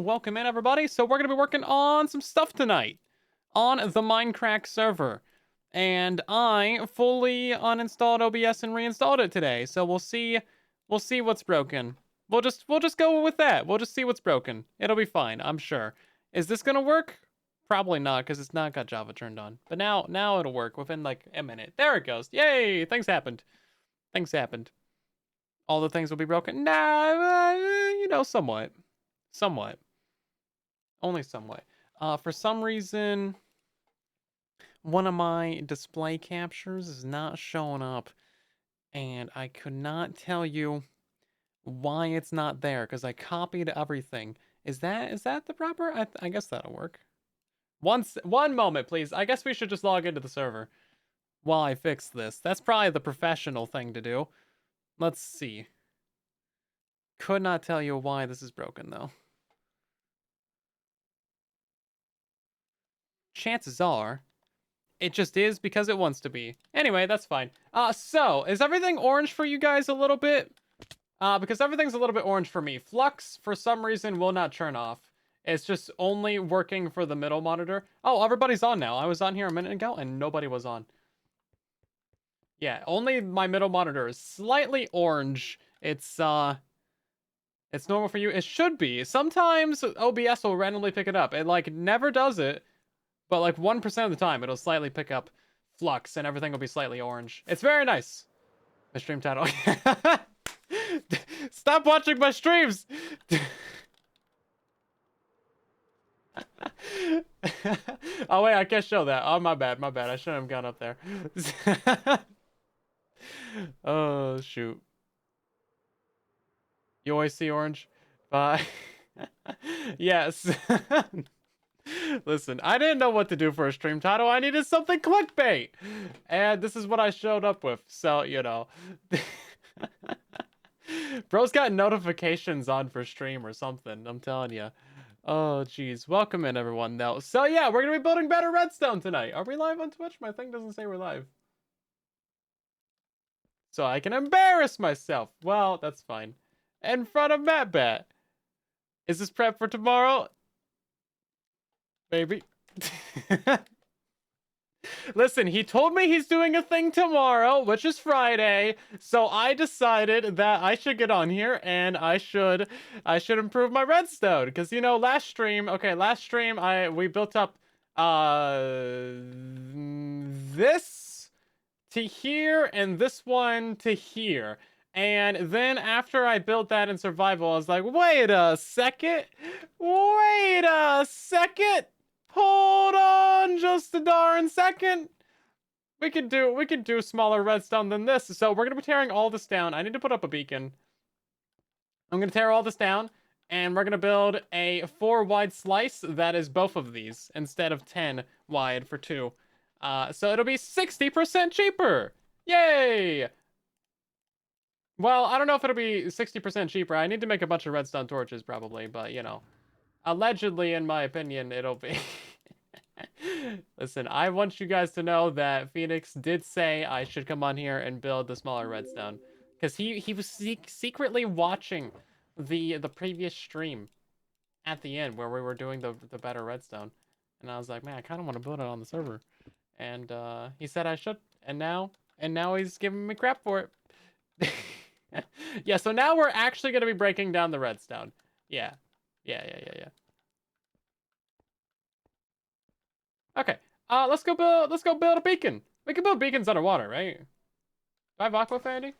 Welcome in, everybody. So we're going to be working on some stuff tonight on the MINDCRACK server. And I fully uninstalled OBS and reinstalled it today. So we'll see what's broken. We'll just go with that. We'll just see what's broken. It'll be fine, I'm sure. Is this going to work? Probably not, because it's not got Java turned on. But now it'll work within like a minute. There it goes. Yay! Things happened. Things happened. All the things will be broken? Nah, somewhat. Somewhat. Only somewhat. For some reason, one of my display captures is not showing up, and I could not tell you why it's not there, because I copied everything. Is that the proper? I guess that'll work. One moment, please. I guess we should just log into the server while I fix this. That's probably the professional thing to do. Let's see. Could not tell you why this is broken, though. Chances are it just is because it wants to be. Anyway, that's fine. So is everything orange for you guys a little bit? Because everything's a little bit orange for me. Flux, for some reason, will not turn off. It's just only working for the middle monitor. Oh, everybody's on now. I was on here a minute ago and nobody was on. Yeah, only my middle monitor is slightly orange. It's normal for you. It should be. Sometimes OBS will randomly pick it up. It like never does it. But like 1% of the time, it'll slightly pick up flux and everything will be slightly orange. It's very nice. My stream title. Stop watching my streams! Oh wait, I can't show that. Oh, my bad. I shouldn't have gone up there. Oh, shoot. You always see orange? Bye. Yes. Listen, I didn't know what to do for a stream title. I needed something clickbait. And this is what I showed up with. So, you know. Bro's got notifications on for stream or something. I'm telling you. Oh, jeez. Welcome in, everyone, though. So, yeah, we're going to be building better Redstone tonight. Are we live on Twitch? My thing doesn't say we're live. So I can embarrass myself. Well, that's fine. In front of MatBat. Is this prep for tomorrow? Maybe. Listen, he told me he's doing a thing tomorrow, which is Friday. So I decided that I should get on here and I should improve my redstone. Because, you know, last stream we built up this to here and this one to here. And then after I built that in survival, I was like, wait a second. Hold on just a darn second. We could do smaller redstone than this. So we're gonna be tearing all this down. I need to put up a beacon. I'm gonna tear all this down, and we're gonna build a 4 wide slice that is both of these instead of 10 wide for 2. So it'll be 60% cheaper. Yay! Well, I don't know if it'll be 60% cheaper. I need to make a bunch of redstone torches probably, but you know. Allegedly, in my opinion, it'll be. Listen, I want you guys to know that Phoenix did say I should come on here and build the smaller redstone. Because he was secretly watching the previous stream at the end where we were doing the better redstone. And I was like, man, I kind of want to build it on the server. And he said I should. And now he's giving me crap for it. Yeah, so now we're actually going to be breaking down the redstone. Yeah. Okay. Let's go build a beacon. We can build beacons underwater, right? Do I have aqua, Andy?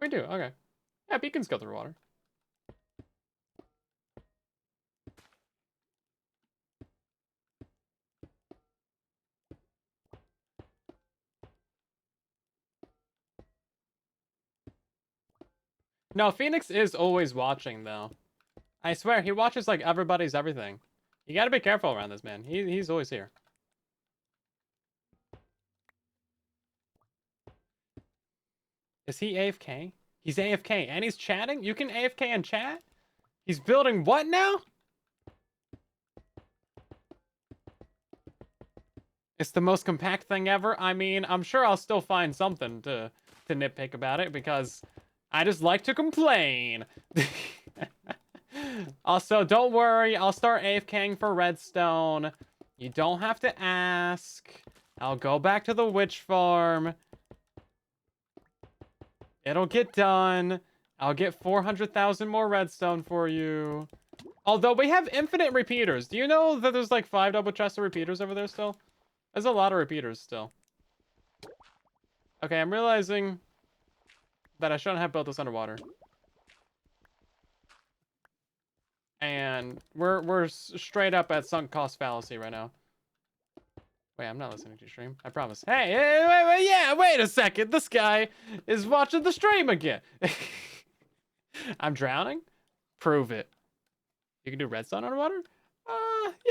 We do. Okay. Yeah, beacons go through water. No, Phoenix is always watching though. I swear, he watches like everybody's everything. You gotta be careful around this man. He's always here. Is he AFK? He's AFK and he's chatting? You can AFK and chat? He's building what now? It's the most compact thing ever. I mean, I'm sure I'll still find something to nitpick about it because I just like to complain. Also, don't worry. I'll start AFKing for Redstone. You don't have to ask. I'll go back to the witch farm. It'll get done. I'll get 400,000 more redstone for you. Although we have infinite repeaters. Do you know that there's like 5 double chests of repeaters over there still? There's a lot of repeaters still. Okay, I'm realizing that I shouldn't have built this underwater. And we're straight up at sunk cost fallacy right now. Wait, I'm not listening to your stream. I promise. Hey, wait, yeah, wait a second. This guy is watching the stream again. I'm drowning? Prove it. You can do redstone underwater?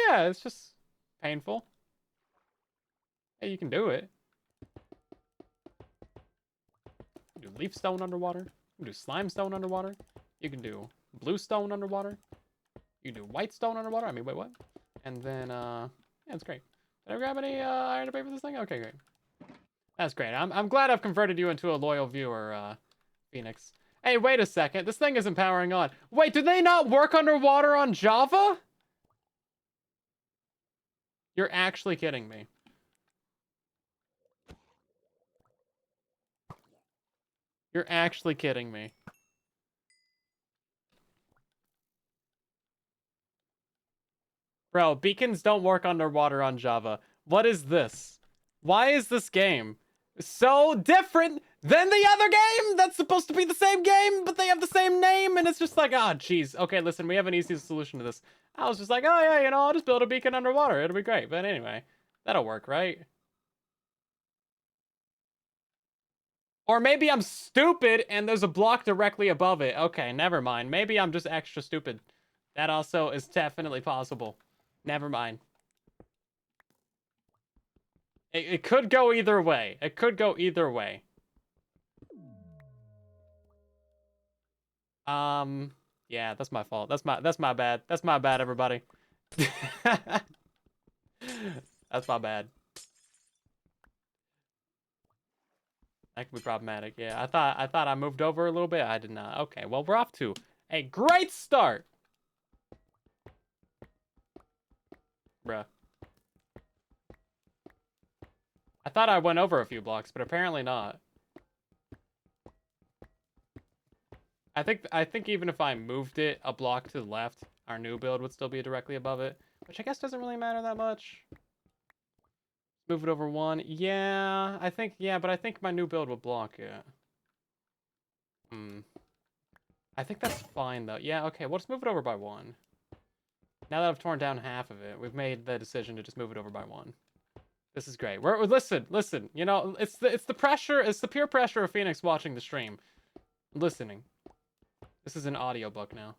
Yeah, it's just painful. Hey, you can do it. You can do leaf stone underwater. You can do slime stone underwater. You can do blue stone underwater. You can do white stone underwater. I mean, wait, what? And then, yeah, it's great. Did I grab any iron to pay for this thing? Okay, great. That's great. I'm glad I've converted you into a loyal viewer, Phoenix. Hey, wait a second. This thing isn't powering on. Wait, do they not work underwater on Java? You're actually kidding me. You're actually kidding me. Bro, beacons don't work underwater on Java. What is this? Why is this game so different than the other game that's supposed to be the same game, but they have the same name? And it's just like, ah, oh, jeez. Okay, listen, we have an easy solution to this. I was just like, oh, yeah, you know, I'll just build a beacon underwater. It'll be great. But anyway, that'll work, right? Or maybe I'm stupid and there's a block directly above it. Okay, never mind. Maybe I'm just extra stupid. That also is definitely possible. Never mind. It could go either way. It could go either way. Yeah, that's my fault. That's my bad. That's my bad, everybody. That's my bad. That could be problematic. Yeah, I thought I moved over a little bit. I did not. Okay, well, we're off to a great start. Bruh. I thought I went over a few blocks, but apparently not. I think even if I moved it a block to the left, our new build would still be directly above it, which I guess doesn't really matter that much. Move it over 1. Yeah, but I think my new build will block it. I think that's fine though. Yeah, okay, we'll just move it over by 1. Now that I've torn down half of it, we've made the decision to just move it over by 1. This is great. Listen. You know, it's the pressure, it's the peer pressure of Phoenix watching the stream. Listening. This is an audiobook now.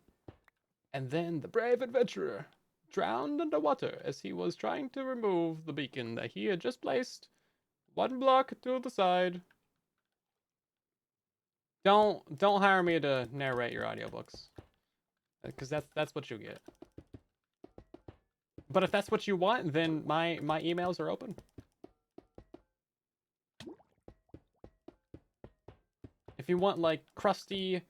And then the brave adventurer drowned underwater as he was trying to remove the beacon that he had just placed 1 block to the side. Don't hire me to narrate your audiobooks, because that's what you get. But if that's what you want, then my emails are open. If you want like crusty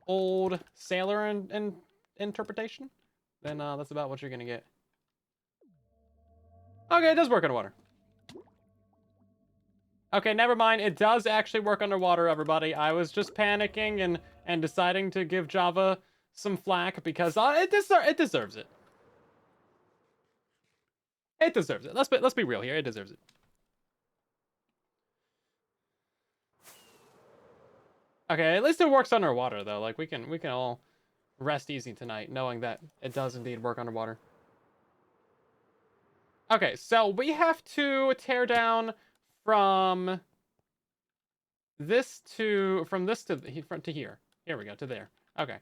old sailor and interpretation, then that's about what you're gonna get. Okay, it does work underwater. Okay, never mind. It does actually work underwater, everybody. I was just panicking and deciding to give Java some flack because it deserves it. It deserves it. Let's be real here. It deserves it. Okay, at least it works underwater though. Like we can all rest easy tonight knowing that it does indeed work underwater. Okay, so we have to tear down from this to here. Here we go, to there. Okay.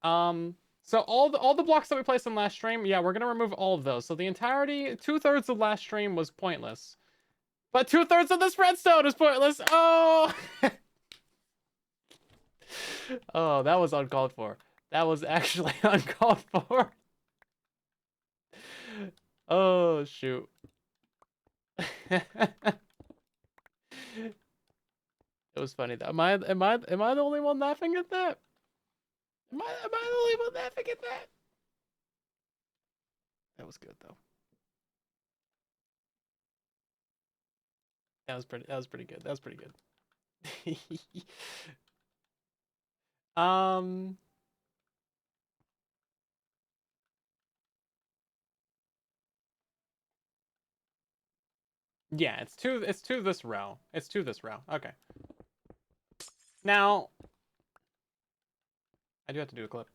So all the blocks that we placed in last stream, yeah, we're gonna remove all of those. So the entirety, 2/3 of last stream was pointless. But 2/3 of this redstone is pointless. Oh! Oh, that was uncalled for. That was actually uncalled for. Oh, shoot. It was funny though. Am I the only one laughing at that? Am I the only one laughing at that? was good though. That was pretty good. That was pretty good. um Yeah, it's to this row. It's to this row. Okay. Now, I do have to do a clip.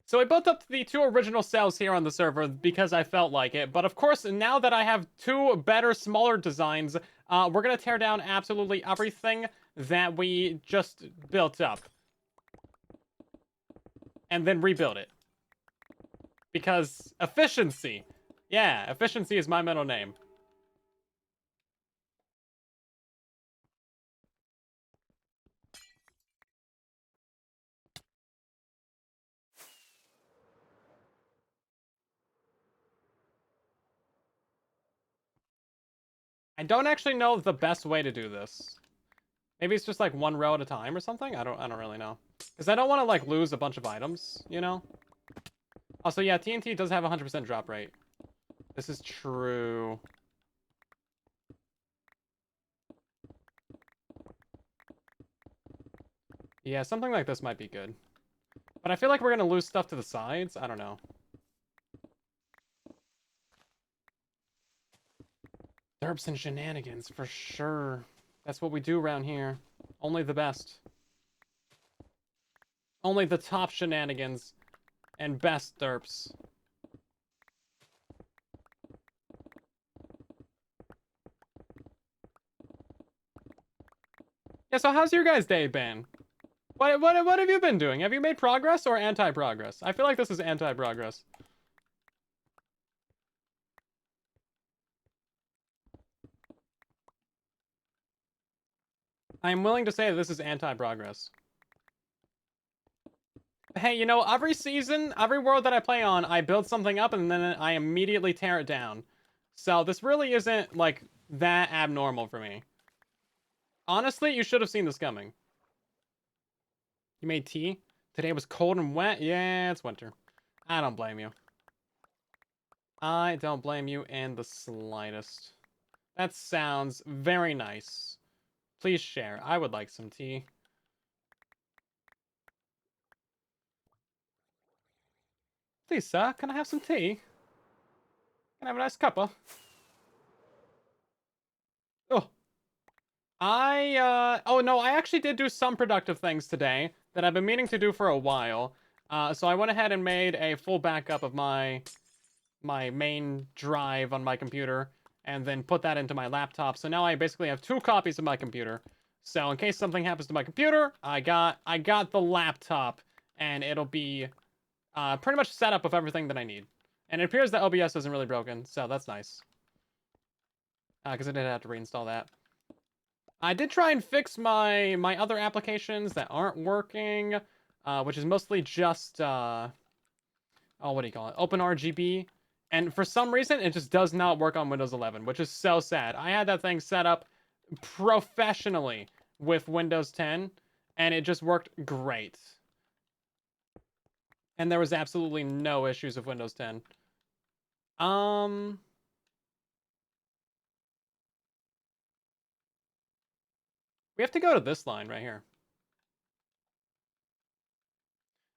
So I built up the 2 original cells here on the server because I felt like it. But of course, now that I have 2 better, smaller designs, we're going to tear down absolutely everything that we just built up. And then rebuild it. Because efficiency. Yeah, efficiency is my middle name. I don't actually know the best way to do this. Maybe it's just like 1 row at a time or something? I don't really know. Because I don't want to like lose a bunch of items, you know? Also, yeah, TNT does have a 100% drop rate. This is true. Yeah, something like this might be good. But I feel like we're going to lose stuff to the sides. I don't know. Derps and shenanigans, for sure. That's what we do around here. Only the best. Only the top shenanigans and best derps. Yeah, so how's your guys' day been? What have you been doing? Have you made progress or anti-progress? I feel like this is anti-progress. I am willing to say that this is anti-progress. Hey, you know, every season, every world that I play on, I build something up and then I immediately tear it down. So this really isn't, like, that abnormal for me. Honestly, you should have seen this coming. You made tea? Today was cold and wet? Yeah, it's winter. I don't blame you. I don't blame you in the slightest. That sounds very nice. Please share. I would like some tea. Please, sir, can I have some tea? Can I have a nice cuppa? Oh. Oh no, I actually did do some productive things today that I've been meaning to do for a while. So I went ahead and made a full backup of my main drive on my computer and then put that into my laptop. So now I basically have 2 copies of my computer. So in case something happens to my computer, I got the laptop and it'll be pretty much set up with everything that I need. And it appears that OBS isn't really broken, so that's nice. Because I did have to reinstall that. I did try and fix my other applications that aren't working, which is mostly just, oh, what do you call it? OpenRGB. And for some reason, it just does not work on Windows 11, which is so sad. I had that thing set up professionally with Windows 10, and it just worked great. And there was absolutely no issues with Windows 10. We have to go to this line right here.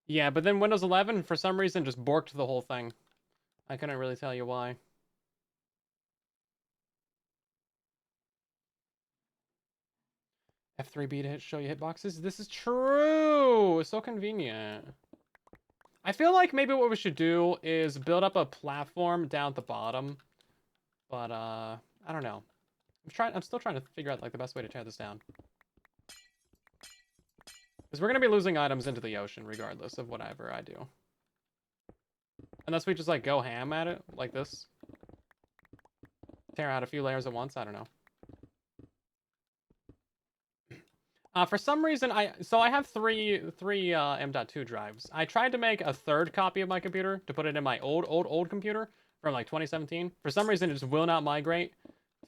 Yeah, but then Windows 11, for some reason, just borked the whole thing. I couldn't really tell you why. F3B to show you hitboxes. This is true. So convenient. I feel like maybe what we should do is build up a platform down at the bottom. But I don't know. I'm still trying to figure out like the best way to tear this down. Because we're gonna be losing items into the ocean regardless of whatever I do. Unless we just like go ham at it like this. Tear out a few layers at once. I don't know. For some reason, I have three M.2 drives. I tried to make a 3rd copy of my computer to put it in my old computer from like 2017. For some reason, it just will not migrate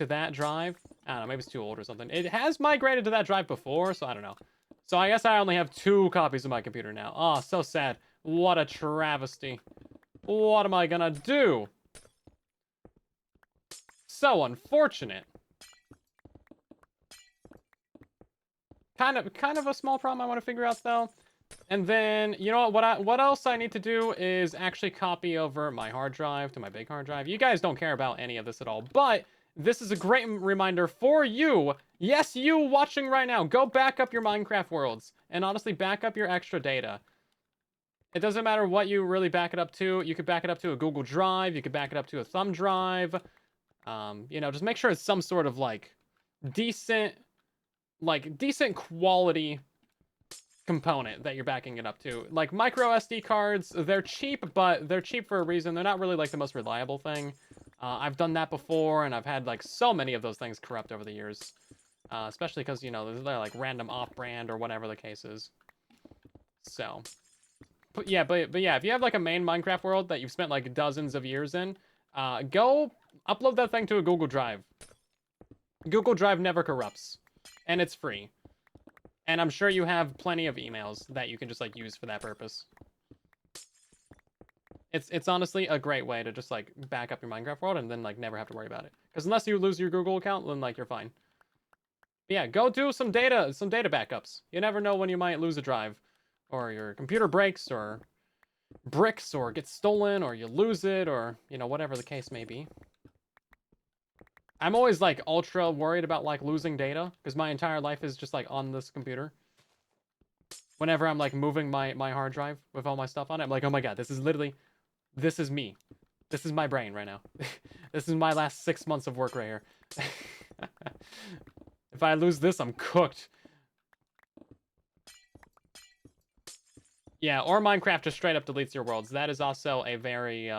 to that drive. I don't know, maybe it's too old or something. It has migrated to that drive before, so I don't know. So I guess I only have 2 copies of my computer now. Oh, so sad. What a travesty. What am I gonna do? So unfortunate. Kind of a small problem I want to figure out though. And then, you know what else I need to do is actually copy over my hard drive to my big hard drive. You guys don't care about any of this at all, but this is a great reminder for you. Yes, you watching right now. Go back up your Minecraft worlds and honestly back up your extra data. It doesn't matter what you really back it up to. You could back it up to a Google Drive. You could back it up to a thumb drive. You know, just make sure it's some sort of decent, decent quality component that you're backing it up to. Like micro SD cards, they're cheap, but they're cheap for a reason. They're not really like the most reliable thing. I've done that before, and I've had like so many of those things corrupt over the years. Especially because, you know, they're like random off-brand or whatever the case is. So, but yeah, if you have like a main Minecraft world that you've spent like dozens of years in, go upload that thing to a Google Drive. Google Drive never corrupts, and it's free. And I'm sure you have plenty of emails that you can just like use for that purpose. It's honestly a great way to just like back up your Minecraft world and then like never have to worry about it. Because unless you lose your Google account, then like you're fine. But yeah, go do some data backups. You never know when you might lose a drive, or your computer breaks, or bricks, or gets stolen, or you lose it, or you know whatever the case may be. I'm always like ultra worried about like losing data because my entire life is just like on this computer. Whenever I'm like moving my hard drive with all my stuff on it, I'm like, oh my god, this is me. This is my brain right now. This is my last 6 months of work right here. If I lose this, I'm cooked. Yeah, or Minecraft just straight up deletes your worlds. That is also a very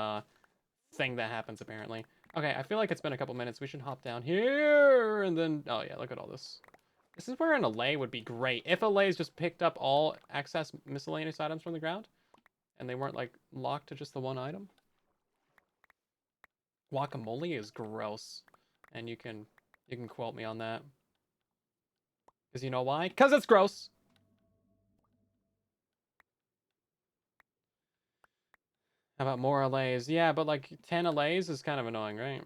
thing that happens apparently. Okay, I feel like it's been a couple minutes. We should hop down here and then, oh yeah, look at all this. This is where an allay would be great. If allays just picked up all excess miscellaneous items from the ground and they weren't like locked to just the one item. Guacamole is gross. And you can quote me on that. Because you know why? Because it's gross. How about more allays? Yeah, but like 10 allays is kind of annoying, right?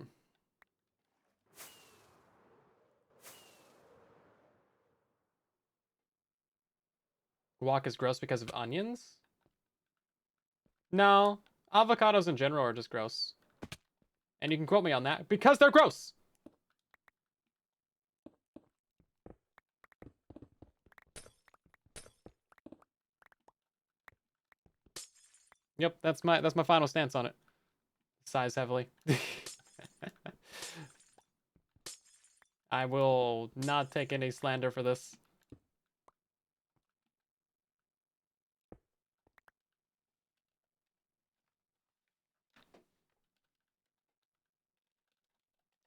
Guac is gross because of onions? No. Avocados in general are just gross. And you can quote me on that because they're gross. Yep, that's my final stance on it. Size heavily. I will not take any slander for this.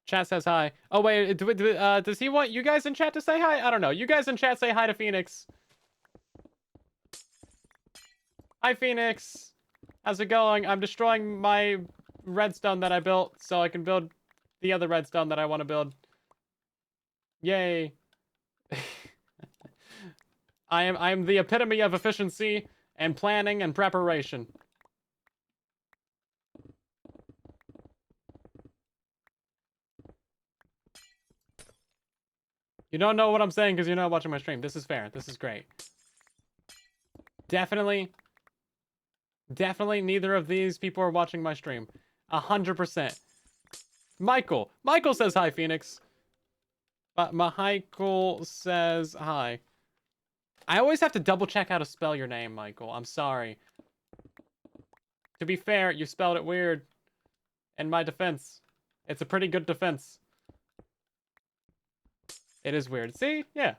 Chat says hi. Oh wait, does he want you guys in chat to say hi? I don't know. You guys in chat say hi to Phoenix. Hi Phoenix. How's it going? I'm destroying my redstone that I built so I can build the other redstone that I want to build. Yay. I am the epitome of efficiency and planning and preparation. You don't know what I'm saying because you're not watching my stream. This is fair. This is great. Definitely neither of these people are watching my stream. 100%. Michael says hi, Phoenix. Michael says hi. I always have to double check how to spell your name, Michael. I'm sorry. To be fair, you spelled it weird. In my defense. It's a pretty good defense. It is weird. See? Yeah.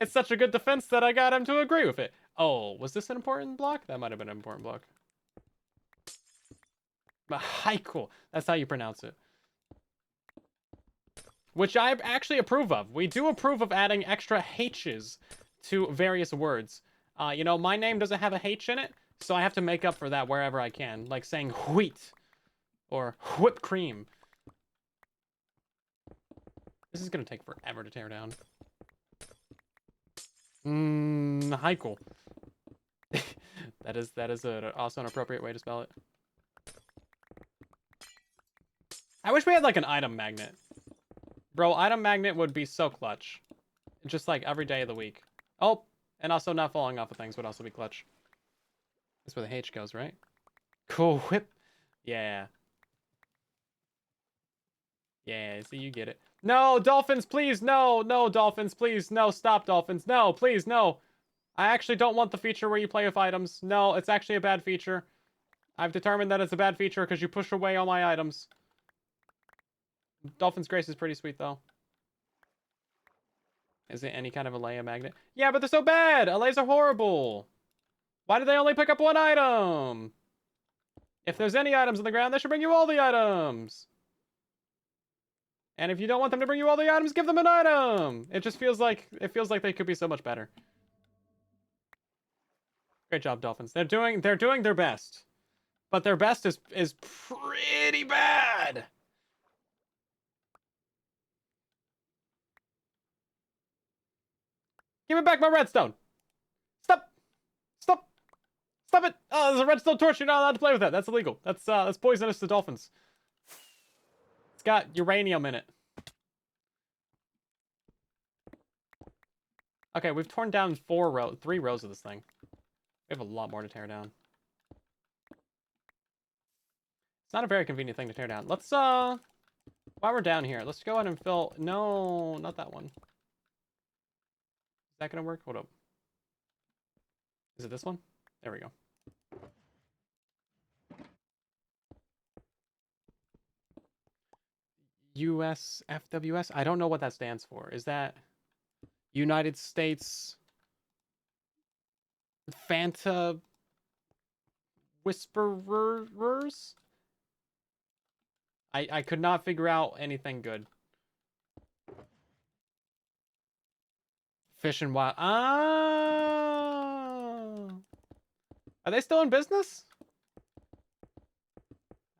It's such a good defense that I got him to agree with it. Oh, was this an important block? That might have been an important block. Michael. That's how you pronounce it. Which I actually approve of. We do approve of adding extra H's to various words. You know, my name doesn't have a H in it, so I have to make up for that wherever I can. Like saying wheat or whipped cream. This is gonna take forever to tear down. Heikel. that is also an appropriate way to spell it. I wish we had like an item magnet. Bro, item magnet would be so clutch. Just like every day of the week. Oh, and also not falling off of things would also be clutch. That's where the H goes, right? Cool whip. Yeah. Yeah, see, you get it. No, dolphins, please, no. No, dolphins, please. No, stop, dolphins. No, please, no. I actually don't want the feature where you play with items. No, it's actually a bad feature. I've determined that it's a bad feature because you push away all my items. Dolphin's Grace is pretty sweet, though. Is it any kind of Alea magnet? Yeah, but they're so bad! Aleas are horrible! Why do they only pick up one item? If there's any items on the ground, they should bring you all the items! And if you don't want them to bring you all the items, give them an item! It just feels like, they could be so much better. Great job, Dolphins. They're doing their best. But their best is pretty bad! Give me back my redstone! Stop! Stop! Stop it! Oh, there's a redstone torch. You're not allowed to play with that. That's illegal. That's poisonous to dolphins. It's got uranium in it. Okay, we've torn down 3 rows of this thing. We have a lot more to tear down. It's not a very convenient thing to tear down. Let's, while we're down here, let's go ahead and fill... No, not that one. Is that gonna work? Hold up. Is it this one? There we go. USFWS? I don't know what that stands for. Is that United States Fanta Whisperers? I could not figure out anything good. Fish and Wild. Ah! Are they still in business?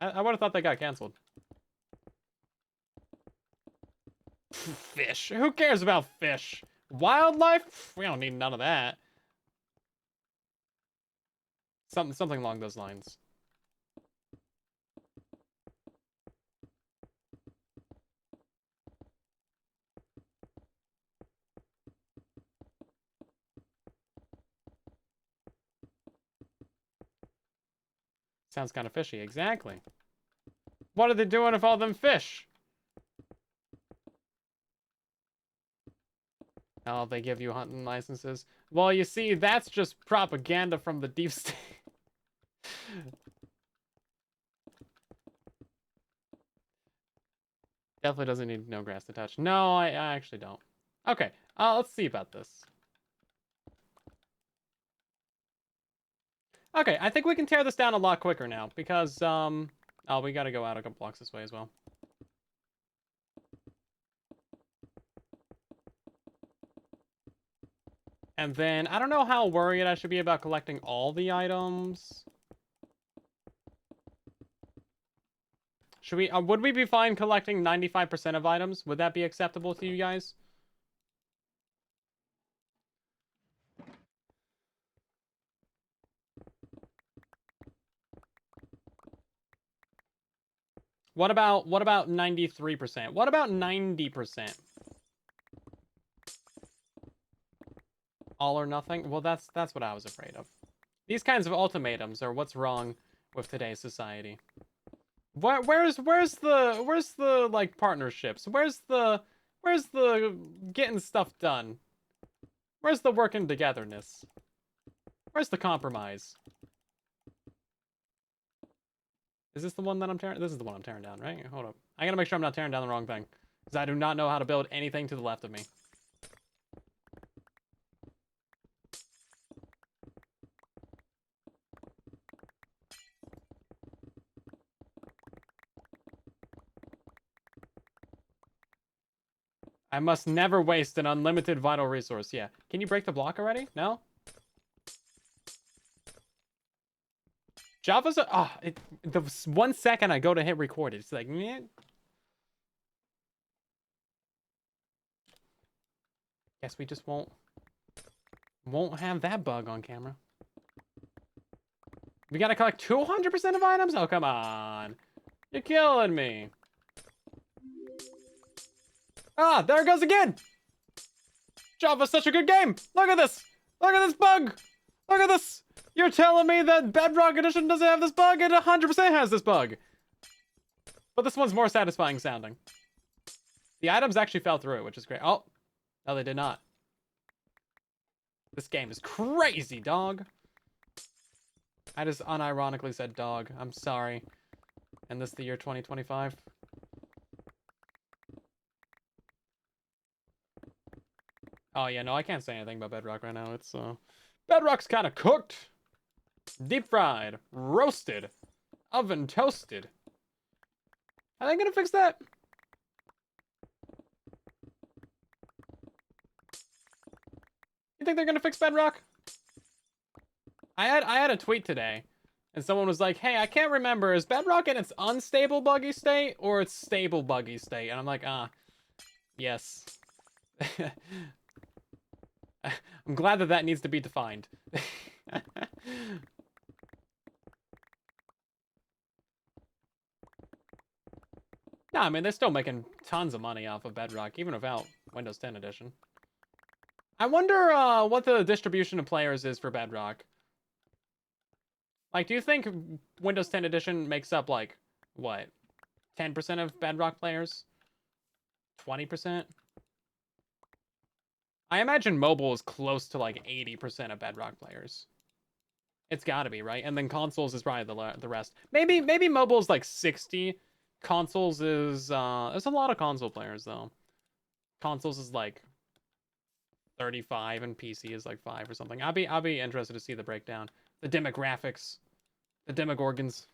I would have thought they got canceled. Fish. Who cares about fish? Wildlife? We don't need none of that. Something along those lines. Sounds kind of fishy. Exactly. What are they doing with all them fish? Oh, they give you hunting licenses. Well, you see, that's just propaganda from the deep state. Definitely doesn't need no grass to touch. No, I actually don't. Okay, let's see about this. Okay, I think we can tear this down a lot quicker now because, oh, we gotta go out a couple blocks this way as well. And then, I don't know how worried I should be about collecting all the items. Should we, would we be fine collecting 95% of items? Would that be acceptable to you guys? What about 93%? What about 90%? All or nothing? Well, that's what I was afraid of. These kinds of ultimatums are what's wrong with today's society. Where's the like partnerships? Where's the getting stuff done? Where's the working togetherness? Where's the compromise? Is this the one that I'm tearing? This is the one I'm tearing down, right? Hold up. I gotta make sure I'm not tearing down the wrong thing. Because I do not know how to build anything to the left of me. I must never waste an unlimited vital resource. Yeah. Can you break the block already? No? Java's a... Oh, the 1 second I go to hit record, it's like... Meh. Guess we just won't have that bug on camera. We gotta collect 200% of items? Oh, come on. You're killing me. Ah, there it goes again! Java's such a good game! Look at this! Look at this bug! Look at this! You're telling me that Bedrock Edition doesn't have this bug? It 100% has this bug! But this one's more satisfying sounding. The items actually fell through it, which is great. Oh, no, they did not. This game is crazy, dog. I just unironically said dog. I'm sorry. And this the year 2025? Oh, yeah, no, I can't say anything about Bedrock right now. It's, Bedrock's kind of cooked. Deep fried. Roasted. Oven toasted. Are they gonna fix that? You think they're gonna fix Bedrock? I had a tweet today, and someone was like, "Hey, I can't remember. Is Bedrock in its unstable buggy state or its stable buggy state?" And I'm like, yes. I'm glad that that needs to be defined. No, I mean, they're still making tons of money off of Bedrock, even without Windows 10 Edition. I wonder what the distribution of players is for Bedrock. Like, do you think Windows 10 Edition makes up, like, what, 10% of Bedrock players? 20%? I imagine mobile is close to, like, 80% of Bedrock players. It's gotta be, right? And then consoles is probably the rest. Maybe mobile is, like, 60. Consoles is, there's a lot of console players, though. Consoles is, like, 35, and PC is, like, 5 or something. I'll be interested to see the breakdown. The demographics. The demogorgons.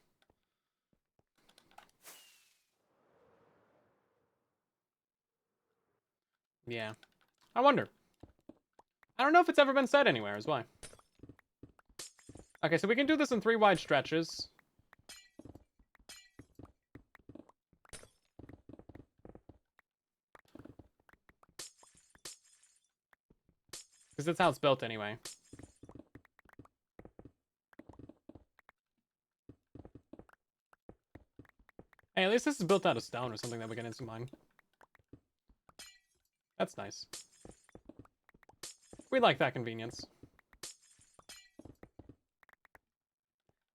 Yeah. I wonder. I don't know if it's ever been said anywhere, is why. Okay, so we can do this in 3 wide stretches. Because that's how it's built anyway. Hey, at least this is built out of stone or something that we can instant mine. That's nice. We like that convenience.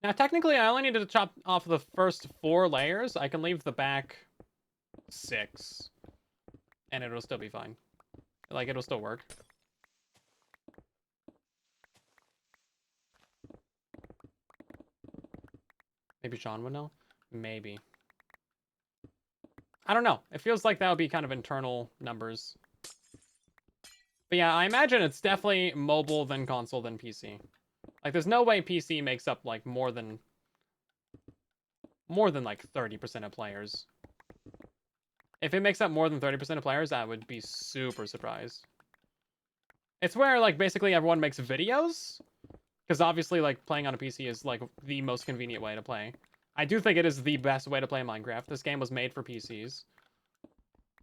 Now, technically, I only needed to chop off the first 4 layers. I can leave the back 6. And it'll still be fine. Like, it'll still work. Maybe Sean would know? Maybe. I don't know. It feels like that would be kind of internal numbers. But yeah, I imagine it's definitely mobile, then console, then PC. Like, there's no way PC makes up, like, more than like 30% of players. If it makes up more than 30% of players, I would be super surprised. It's where, like, basically everyone makes videos. Because obviously, like, playing on a PC is, like, the most convenient way to play. I do think it is the best way to play Minecraft. This game was made for PCs.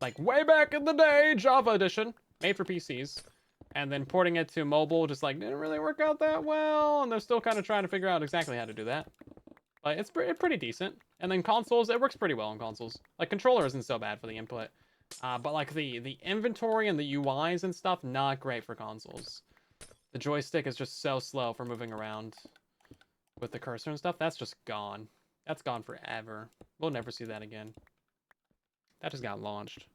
Like, way back in the day, Java Edition. Made for PCs. And then porting it to mobile just, like, didn't really work out that well. And they're still kind of trying to figure out exactly how to do that. But it's pretty decent. And then consoles, it works pretty well on consoles. Like, controller isn't so bad for the input. But, like, the inventory and the UIs and stuff, not great for consoles. The joystick is just so slow for moving around with the cursor and stuff. That's just gone. That's gone forever. We'll never see that again. That just got launched.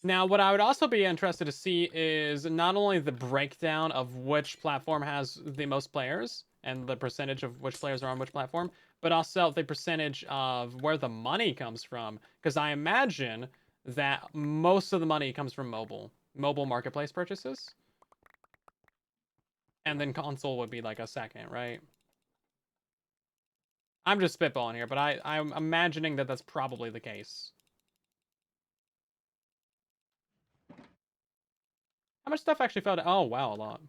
Now, what I would also be interested to see is not only the breakdown of which platform has the most players and the percentage of which players are on which platform, but also the percentage of where the money comes from. Because I imagine that most of the money comes from mobile marketplace purchases. And then console would be like a second, right? I'm just spitballing here, but I'm imagining that that's probably the case. How much stuff actually fell down? Oh, wow, a lot.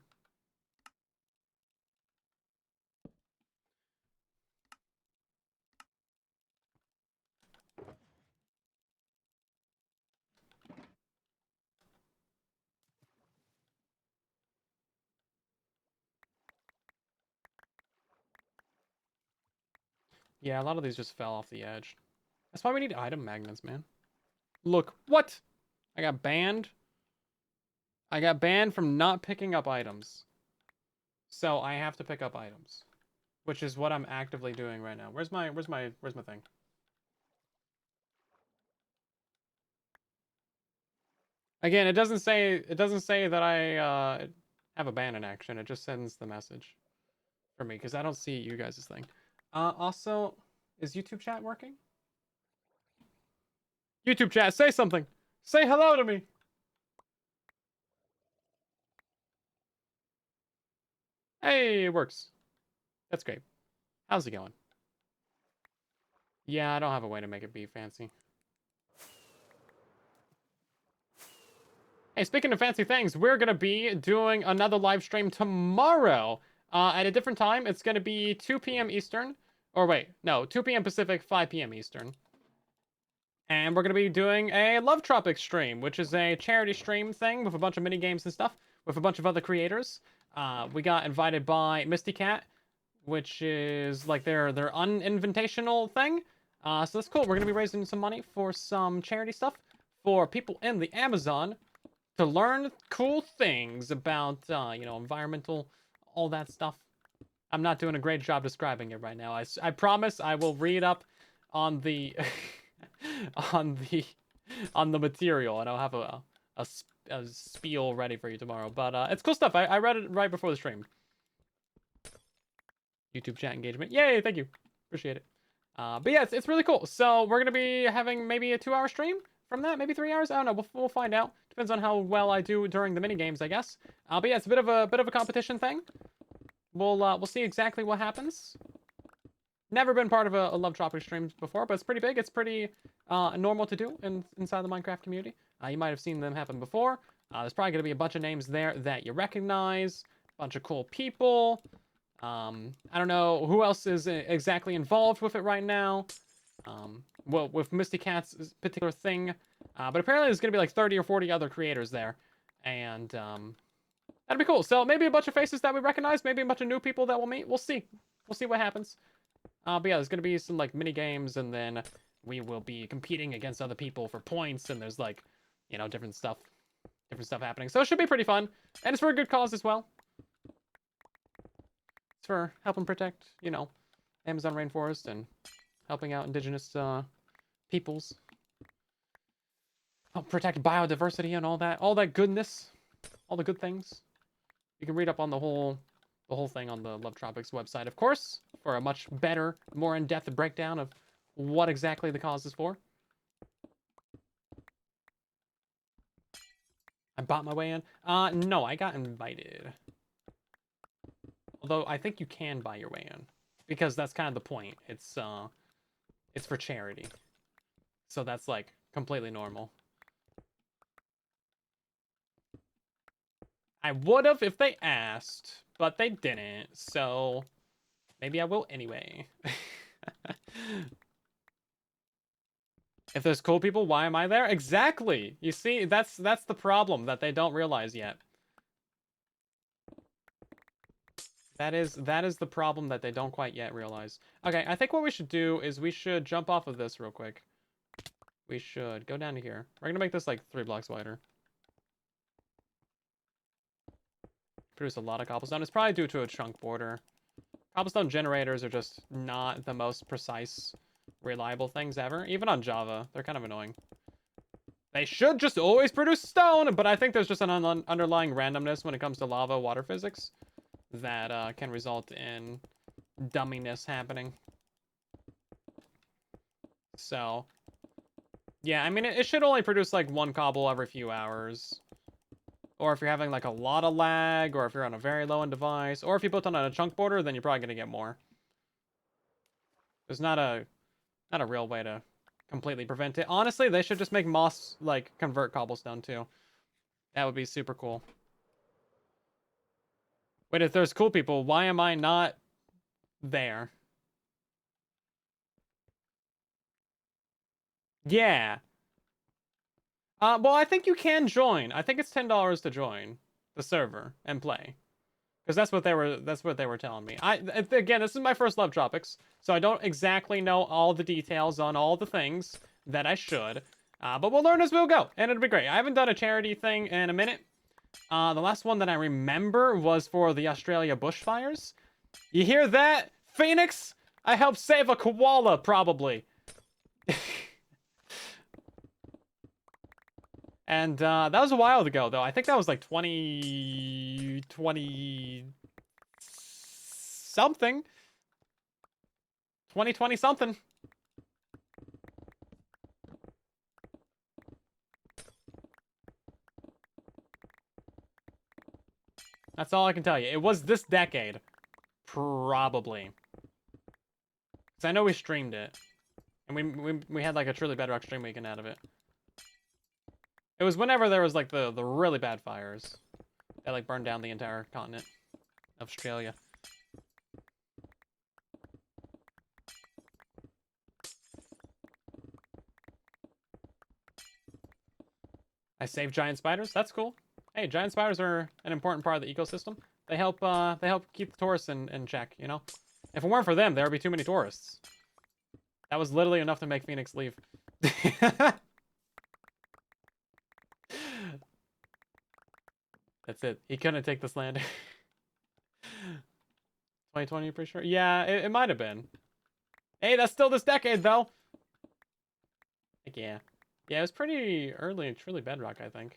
Yeah, a lot of these just fell off the edge. That's why we need item magnets, man. Look, what? I got banned. I got banned from not picking up items. So I have to pick up items, which is what I'm actively doing right now. Where's my thing? Again, it doesn't say that I have a ban in action. It just sends the message for me because I don't see you guys' thing. Also, is YouTube chat working? YouTube chat, say something. Say hello to me. Hey, it works. That's great. How's it going? Yeah, I don't have a way to make it be fancy. Hey, speaking of fancy things, we're gonna be doing another live stream tomorrow at a different time. It's gonna be 2 p.m. Eastern. Or wait, no, 2 p.m. Pacific, 5 p.m. Eastern. And we're going to be doing a Love Tropics stream, which is a charity stream thing with a bunch of mini games and stuff, with a bunch of other creators. We got invited by MINDCRACK, which is like their uninvitational thing. So that's cool. We're going to be raising some money for some charity stuff for people in the Amazon to learn cool things about, environmental, all that stuff. I'm not doing a great job describing it right now. I promise I will read up on the on the on the material, and I'll have a spiel ready for you tomorrow. But it's cool stuff. I read it right before the stream. YouTube chat engagement. Yay! Thank you. Appreciate it. But yeah, it's really cool. So we're gonna be having maybe a 2-hour stream from that, maybe 3 hours. I don't know. We'll find out. Depends on how well I do during the mini games, I guess. But yeah, it's a bit of a competition thing. We'll see exactly what happens. Never been part of a Love Tropics stream before, but it's pretty big. It's pretty normal to do inside the Minecraft community. You might have seen them happen before. There's probably going to be a bunch of names there that you recognize. A bunch of cool people. I don't know who else is exactly involved with it right now. Well, with MINDCRACK's particular thing. But apparently there's going to be like 30 or 40 other creators there. And that'd be cool. So maybe a bunch of faces that we recognize. Maybe a bunch of new people that we'll meet. We'll see. We'll see what happens. But yeah, there's gonna be some like mini games, and then we will be competing against other people for points, and there's like, different stuff happening. So it should be pretty fun, and it's for a good cause as well. It's for helping protect, Amazon rainforest and helping out indigenous peoples. Help protect biodiversity and all that goodness, all the good things. You can read up on the whole thing on the Love Tropics website, of course, for a much better, more in-depth breakdown of what exactly the cause is for. I bought my way in. No, I got invited. Although I think you can buy your way in, because that's kind of the point. It's for charity, so that's like completely normal. I would have if they asked, but they didn't, so maybe I will anyway. If there's cool people, why am I there? Exactly. You see, that's the problem that they don't realize yet. That is the problem that they don't quite yet realize. Okay, I think what we should do is we should jump off of this real quick. We should go down to here. We're gonna make this like 3 blocks wider. Produce a lot of cobblestone. It's probably due to a chunk border. Cobblestone generators are just not the most precise, reliable things ever. Even on Java, they're kind of annoying. They should just always produce stone, but I think there's just an underlying randomness when it comes to lava water physics that can result in dumminess happening. So, yeah, I mean, it should only produce like 1 cobble every few hours. Or if you're having like a lot of lag, or if you're on a very low-end device, or if you put it on a chunk border, then you're probably gonna get more. There's not a real way to completely prevent it. Honestly, they should just make moss like convert cobblestone too. That would be super cool. Wait, if there's cool people, why am I not there? Yeah. Well, I think you can join. I think it's $10 to join the server and play. Because that's what they were telling me. Again, this is my first Love Tropics, so I don't exactly know all the details on all the things that I should. But we'll learn as we'll go, and it'll be great. I haven't done a charity thing in a minute. The last one that I remember was for the Australia bushfires. You hear that, Phoenix? I helped save a koala, probably. And that was a while ago, though. I think that was like 2020 something. 2020 something. That's all I can tell you. It was this decade. Probably. Because I know we streamed it. And we had like a truly bedrock stream weekend out of it. It was whenever there was like the really bad fires. That like burned down the entire continent of Australia. I saved giant spiders. That's cool. Hey, giant spiders are an important part of the ecosystem. They help keep the tourists in check, you know? If it weren't for them, there would be too many tourists. That was literally enough to make Phoenix leave. That's it. He couldn't take this land. 2020, you pretty sure? Yeah, it might have been. Hey, that's still this decade, though. Heck yeah. Yeah, it was pretty early and truly bedrock, I think.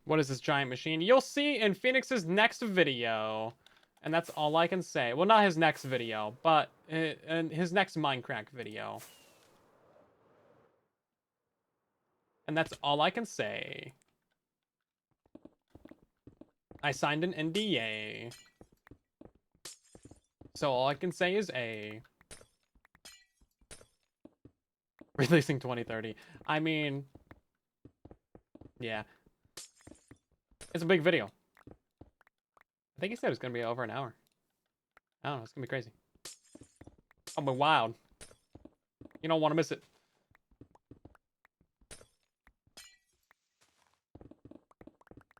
What is this giant machine? You'll see in Phoenix's next video. And that's all I can say. Well, not his next video, but in his next MINDCRACK video. And that's all I can say. I signed an NDA. So all I can say is A. Releasing 2030. I mean... Yeah. It's a big video. I think he said it's going to be over an hour. I don't know. It's going to be crazy. Oh, but wild. You don't want to miss it.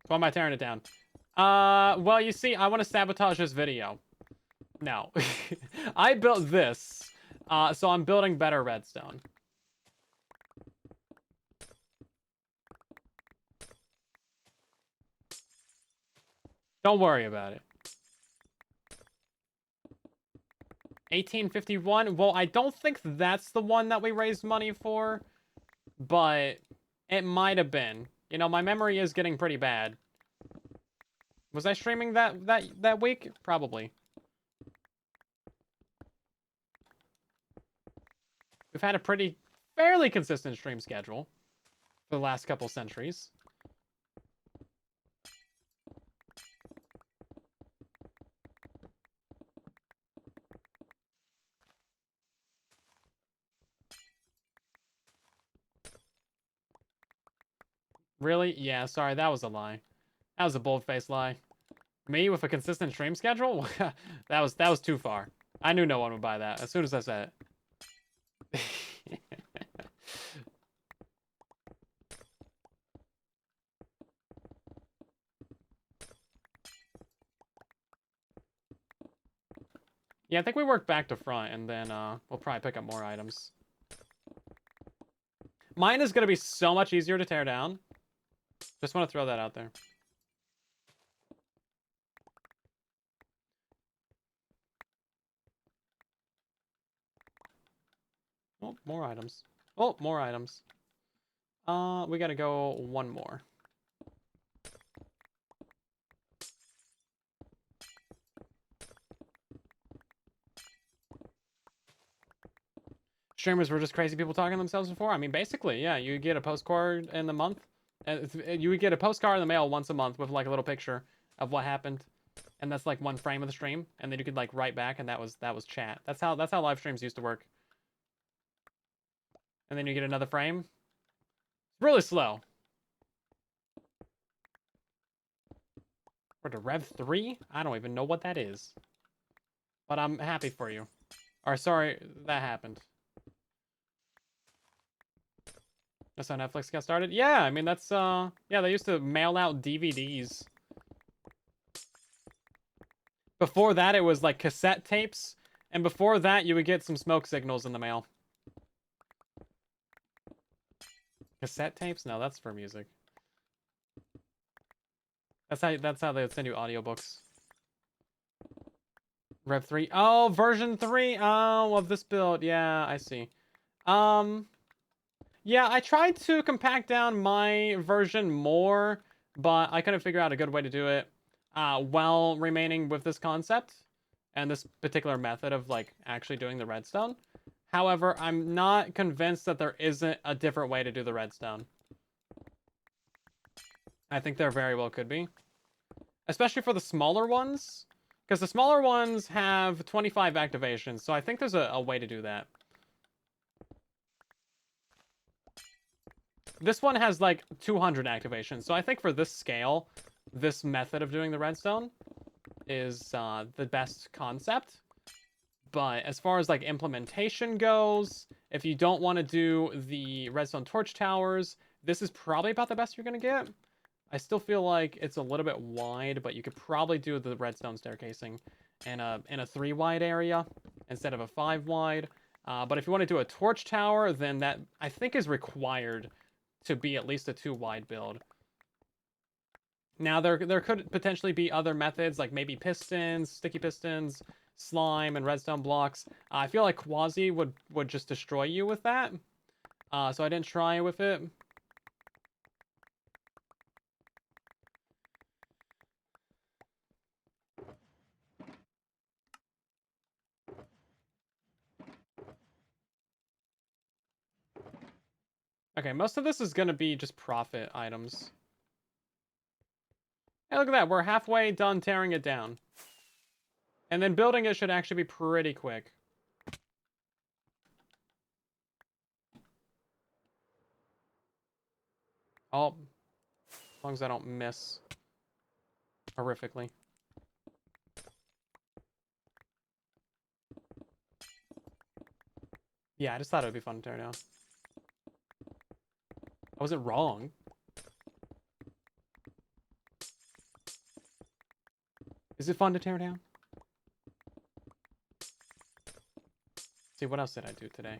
Why am I tearing it down? Well, you see, I want to sabotage this video. No. I built this. So I'm building better redstone. Don't worry about it. 1851. Well, I don't think that's the one that we raised money for, but it might have been. You know, my memory is getting pretty bad. Was I streaming that week? Probably. We've had a fairly consistent stream schedule for the last couple centuries. Really? Yeah, sorry, that was a lie. That was a bold-faced lie. Me with a consistent stream schedule? that was too far. I knew no one would buy that as soon as I said it. Yeah, I think we work back to front, and then we'll probably pick up more items. Mine is going to be so much easier to tear down. Just want to throw that out there. Oh, more items. Oh, more items. We got to go one more. Streamers were just crazy people talking to themselves before? I mean, basically, yeah. You get a postcard in the month. You would get a postcard in the mail once a month with like a little picture of what happened. And that's like one frame of the stream. And then you could like write back, and that was chat. That's how live streams used to work. And then you get another frame. It's really slow. For the Rev 3? I don't even know what that is. But I'm happy for you. Or sorry, that happened. That's how Netflix got started? Yeah, I mean, that's, yeah, they used to mail out DVDs. Before that, it was, like, cassette tapes. And before that, you would get some smoke signals in the mail. Cassette tapes? No, that's for music. That's how they would send you audiobooks. Rev 3. Oh, version 3. Oh, of this build. Yeah, I see. Yeah, I tried to compact down my version more, but I couldn't figure out a good way to do it while remaining with this concept and this particular method of, like, actually doing the redstone. However, I'm not convinced that there isn't a different way to do the redstone. I think there very well could be. Especially for the smaller ones. Because the smaller ones have 25 activations, so I think there's a way to do that. This one has like 200 activations, so I think for this scale, this method of doing the redstone is the best concept. But as far as like implementation goes, if you don't want to do the redstone torch towers, this is probably about the best you're going to get. I still feel like it's a little bit wide, but you could probably do the redstone staircasing in a 3 wide area instead of a 5 wide. But if you want to do a torch tower, then that I think is required to be at least a 2 wide build. Now there could potentially be other methods like maybe pistons, sticky pistons, slime, and redstone blocks. I feel like Quasi would just destroy you with that. So I didn't try with it. Okay, most of this is going to be just profit items. Hey, look at that. We're halfway done tearing it down. And then building it should actually be pretty quick. Oh, as long as I don't miss horrifically. Yeah, I just thought it would be fun to tear down. I wasn't wrong. Is it fun to tear down? See, what else did I do today?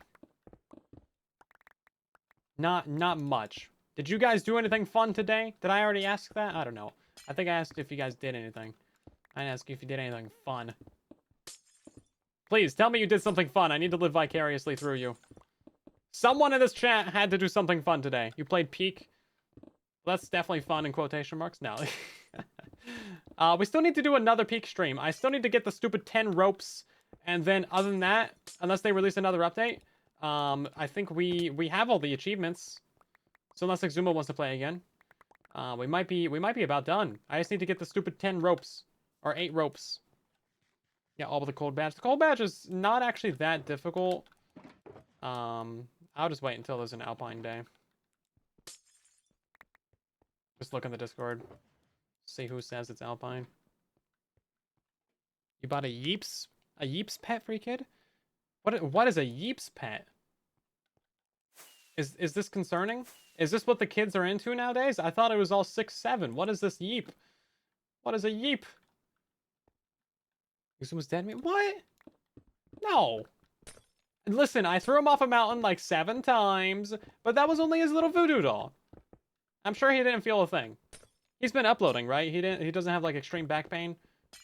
Not much. Did you guys do anything fun today? Did I already ask that? I don't know. I think I asked if you guys did anything. I didn't ask you if you did anything fun. Please, tell me you did something fun. I need to live vicariously through you. Someone in this chat had to do something fun today. You played Peak. That's definitely fun in quotation marks. No. We still need to do another Peak stream. I still need to get the stupid 10 ropes. And then other than that, unless they release another update, I think we have all the achievements. So unless Exuma wants to play again, we might be about done. I just need to get the stupid 10 ropes or 8 ropes. Yeah, all with the cold badge. The cold badge is not actually that difficult. I'll just wait until there's an Alpine day. Just look in the Discord. See who says it's Alpine. You bought a Yeeps? A Yeeps pet for your kid? What is a Yeeps pet? Is this concerning? Is this what the kids are into nowadays? I thought it was all 6-7. What is this Yeep? What is a Yeep? Exuma's dead meat? What? No. Listen, I threw him off a mountain like 7 times, but that was only his little voodoo doll. I'm sure he didn't feel a thing. He's been uploading, right? He doesn't have like extreme back pain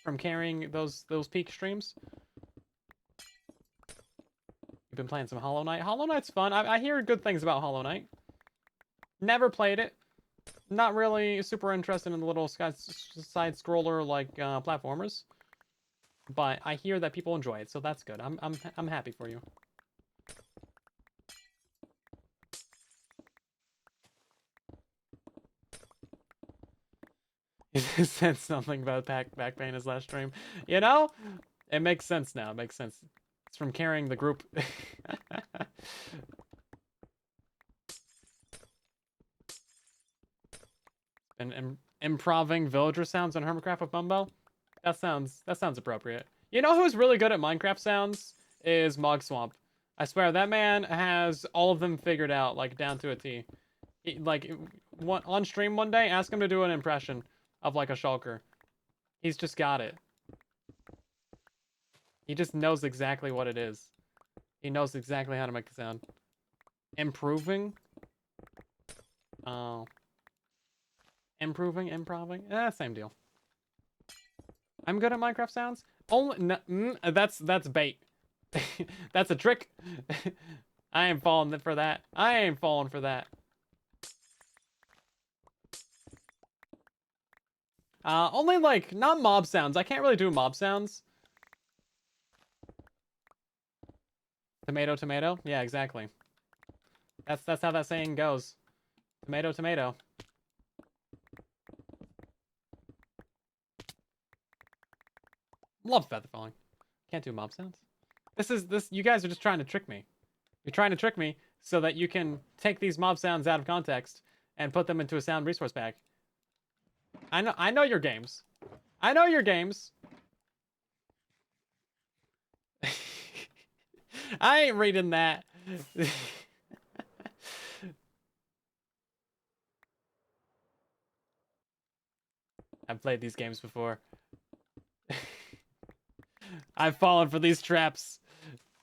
from carrying those peak streams. You've been playing some Hollow Knight. Hollow Knight's fun. I hear good things about Hollow Knight. Never played it. Not really super interested in the little side scroller like platformers. But I hear that people enjoy it, so that's good. I'm happy for you. He said something about back pain his last stream. You know, it makes sense now. It makes sense. It's from carrying the group. and Improving villager sounds on Hermitcraft with Bumbo. That sounds appropriate. You know who's really good at Minecraft sounds? Is Mog Swamp. I swear, that man has all of them figured out, like, down to a T. Like, on stream one day, ask him to do an impression of, like, a shulker. He's just got it. He just knows exactly what it is. He knows exactly how to make the sound. Improving? Oh. Improving? Same deal. I'm good at Minecraft sounds. Only that's bait. That's a trick. I ain't falling for that. I ain't falling for that. Only like not mob sounds. I can't really do mob sounds. Tomato, tomato. Yeah, exactly. That's how that saying goes. Tomato, tomato. Love feather falling. Can't do mob sounds. This. You guys are just trying to trick me. You're trying to trick me so that you can take these mob sounds out of context and put them into a sound resource pack. I know your games. I know your games. I ain't reading that. I've played these games before. I've fallen for these traps.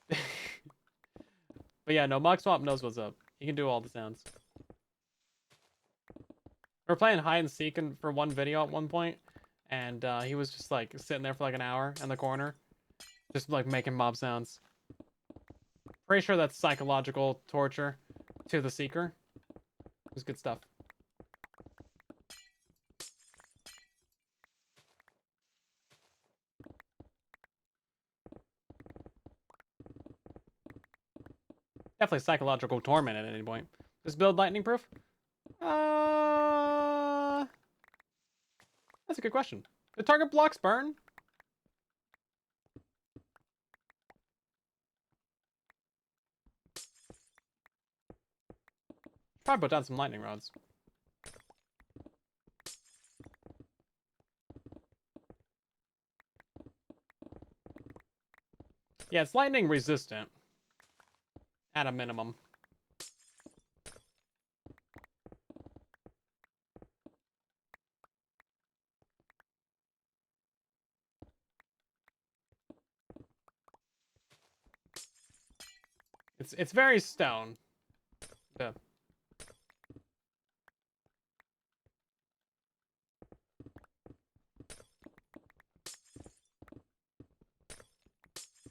But yeah, no, Mog Swamp knows what's up. He can do all the sounds. We were playing hide and seek for one video at one point, and he was just like sitting there for like an hour in the corner, just like making mob sounds. Pretty sure that's psychological torture to the seeker. It was good stuff. Definitely psychological torment at any point. This build lightning proof? That's a good question. The target blocks burn? Probably put down some lightning rods. Yeah, it's lightning resistant. At a minimum. It's very stone. Yeah.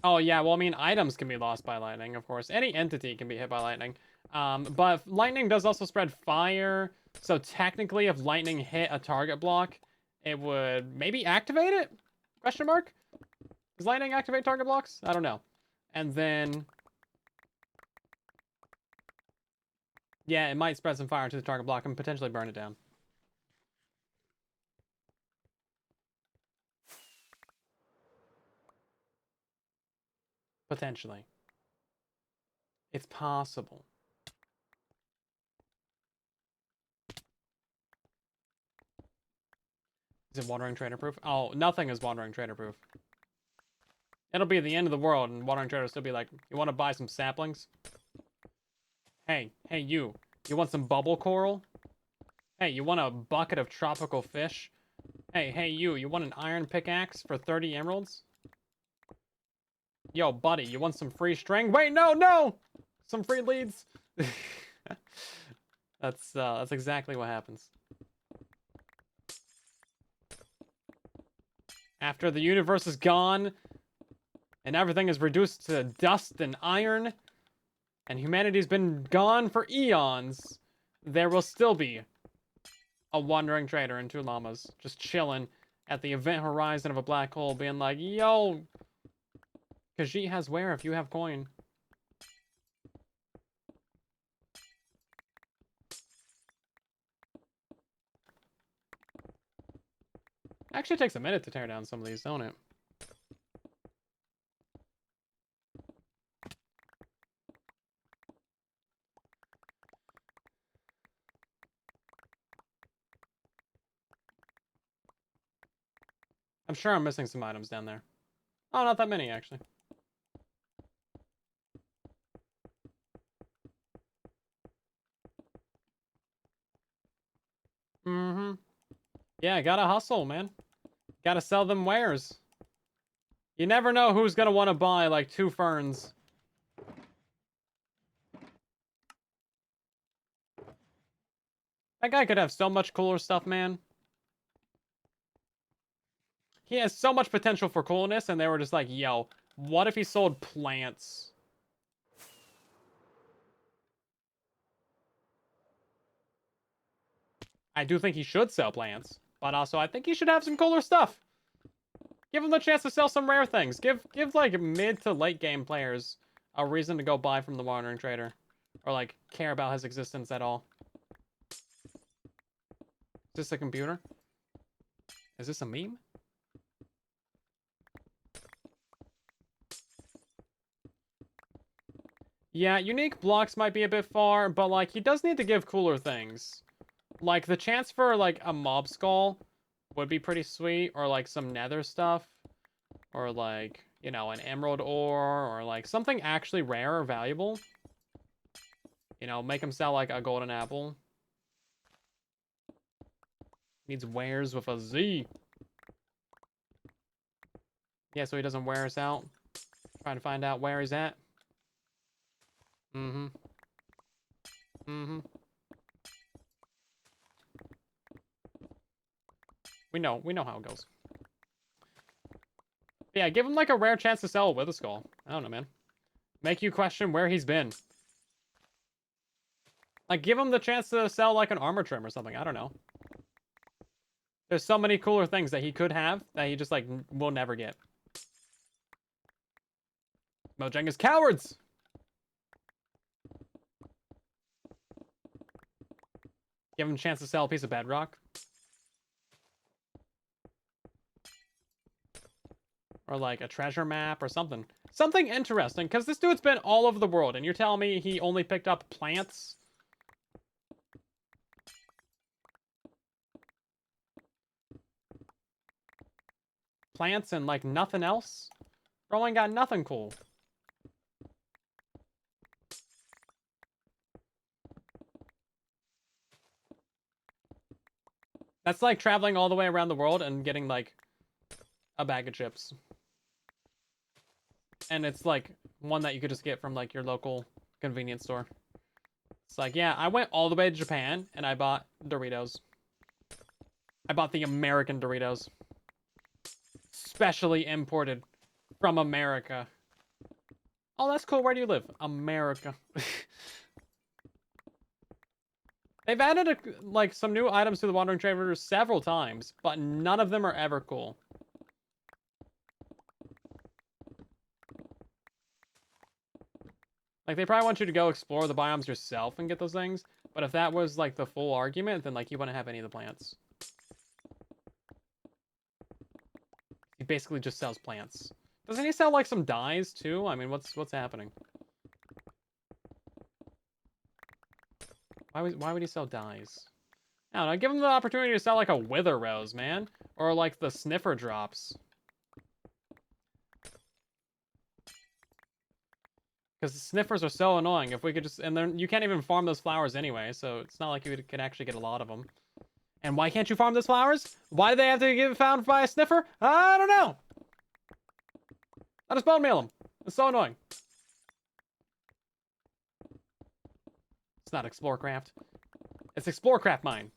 Oh yeah, well I mean items can be lost by lightning, of course. Any entity can be hit by lightning. But lightning does also spread fire, so technically if lightning hit a target block, it would maybe activate it? Question mark? Does lightning activate target blocks? I don't know. And then yeah, it might spread some fire to the target block and potentially burn it down. Potentially. It's possible. Is it Wandering Trader proof? Oh, nothing is Wandering Trader proof. It'll be the end of the world and Wandering Trader will still be like, you want to buy some saplings? Hey, you. You want some bubble coral? Hey, you want a bucket of tropical fish? Hey, you want an iron pickaxe for 30 emeralds? Yo, buddy, you want some free string? Wait, no! Some free leads? That's exactly what happens. After the universe is gone, and everything is reduced to dust and iron, and humanity's been gone for eons, there will still be a wandering trader and two llamas just chilling at the event horizon of a black hole being like, yo, Khajiit has where if you have coin. Actually takes a minute to tear down some of these, don't it? I'm sure I'm missing some items down there. Oh, not that many, actually. Mm-hmm. Yeah, gotta hustle, man. Gotta sell them wares. You never know who's gonna want to buy, like, 2 ferns. That guy could have so much cooler stuff, man. He has so much potential for coolness, and they were just like, yo, what if he sold plants? I do think he should sell plants, but also I think he should have some cooler stuff. Give him the chance to sell some rare things. Give like mid to late game players a reason to go buy from the wandering trader, or like care about his existence at all. Is this a computer? Is this a meme? Yeah, unique blocks might be a bit far, but like he does need to give cooler things. Like the chance for like a mob skull would be pretty sweet, or like some nether stuff, or like, you know, an emerald ore, or like something actually rare or valuable. You know, make him sell like a golden apple. Needs wares with a Z. Yeah, so he doesn't wear us out. Trying to find out where he's at. Mm-hmm. Mm-hmm. We know how it goes. But yeah, give him like a rare chance to sell a wither skull. I don't know, man. Make you question where he's been. Like, give him the chance to sell like an armor trim or something. I don't know. There's so many cooler things that he could have that he just like will never get. Mojang is cowards. Give him a chance to sell a piece of bedrock. Or like a treasure map or something. Something interesting, because this dude's been all over the world, and you're telling me he only picked up plants? Plants and like nothing else? Bro ain't got nothing cool. That's like traveling all the way around the world and getting like a bag of chips. And it's like one that you could just get from like your local convenience store. It's like, yeah, I went all the way to Japan and I bought Doritos. I bought the American Doritos. Specially imported from America. Oh, that's cool. Where do you live? America. They've added like some new items to the Wandering Trader several times, but none of them are ever cool. Like, they probably want you to go explore the biomes yourself and get those things, but if that was like the full argument, then like you wouldn't have any of the plants. He basically just sells plants. Doesn't he sell like some dyes too? I mean, what's happening? Why would he sell dyes? I don't know, give him the opportunity to sell like a wither rose, man. Or like the sniffer drops. Because the sniffers are so annoying. If we could just... And then you can't even farm those flowers anyway, so it's not like you could actually get a lot of them. And why can't you farm those flowers? Why do they have to get found by a sniffer? I don't know. I just bone meal them. It's so annoying. It's not Explorecraft. It's Explorecraft mine.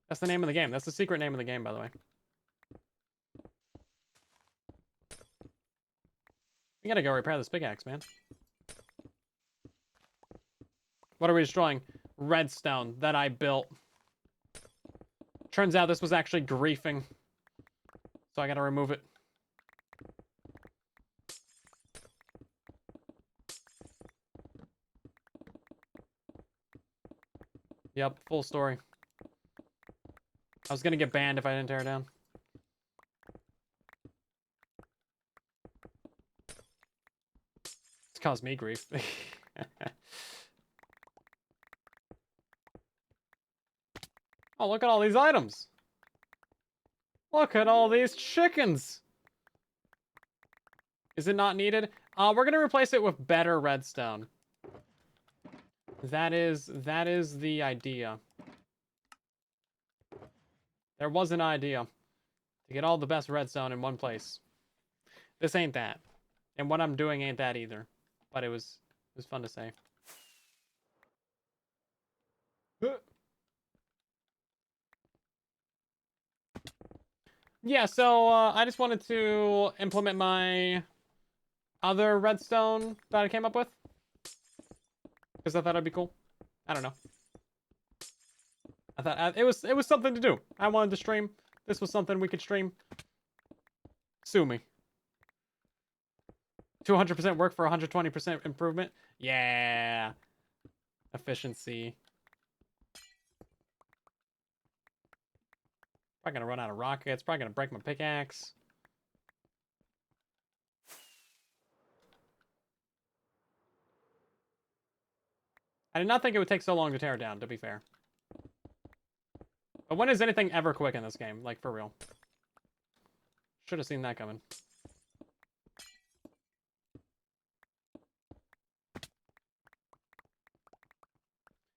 That's the name of the game. That's the secret name of the game, by the way. We gotta go repair this pickaxe, man. What are we destroying? Redstone that I built. Turns out this was actually griefing. So I gotta remove it. Yep, full story. I was gonna get banned if I didn't tear it down. It's caused me grief. Oh, look at all these items. Look at all these chickens. Is it not needed? We're gonna replace it with better redstone. That is the idea. There was an idea to get all the best redstone in one place. This ain't that. And what I'm doing ain't that either. But it was fun to say. Yeah, so I just wanted to implement my other redstone that I came up with. Because I thought it'd be cool. I don't know. I thought it was something to do. I wanted to stream. This was something we could stream. Sue me. 200% work for 120% improvement. Yeah. Efficiency. Probably gonna run out of rockets. Probably gonna break my pickaxe. I did not think it would take so long to tear down, to be fair. But when is anything ever quick in this game? Like, for real. Should have seen that coming.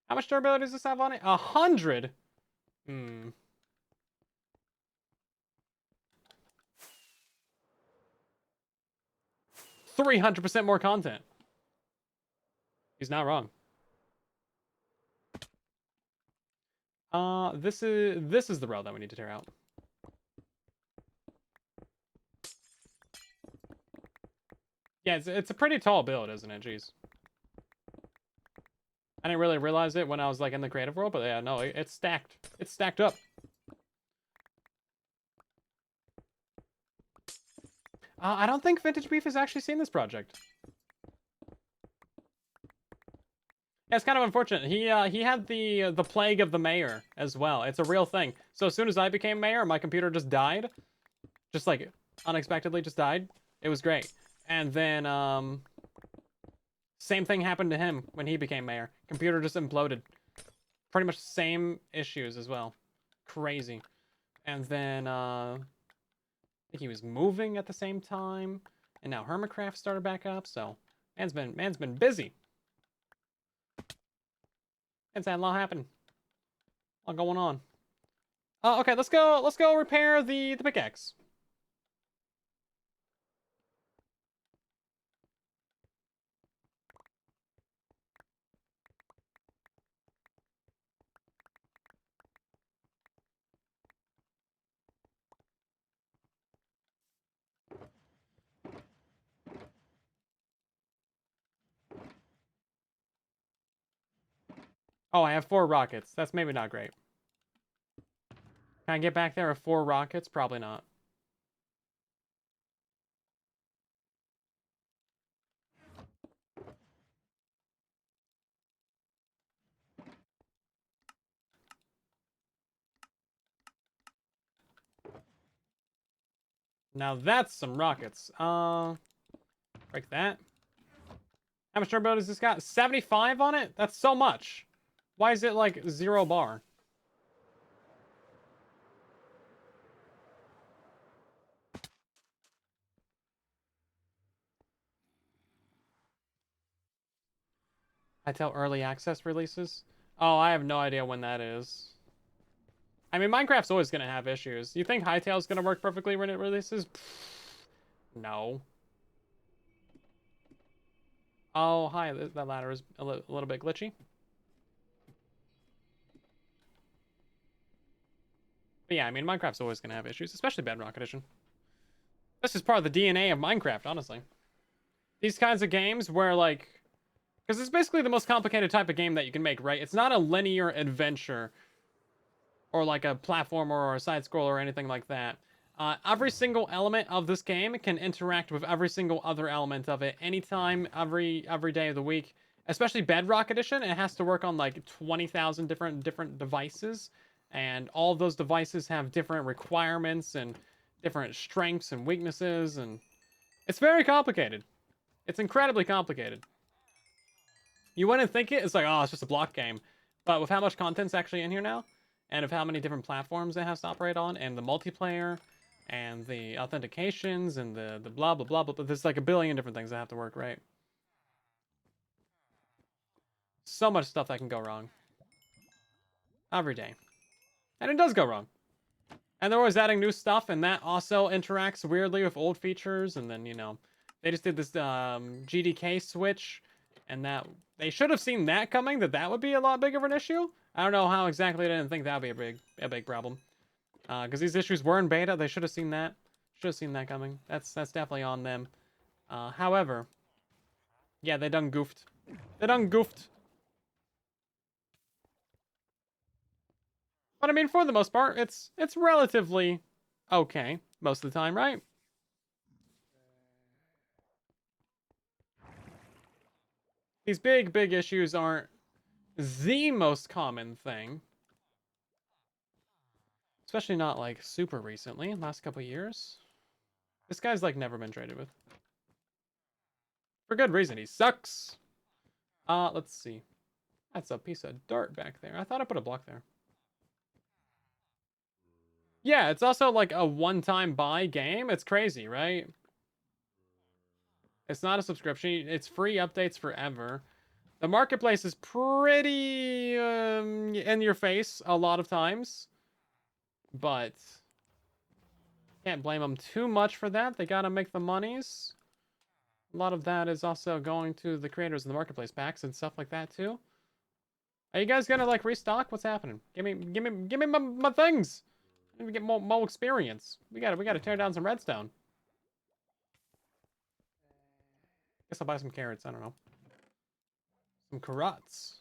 How much durability does this have on it? 100? 300% more content. He's not wrong. This is the road that we need to tear out. Yeah, it's a pretty tall build, isn't it? Jeez. I didn't really realize it when I was like in the creative world, but yeah, no, it's stacked. It's stacked up. I don't think Vintage Beef has actually seen this project. Yeah, it's kind of unfortunate. He had the plague of the mayor as well. It's a real thing. So as soon as I became mayor, my computer just died. Just like unexpectedly just died. It was great. And then same thing happened to him when he became mayor. Computer just imploded. Pretty much same issues as well. Crazy. And then I think he was moving at the same time. And now Hermitcraft started back up, so man's been busy. It's had a lot happening. A lot going on. Okay, let's go repair the pickaxe. Oh, I have 4 rockets. That's maybe not great. Can I get back there with 4 rockets? Probably not. Now that's some rockets. Break that. How much turbo does this got? 75 on it? That's so much. Why is it like 0 bar? I tell early access releases? Oh, I have no idea when that is. I mean, Minecraft's always going to have issues. You think Hightail's going to work perfectly when it releases? No. Oh, hi. That ladder is a little bit glitchy. But yeah, I mean, Minecraft's always going to have issues, especially Bedrock Edition. This is part of the DNA of Minecraft, honestly. These kinds of games where, like... Because it's basically the most complicated type of game that you can make, right? It's not a linear adventure or like a platformer or a side scroller or anything like that. Every single element of this game can interact with every single other element of it anytime, every day of the week. Especially Bedrock Edition, it has to work on like 20,000 different devices, and all of those devices have different requirements and different strengths and weaknesses, and it's very complicated. It's incredibly complicated. You wouldn't think it's like, oh, it's just a block game. But with how much content's actually in here now, and of how many different platforms it has to operate on, and the multiplayer, and the authentications, and the blah blah blah blah. But there's like a billion different things that have to work right. So much stuff that can go wrong every day, and it does go wrong. And they're always adding new stuff, and that also interacts weirdly with old features. And then, you know, they just did this GDK switch, and that they should have seen that coming. That would be a lot bigger of an issue. I don't know how exactly they didn't think that would be a big problem. Because these issues were in beta, they should have seen that. Should have seen that coming. That's definitely on them. However, yeah, they done goofed. They done goofed. But I mean, for the most part, it's relatively okay most of the time, right? These big issues aren't the most common thing. Especially not like super recently, last couple years. This guy's like never been traded with. For good reason, he sucks. Let's see. That's a piece of dirt back there. I thought I put a block there. Yeah, it's also like a one-time buy game. It's crazy, right? It's not a subscription. It's free updates forever. The marketplace is pretty in your face a lot of times. But can't blame them too much for that. They gotta make the monies. A lot of that is also going to the creators of the marketplace packs and stuff like that too. Are you guys gonna like restock? What's happening? Give me my things. Let me get more experience. We gotta tear down some redstone. Guess I'll buy some carrots. I don't know. Some carrots.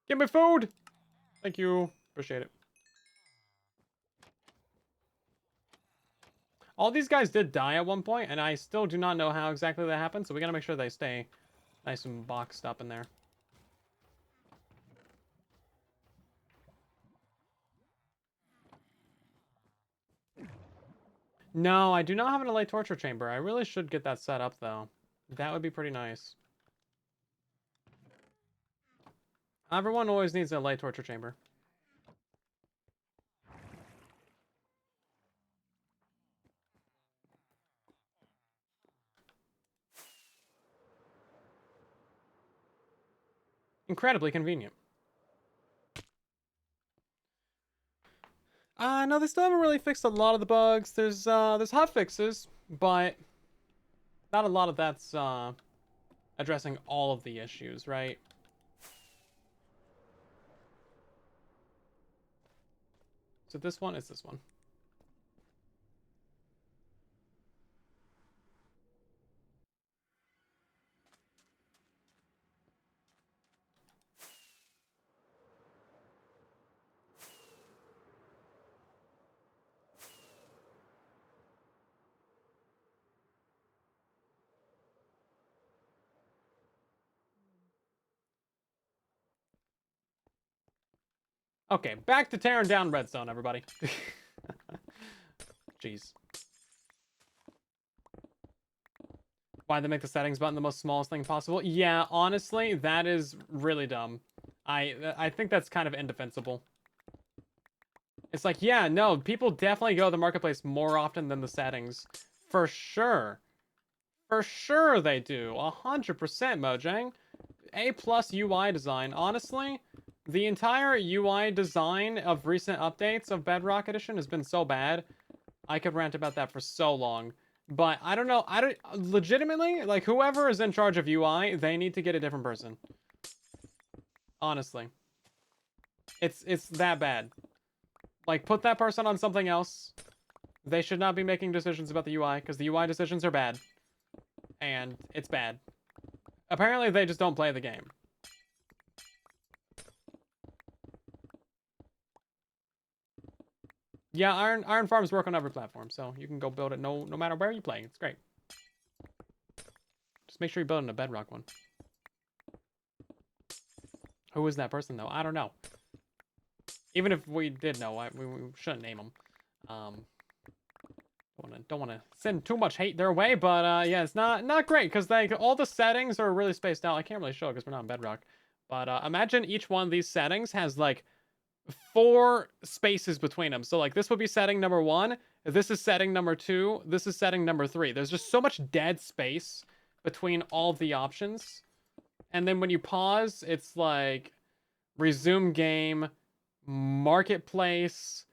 Give me food. Thank you. Appreciate it. All these guys did die at one point, and I still do not know how exactly that happened, so we gotta make sure they stay nice and boxed up in there. No, I do not have an LA torture chamber. I really should get that set up, though. That would be pretty nice. Everyone always needs an LA torture chamber. Incredibly convenient. No, they still haven't really fixed a lot of the bugs. There's hot fixes, but not a lot of that's addressing all of the issues, right? So this one is this one. Okay, back to tearing down Redstone, everybody. Jeez. Why they make the settings button the most smallest thing possible? Yeah, honestly, that is really dumb. I think that's kind of indefensible. It's like, yeah, no, people definitely go to the marketplace more often than the settings. For sure. For sure they do. 100% Mojang. A+ UI design. Honestly, the entire UI design of recent updates of Bedrock Edition has been so bad. I could rant about that for so long. But I don't know. Legitimately, like, whoever is in charge of UI, they need to get a different person. Honestly. It's that bad. Like, put that person on something else. They should not be making decisions about the UI, because the UI decisions are bad. And it's bad. Apparently, they just don't play the game. Yeah, Iron Farms work on every platform, so you can go build it no matter where you play. It's great. Just make sure you build in a Bedrock one. Who is that person, though? I don't know. Even if we did know, we shouldn't name them. Don't want don't wanna send too much hate their way, but yeah, it's not great because like all the settings are really spaced out. I can't really show it because we're not on Bedrock, but imagine each one of these settings has like 4 spaces between them. So like this would be setting number 1. This is setting number 2. This is setting number 3. There's just so much dead space between all the options. And then when you pause, it's like resume game, marketplace,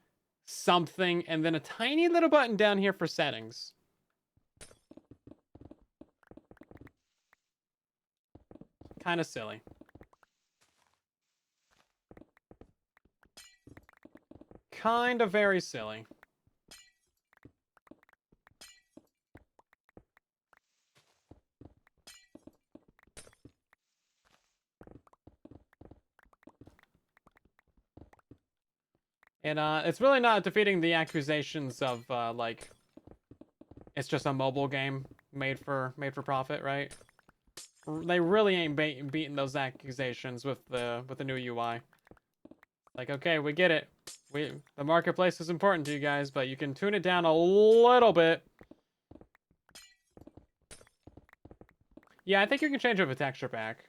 something, and then a tiny little button down here for settings. Kind of silly. Kind of very silly. And it's really not defeating the accusations of like it's just a mobile game made for profit, right? They really ain't beating those accusations with the new UI. Like, okay, we get it. The marketplace is important to you guys, but you can tune it down a little bit. Yeah, I think you can change it with texture pack.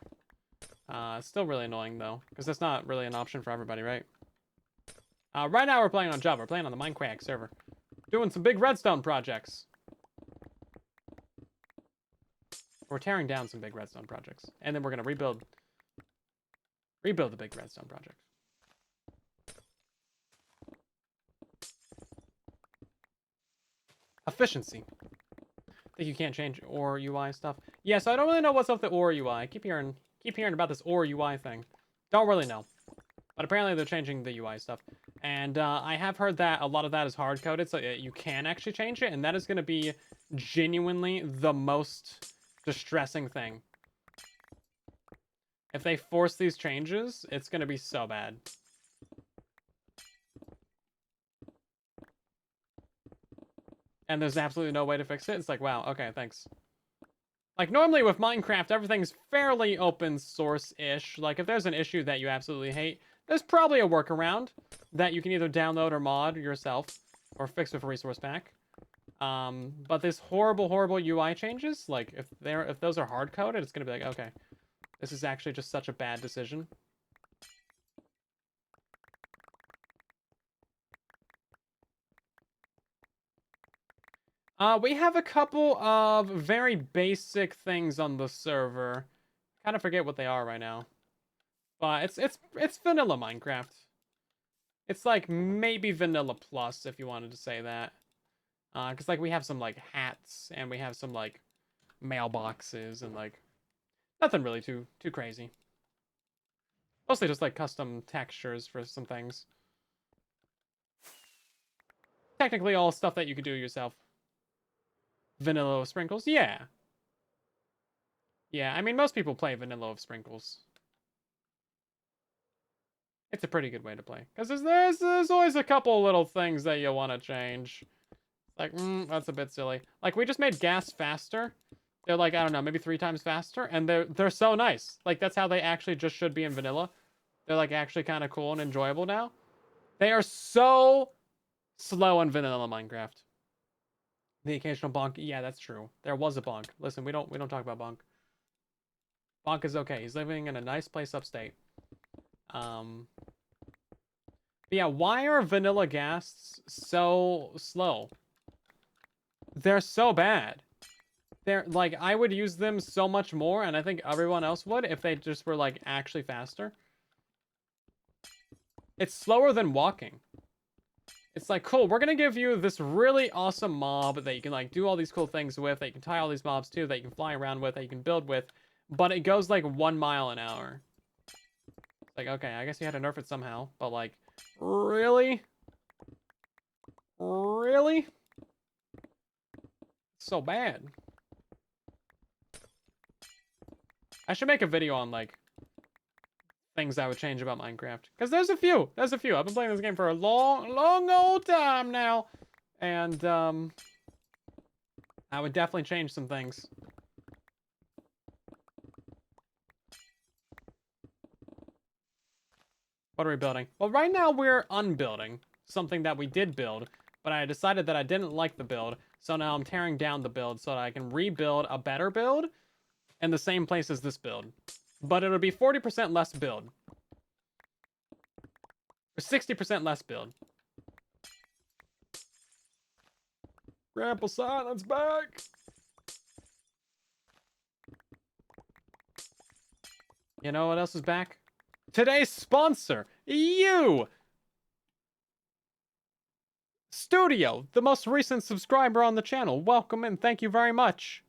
Still really annoying though, because that's not really an option for everybody, right? Right now we're playing on Java. We're playing on the MINDCRACK server. Doing some big Redstone projects. We're tearing down some big Redstone projects. And then we're going to rebuild the big Redstone project. Efficiency. I think you can't change OR UI stuff. Yeah, so I don't really know what's up with the OR UI. I keep hearing about this OR UI thing. Don't really know. But apparently they're changing the UI stuff. And I have heard that a lot of that is hard-coded, so you can actually change it, and that is going to be genuinely the most distressing thing. If they force these changes, it's going to be so bad. And there's absolutely no way to fix it. It's like, wow, okay, thanks. Like, normally with Minecraft, everything's fairly open source-ish. Like, if there's an issue that you absolutely hate, there's probably a workaround that you can either download or mod yourself, or fix with a resource pack. But this horrible UI changes, like, if those are hard-coded, it's gonna be like, okay, this is actually just such a bad decision. We have a couple of very basic things on the server. Kind of forget what they are right now. But it's vanilla Minecraft. It's like maybe vanilla plus if you wanted to say that. Cause like we have some like hats and we have some like mailboxes and like nothing really too crazy. Mostly just like custom textures for some things. Technically all stuff that you could do yourself. Vanilla with sprinkles, yeah. Yeah, I mean most people play vanilla with sprinkles. It's a pretty good way to play. Because there's always a couple little things that you want to change. Like, that's a bit silly. Like, we just made gas faster. They're like, I don't know, maybe 3 times faster. And they're so nice. Like, that's how they actually just should be in vanilla. They're, like, actually kind of cool and enjoyable now. They are so slow in vanilla Minecraft. The occasional bonk. Yeah, that's true. There was a bonk. Listen, we don't talk about bonk. Bonk is okay. He's living in a nice place upstate. But yeah, why are vanilla ghasts so slow? They're so bad. They're like, I would use them so much more, and I think everyone else would if they just were like actually faster. It's slower than walking. It's like, cool, we're gonna give you this really awesome mob that you can like do all these cool things with, that you can tie all these mobs to, that you can fly around with, that you can build with, but it goes like 1 mile an hour. It's like, okay, I guess you had to nerf it somehow, but like, really? Really? So bad. I should make a video on like things I would change about Minecraft, because there's a few. I've been playing this game for a long old time now, and I would definitely change some things. What are we building? Well, right now we're unbuilding something that we did build, but I decided that I didn't like the build, So now I'm tearing down the build so that I can rebuild a better build in the same place as this build. But it'll be 40% less build. Or 60% less build. Grandpa Silence back! You know what else is back? Today's sponsor, you! Studio, the most recent subscriber on the channel. Welcome in, thank you very much.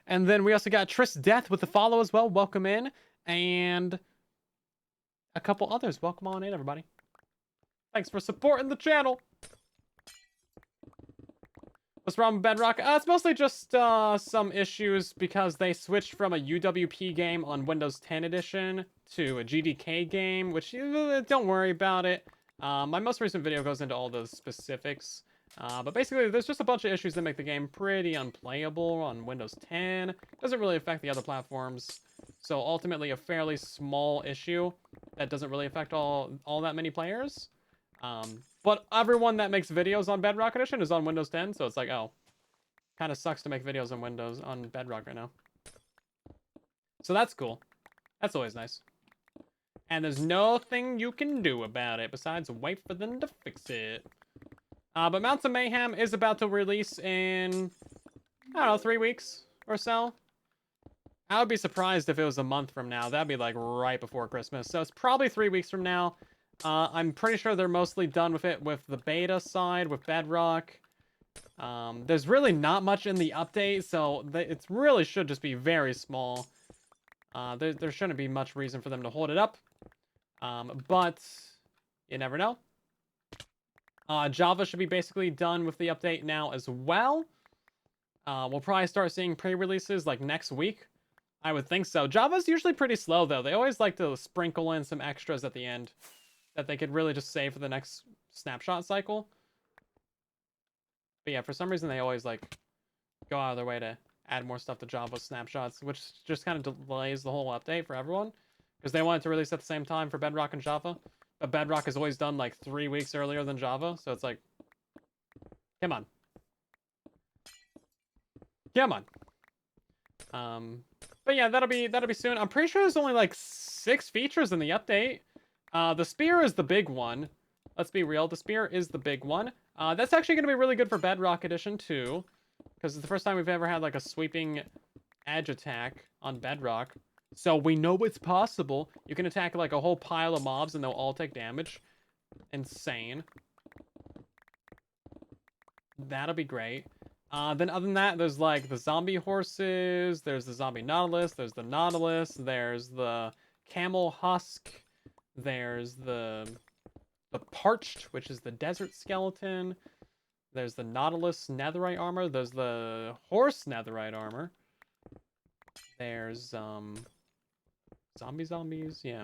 And then we also got Tris Death with the follow as well. Welcome in. And a couple others. Welcome on in, everybody. Thanks for supporting the channel. What's wrong with Bedrock? It's mostly just some issues because they switched from a UWP game on Windows 10 edition to a GDK game, which don't worry about it. My most recent video goes into all the specifics. But basically, there's just a bunch of issues that make the game pretty unplayable on Windows 10. Doesn't really affect the other platforms. So ultimately, a fairly small issue that doesn't really affect all that many players. But everyone that makes videos on Bedrock Edition is on Windows 10, so it's like, oh, kind of sucks to make videos on Windows on Bedrock right now. So that's cool. That's always nice. And there's nothing you can do about it besides wait for them to fix it. But Mounts of Mayhem is about to release in, I don't know, 3 weeks or so. I would be surprised if it was a month from now. That'd be like right before Christmas. So it's probably 3 weeks from now. I'm pretty sure they're mostly done with it with the beta side, with Bedrock. There's really not much in the update, so it really should just be very small. There shouldn't be much reason for them to hold it up. But you never know. Java should be basically done with the update now as well. We'll probably start seeing pre-releases like next week. I would think so. Java's usually pretty slow, though. They always like to sprinkle in some extras at the end that they could really just save for the next snapshot cycle. But yeah, for some reason, they always like go out of their way to add more stuff to Java snapshots, which just kind of delays the whole update for everyone. Because they wanted to release at the same time for Bedrock and Java. But Bedrock is always done like 3 weeks earlier than Java, so it's like, come on. Come on. But yeah, that'll be soon. I'm pretty sure there's only like 6 features in the update. The spear is the big one. Let's be real, the spear is the big one. That's actually going to be really good for Bedrock Edition too, because it's the first time we've ever had like a sweeping edge attack on Bedrock. So we know it's possible. You can attack like a whole pile of mobs and they'll all take damage. Insane. That'll be great. Then other than that, there's like the zombie horses, there's the zombie Nautilus, there's the Nautilus, there's the camel husk, there's the parched, which is the desert skeleton, there's the Nautilus netherite armor, there's the horse netherite armor, there's zombies, yeah.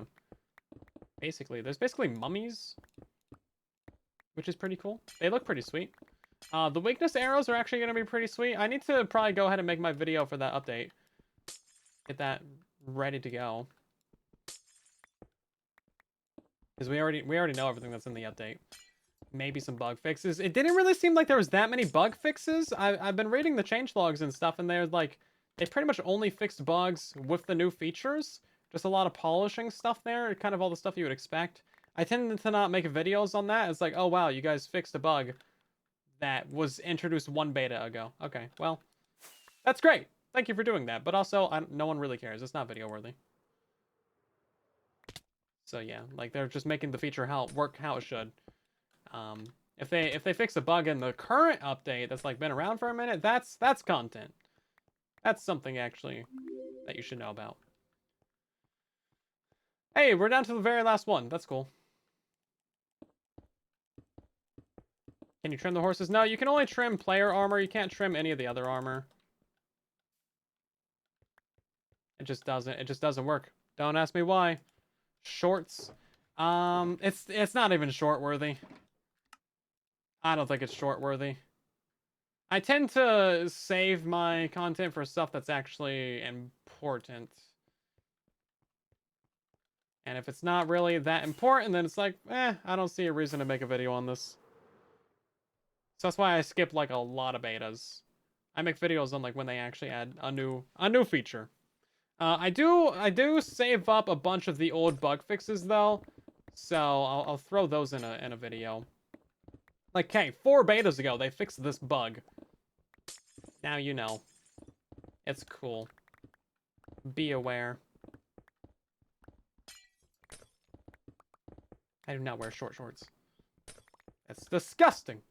There's basically mummies, which is pretty cool. They look pretty sweet. The weakness arrows are actually going to be pretty sweet. I need to probably go ahead and make my video for that update. Get that ready to go. Because we already know everything that's in the update. Maybe some bug fixes. It didn't really seem like there was that many bug fixes. I've been reading the changelogs and stuff, and they're like, they pretty much only fixed bugs with the new features. Just a lot of polishing stuff there, kind of all the stuff you would expect. I tend to not make videos on that. It's like, oh wow, you guys fixed a bug that was introduced 1 beta ago. Okay, well, that's great. Thank you for doing that. But also, no one really cares. It's not video worthy. So yeah, like they're just making the feature work how it should. If they fix a bug in the current update that's like been around for a minute, that's content. That's something actually that you should know about. Hey, we're down to the very last one. That's cool. Can you trim the horses? No, you can only trim player armor. You can't trim any of the other armor. It just doesn't work. Don't ask me why. Shorts. It's not even short worthy. I don't think it's short worthy. I tend to save my content for stuff that's actually important. And if it's not really that important, then it's like, I don't see a reason to make a video on this. So that's why I skip like a lot of betas. I make videos on like when they actually add a new feature. I do save up a bunch of the old bug fixes though, so I'll throw those in a video. Like, okay, 4 betas ago they fixed this bug. Now you know. It's cool. Be aware. I do not wear short shorts. It's disgusting.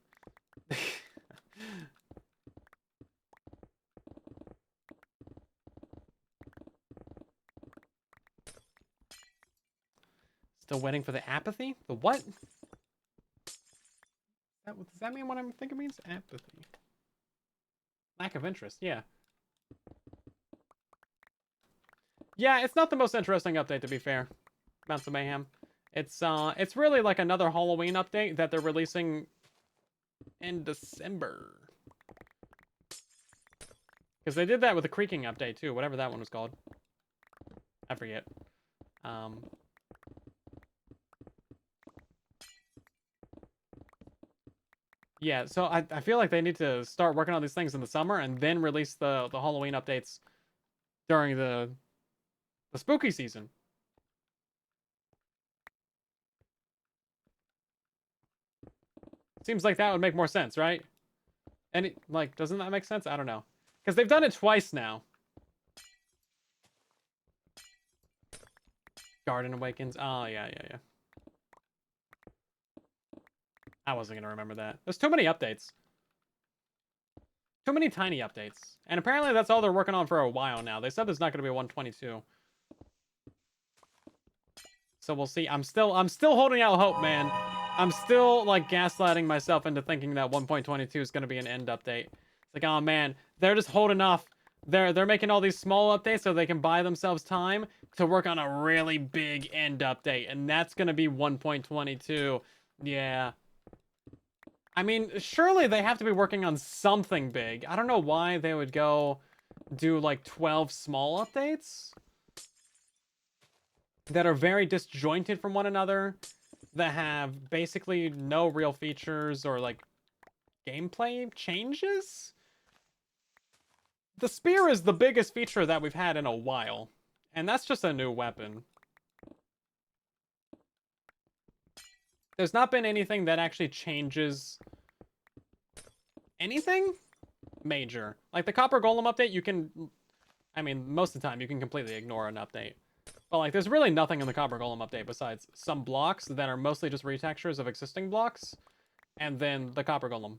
Still waiting for the apathy? The what? Does that mean what I think it means? Apathy. Lack of interest, yeah. Yeah, it's not the most interesting update, to be fair. Mounts of Mayhem. It's really like another Halloween update that they're releasing in December. Because they did that with the creaking update, too. Whatever that one was called. I forget. Yeah, so I feel like they need to start working on these things in the summer and then release the Halloween updates during the spooky season. Seems like that would make more sense, right? And like, doesn't that make sense? I don't know. Because they've done it twice now. Garden Awakens. Oh, yeah. I wasn't going to remember that. There's too many updates. Too many tiny updates. And apparently that's all they're working on for a while now. They said there's not going to be a 122. So we'll see. I'm still holding out hope, man. I'm still like gaslighting myself into thinking that 1.22 is going to be an end update. It's like, oh man, they're just holding off. They're making all these small updates so they can buy themselves time to work on a really big end update, and that's going to be 1.22. Yeah. I mean, surely they have to be working on something big. I don't know why they would go do like 12 small updates that are very disjointed from one another, that have basically no real features or like gameplay changes. The spear is the biggest feature that we've had in a while, and that's just a new weapon. There's not been anything that actually changes anything major. Like the Copper Golem update, you can, I mean, most of the time you can completely ignore an update. But like, there's really nothing in the Copper Golem update besides some blocks that are mostly just retextures of existing blocks, and then the Copper Golem.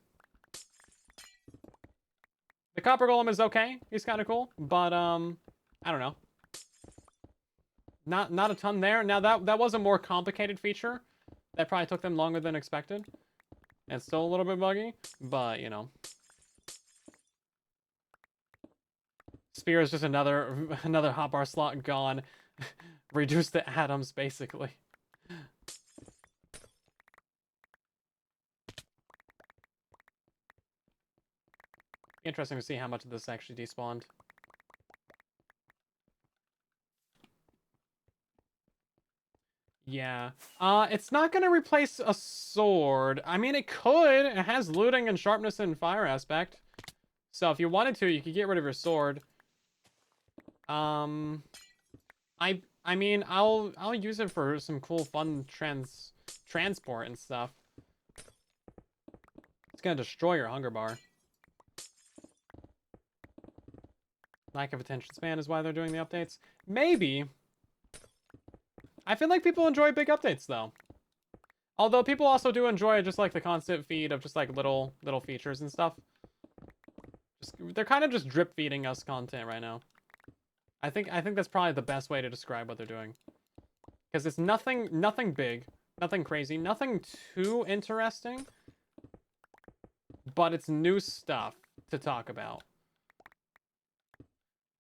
The Copper Golem is okay. He's kind of cool, but I don't know. Not a ton there. Now that was a more complicated feature. That probably took them longer than expected. And it's still a little bit buggy, but you know. Spear is just another hotbar slot gone. Reduced to atoms, basically. Interesting to see how much of this actually despawned. Yeah. It's not gonna replace a sword. I mean, it could. It has looting and sharpness and fire aspect. So if you wanted to, you could get rid of your sword. I mean, I'll use it for some cool, fun transport and stuff. It's gonna destroy your hunger bar. Lack of attention span is why they're doing the updates. Maybe. I feel like people enjoy big updates, though. Although people also do enjoy just like the constant feed of just like little features and stuff. They're kind of just drip feeding us content right now. I think that's probably the best way to describe what they're doing. Because it's nothing big, nothing crazy, nothing too interesting. But it's new stuff to talk about.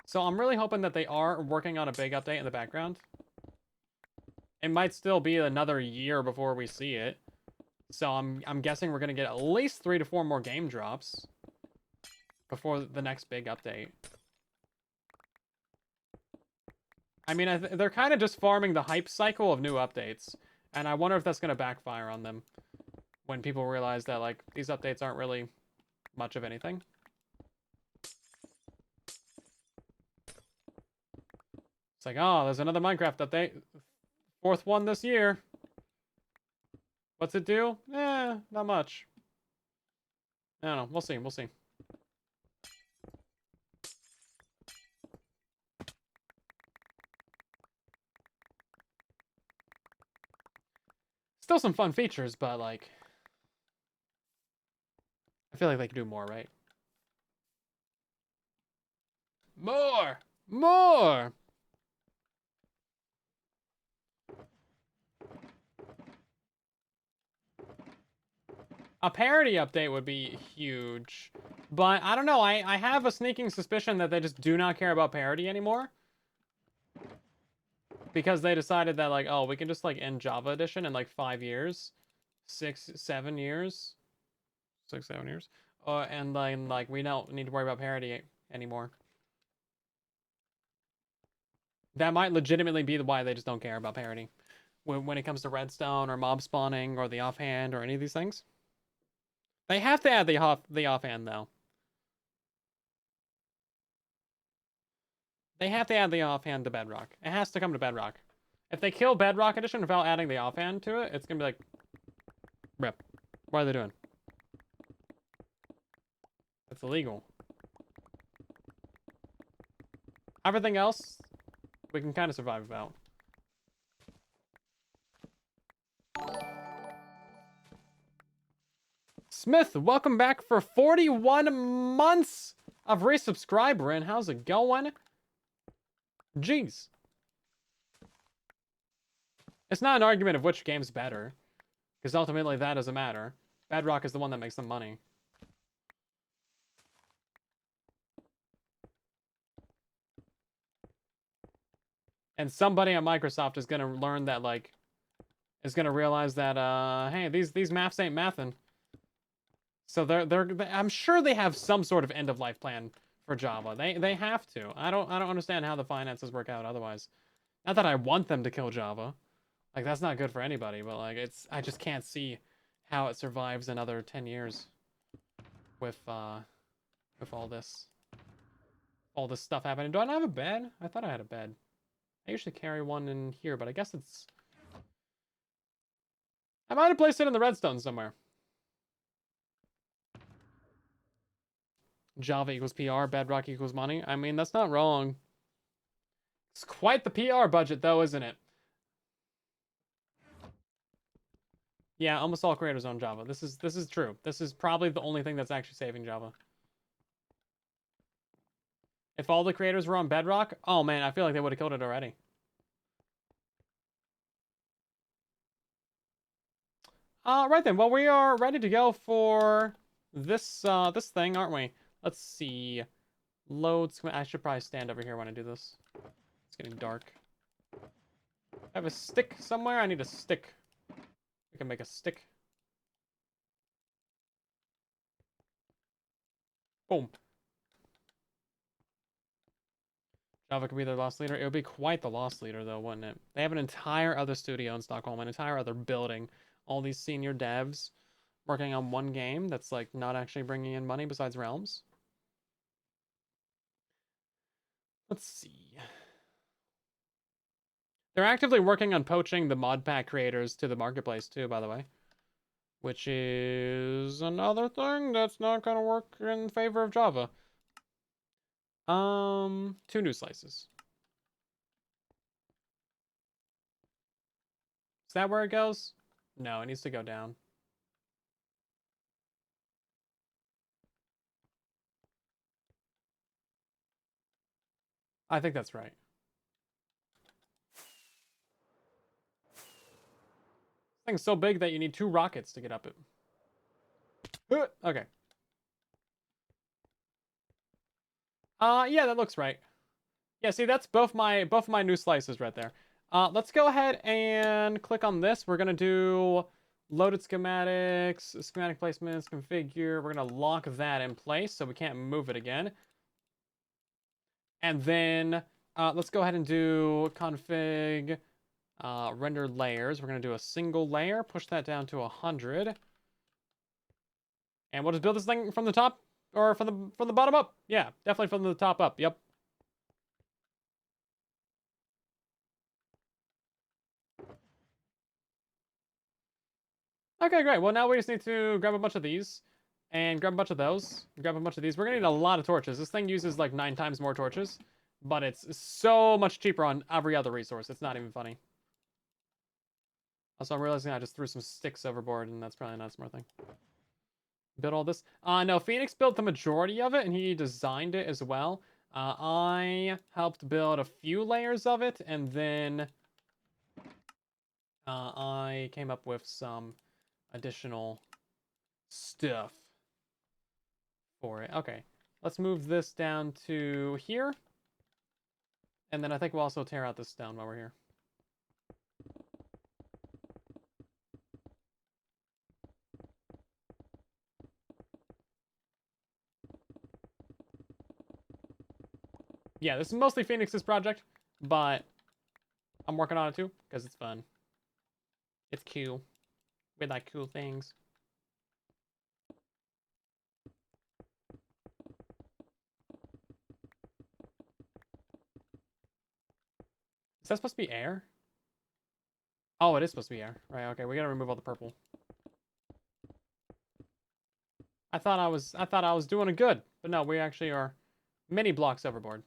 So I'm really hoping that they are working on a big update in the background. It might still be another year before we see it. So I'm guessing we're going to get at least 3 to 4 more game drops before the next big update. I mean, they're kind of just farming the hype cycle of new updates. And I wonder if that's going to backfire on them when people realize that, like, these updates aren't really much of anything. It's like, oh, there's another Minecraft update. 4th one this year. What's it do? Not much. I don't know. We'll see. We'll see. Still some fun features, but, like, I feel like they could do more, right? More! More! A parody update would be huge. But I don't know. I have a sneaking suspicion that they just do not care about parody anymore. Because they decided that, like, oh, we can just, like, end Java Edition in, like, 5 years. 6, 7 years. 6, 7 years. And then, like, we don't need to worry about parody anymore. That might legitimately be why they just don't care about parody. When it comes to Redstone or mob spawning or the offhand or any of these things. They have to add the offhand, though. They have to add the offhand to Bedrock. It has to come to Bedrock. If they kill Bedrock Edition without adding the offhand to it, it's gonna be like, rip. What are they doing? It's illegal. Everything else, we can kind of survive without. Smith, welcome back for 41 months of resubscriber, and how's it going? Jeez. It's not an argument of which game's better, because ultimately that doesn't matter. Bedrock is the one that makes them money. And somebody at Microsoft is gonna learn that, like, is gonna realize that, hey, these maths ain't mathin'. So I'm sure they have some sort of end of life plan for Java. They have to. I don't understand how the finances work out otherwise. Not that I want them to kill Java. Like, that's not good for anybody, but, like, I just can't see how it survives another 10 years with all this stuff happening. Do I not have a bed? I thought I had a bed. I usually carry one in here, but I guess it's... I might have placed it in the redstone somewhere. Java equals PR, Bedrock equals money. I mean, that's not wrong. It's quite the PR budget, though, isn't it? Yeah, almost all creators own Java. This is true. This is probably the only thing that's actually saving Java. If all the creators were on Bedrock, oh man, I feel like they would have killed it already. Right then. Well, we are ready to go for this this thing, aren't we? Let's see. Loads. I should probably stand over here when I do this. It's getting dark. I have a stick somewhere. I need a stick. We can make a stick. Boom. Java could be their lost leader. It would be quite the lost leader, though, wouldn't it? They have an entire other studio in Stockholm, an entire other building. All these senior devs working on one game that's, like, not actually bringing in money besides Realms. Let's see. They're actively working on poaching the mod pack creators to the marketplace, too, by the way. Which is another thing that's not going to work in favor of Java. 2 new slices. Is that where it goes? No, it needs to go down. I think that's right. This thing's so big that you need 2 rockets to get up it. Okay. Yeah, that looks right. Yeah, see, that's both my new slices right there. Let's go ahead and click on this. We're gonna do loaded schematics, schematic placements, configure. We're gonna lock that in place so we can't move it again. And then Let's go ahead and do config render layers. We're gonna do a single layer, push that down to 100. And we'll just build this thing from the top or from the bottom up. Yeah, definitely from the top up. Yep. Okay, great. Well, now we just need to grab a bunch of these and grab a bunch of those, grab a bunch of these. We're gonna need a lot of torches. This thing uses like 9 times more torches, but it's so much cheaper on every other resource. It's not even funny. Also, I'm realizing I just threw some sticks overboard, and that's probably not a smart thing. Build all this. No, Phoenix built the majority of it, and he designed it as well. I helped build a few layers of it, and then I came up with some additional stuff for it. Okay, let's move this down to here. And then I think we'll also tear out this stone while we're here. Yeah, this is mostly Phoenix's project, but I'm working on it too because it's fun. It's cool. We like cool things. Is that supposed to be air? Oh, it is supposed to be air. Right, okay, we gotta remove all the purple. I thought I was doing it good, but no, we actually are many blocks overboard.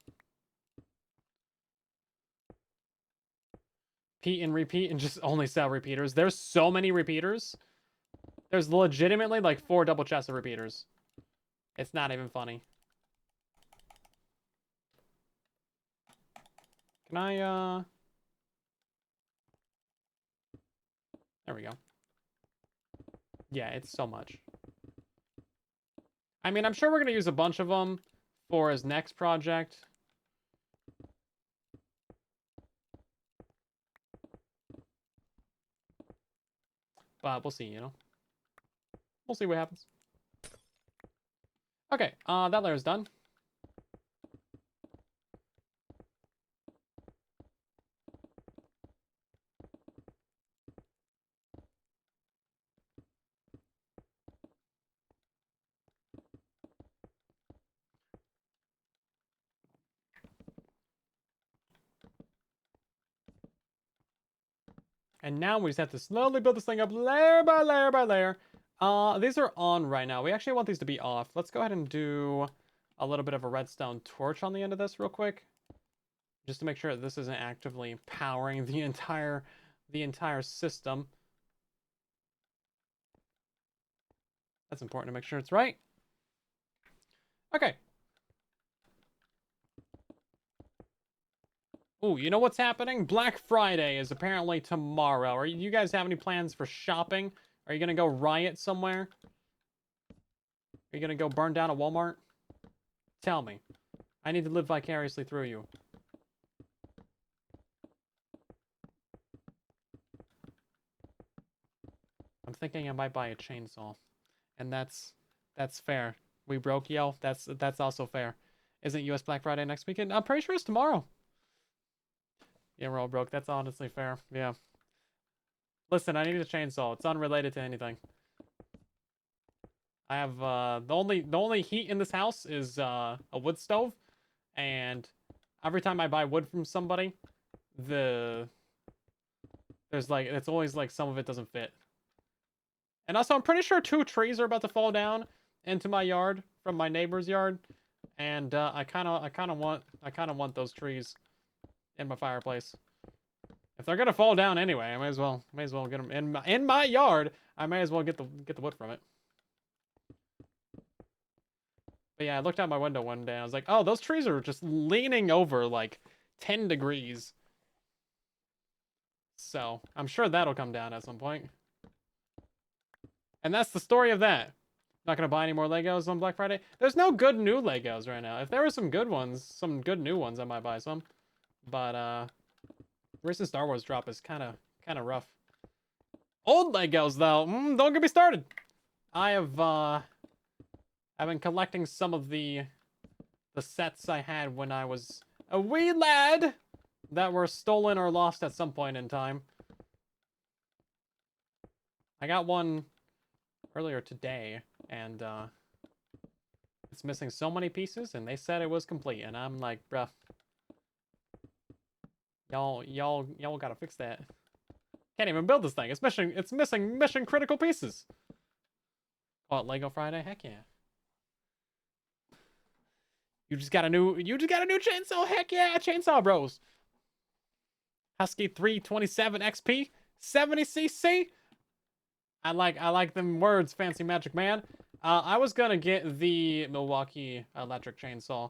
Repeat and repeat and just only sell repeaters. There's so many repeaters. There's legitimately like 4 double chests of repeaters. It's not even funny. Can I, there we go. Yeah, it's so much. I mean, I'm sure we're going to use a bunch of them for his next project. But we'll see, you know? We'll see what happens. Okay, that layer's done. And now we just have to slowly build this thing up layer by layer by layer. These are on right now. We actually want these to be off. Let's go ahead and do a little bit of a redstone torch on the end of this real quick. Just to make sure that this isn't actively powering the entire system. That's important to make sure it's right. Okay. Ooh, you know what's happening? Black Friday is apparently tomorrow. Are you guys have any plans for shopping? Are you gonna go riot somewhere? Are you gonna go burn down a Walmart? Tell me. I need to live vicariously through you. I'm thinking I might buy a chainsaw. And that's fair. We broke, yo. That's also fair. Isn't US Black Friday next weekend? I'm pretty sure it's tomorrow. Yeah, we're all broke. That's honestly fair. Yeah. Listen, I need a chainsaw. It's unrelated to anything. I have the only heat in this house is a wood stove, and every time I buy wood from somebody, there's like it's always like some of it doesn't fit. And also, I'm pretty sure 2 trees are about to fall down into my yard from my neighbor's yard, and I kind of want those trees in my fireplace. If they're gonna fall down anyway, I may as well get them in my yard. I may as well get the wood from it. But yeah, I looked out my window one day. And I was like, oh, those trees are just leaning over like 10 degrees. So I'm sure that'll come down at some point. And that's the story of that. Not gonna buy any more Legos on Black Friday. There's no good new Legos right now. If there were some good ones, some good new ones, I might buy some. But recent Star Wars drop is kind of rough. Old Legos though, don't get me started. I've been collecting some of the sets I had when I was a wee lad that were stolen or lost at some point in time. I got one earlier today, and it's missing so many pieces, and they said it was complete, and I'm like, bruh, y'all gotta fix that. Can't even build this thing. It's missing mission critical pieces. Oh, Lego Friday? Heck yeah. You just got a new chainsaw. Heck yeah, chainsaw bros. Husky 327 XP, 70cc. I like them words, Fancy Magic Man. I was gonna get the Milwaukee electric chainsaw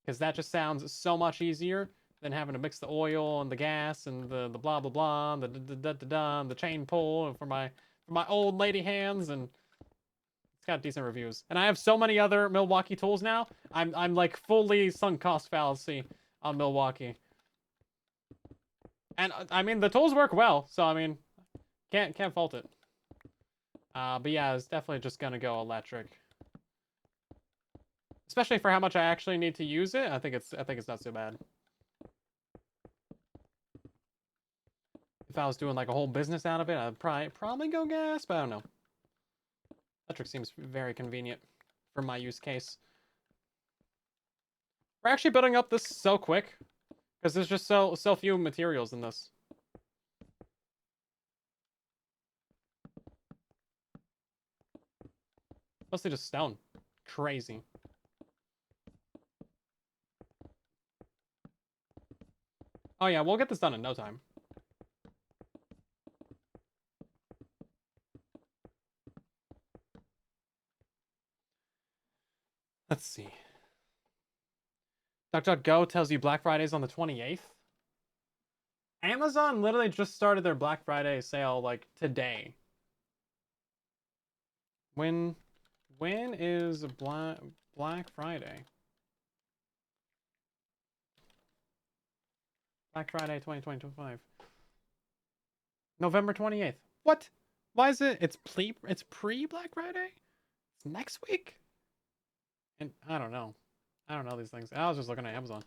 because that just sounds so much easier than having to mix the oil and the gas and the blah blah blah, the chain pull for my old lady hands, and it's got decent reviews. And I have so many other Milwaukee tools now. I'm like fully sunk cost fallacy on Milwaukee. And I mean the tools work well, so I mean can't fault it. But yeah, it's definitely just gonna go electric. Especially for how much I actually need to use it, I think it's not so bad. If I was doing like a whole business out of it, I'd probably go gas, but I don't know. Electric seems very convenient for my use case. We're actually building up this so quick because there's just so few materials in this. Mostly just stone. Crazy. Oh yeah, we'll get this done in no time. Let's see. DuckDuckGo tells you Black Friday's on the 28th. Amazon literally just started their Black Friday sale like today. When is Black Friday? Black Friday 2025. November 28th. What? Why is it? It's pre Black Friday? It's next week? And I don't know. I don't know these things. I was just looking at Amazon.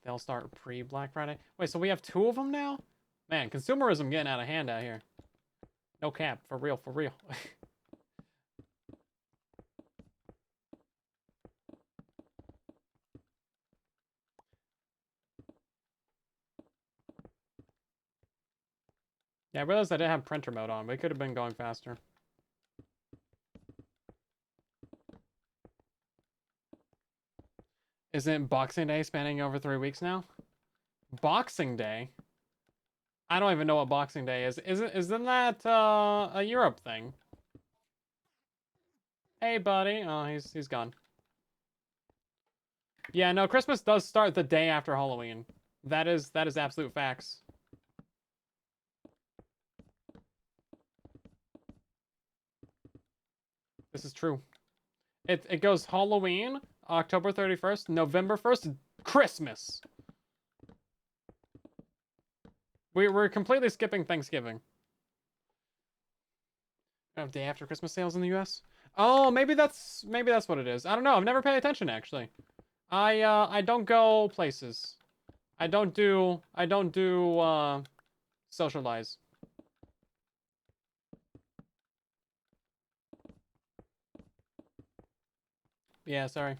They'll start pre Black Friday. Wait, so we have 2 of them now? Man, consumerism getting out of hand out here. No cap, for real, for real. Yeah, I realized I didn't have printer mode on, but it could have been going faster. Isn't Boxing Day spanning over 3 weeks now? Boxing Day? I don't even know what Boxing Day is. Isn't that a Europe thing? Hey, buddy. Oh, he's gone. Yeah, no, Christmas does start the day after Halloween. That is absolute facts. This is true. It goes Halloween, October 31st, November 1st, Christmas. We're completely skipping Thanksgiving. Oh, day after Christmas sales in the US? Oh, maybe that's what it is. I don't know. I've never paid attention actually. I don't go places. I don't do socialize. Yeah, sorry.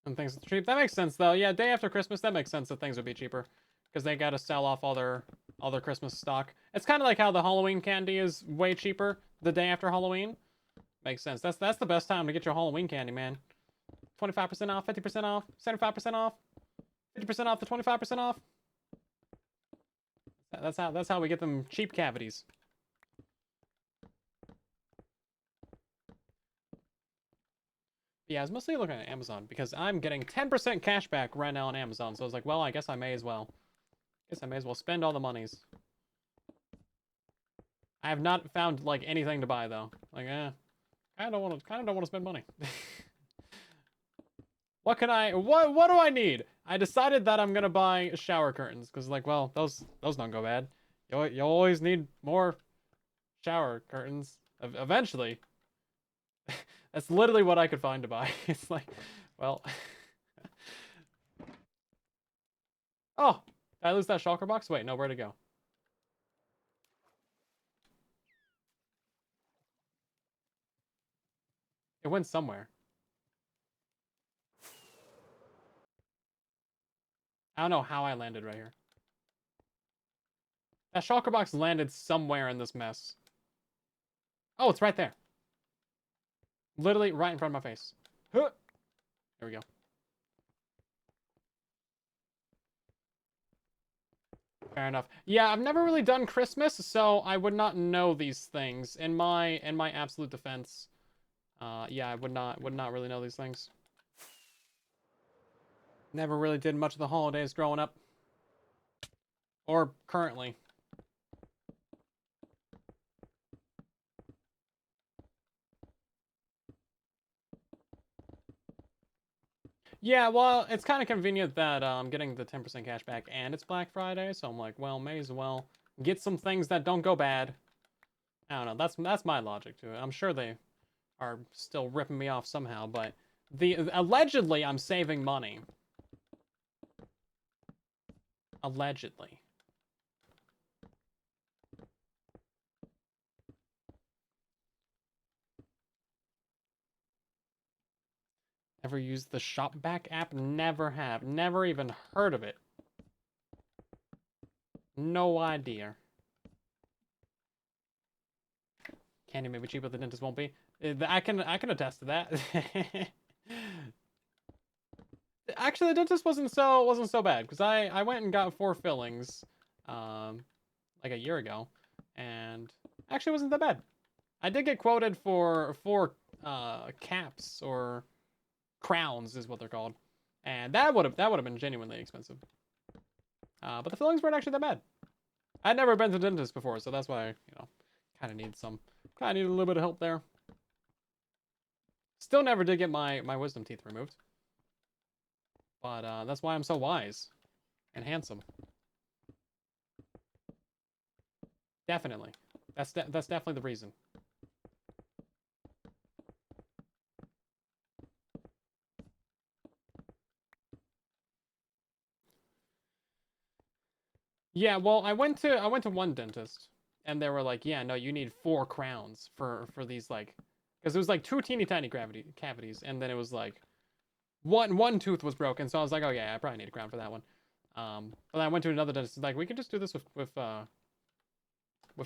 And things are cheap. That makes sense though. Yeah, day after Christmas, that makes sense that things would be cheaper because they got to sell off all their Christmas stock. It's kind of like how the Halloween candy is way cheaper the day after Halloween. Makes sense. That's the best time to get your Halloween candy, man. 25% off, 50% off, 75% off, 50% off to 25% off. That's how we get them cheap cavities. Yeah, I was mostly looking at Amazon because I'm getting 10% cash back right now on Amazon. So I was like, well, I guess I may as well. Spend all the monies. I have not found like anything to buy though. Like, I don't want to spend money. What do I need? I decided that I'm gonna buy shower curtains because like, well, those don't go bad. You always need more shower curtains. Eventually. That's literally what I could find to buy. It's like, well. Oh, did I lose that shulker box? Wait, no, where'd it go? It went somewhere. I don't know how I landed right here. That shulker box landed somewhere in this mess. Oh, it's right there. Literally right in front of my face. Huh. There we go. Fair enough. Yeah, I've never really done Christmas, so I would not know these things. In my absolute defense, yeah, I would not really know these things. Never really did much of the holidays growing up. Or currently. Yeah, well, it's kind of convenient that I'm getting the 10% cash back and it's Black Friday, so I'm like, well, may as well get some things that don't go bad. I don't know. That's my logic to it. I'm sure they are still ripping me off somehow, but allegedly I'm saving money. Allegedly. Ever used the Shopback app? Never have. Never even heard of it. No idea. Candy may be cheap, but the dentist won't be. I can attest to that. Actually, the dentist wasn't so bad because I went and got 4 fillings, like a year ago, and actually wasn't that bad. I did get quoted for 4 caps or crowns is what they're called, and that would have been genuinely expensive. But the fillings weren't actually that bad. I'd never been to the dentist before, so that's why kind of need a little bit of help there. Still never did get my wisdom teeth removed, but that's why I'm so wise and handsome. Definitely, that's definitely the reason. Yeah, well, I went to one dentist, and they were like, "Yeah, no, you need 4 crowns for these like, because it was like 2 teeny tiny cavities, and then it was like one tooth was broken, so I was like, oh yeah, I probably need a crown for that one. But I went to another dentist, like we could just do this with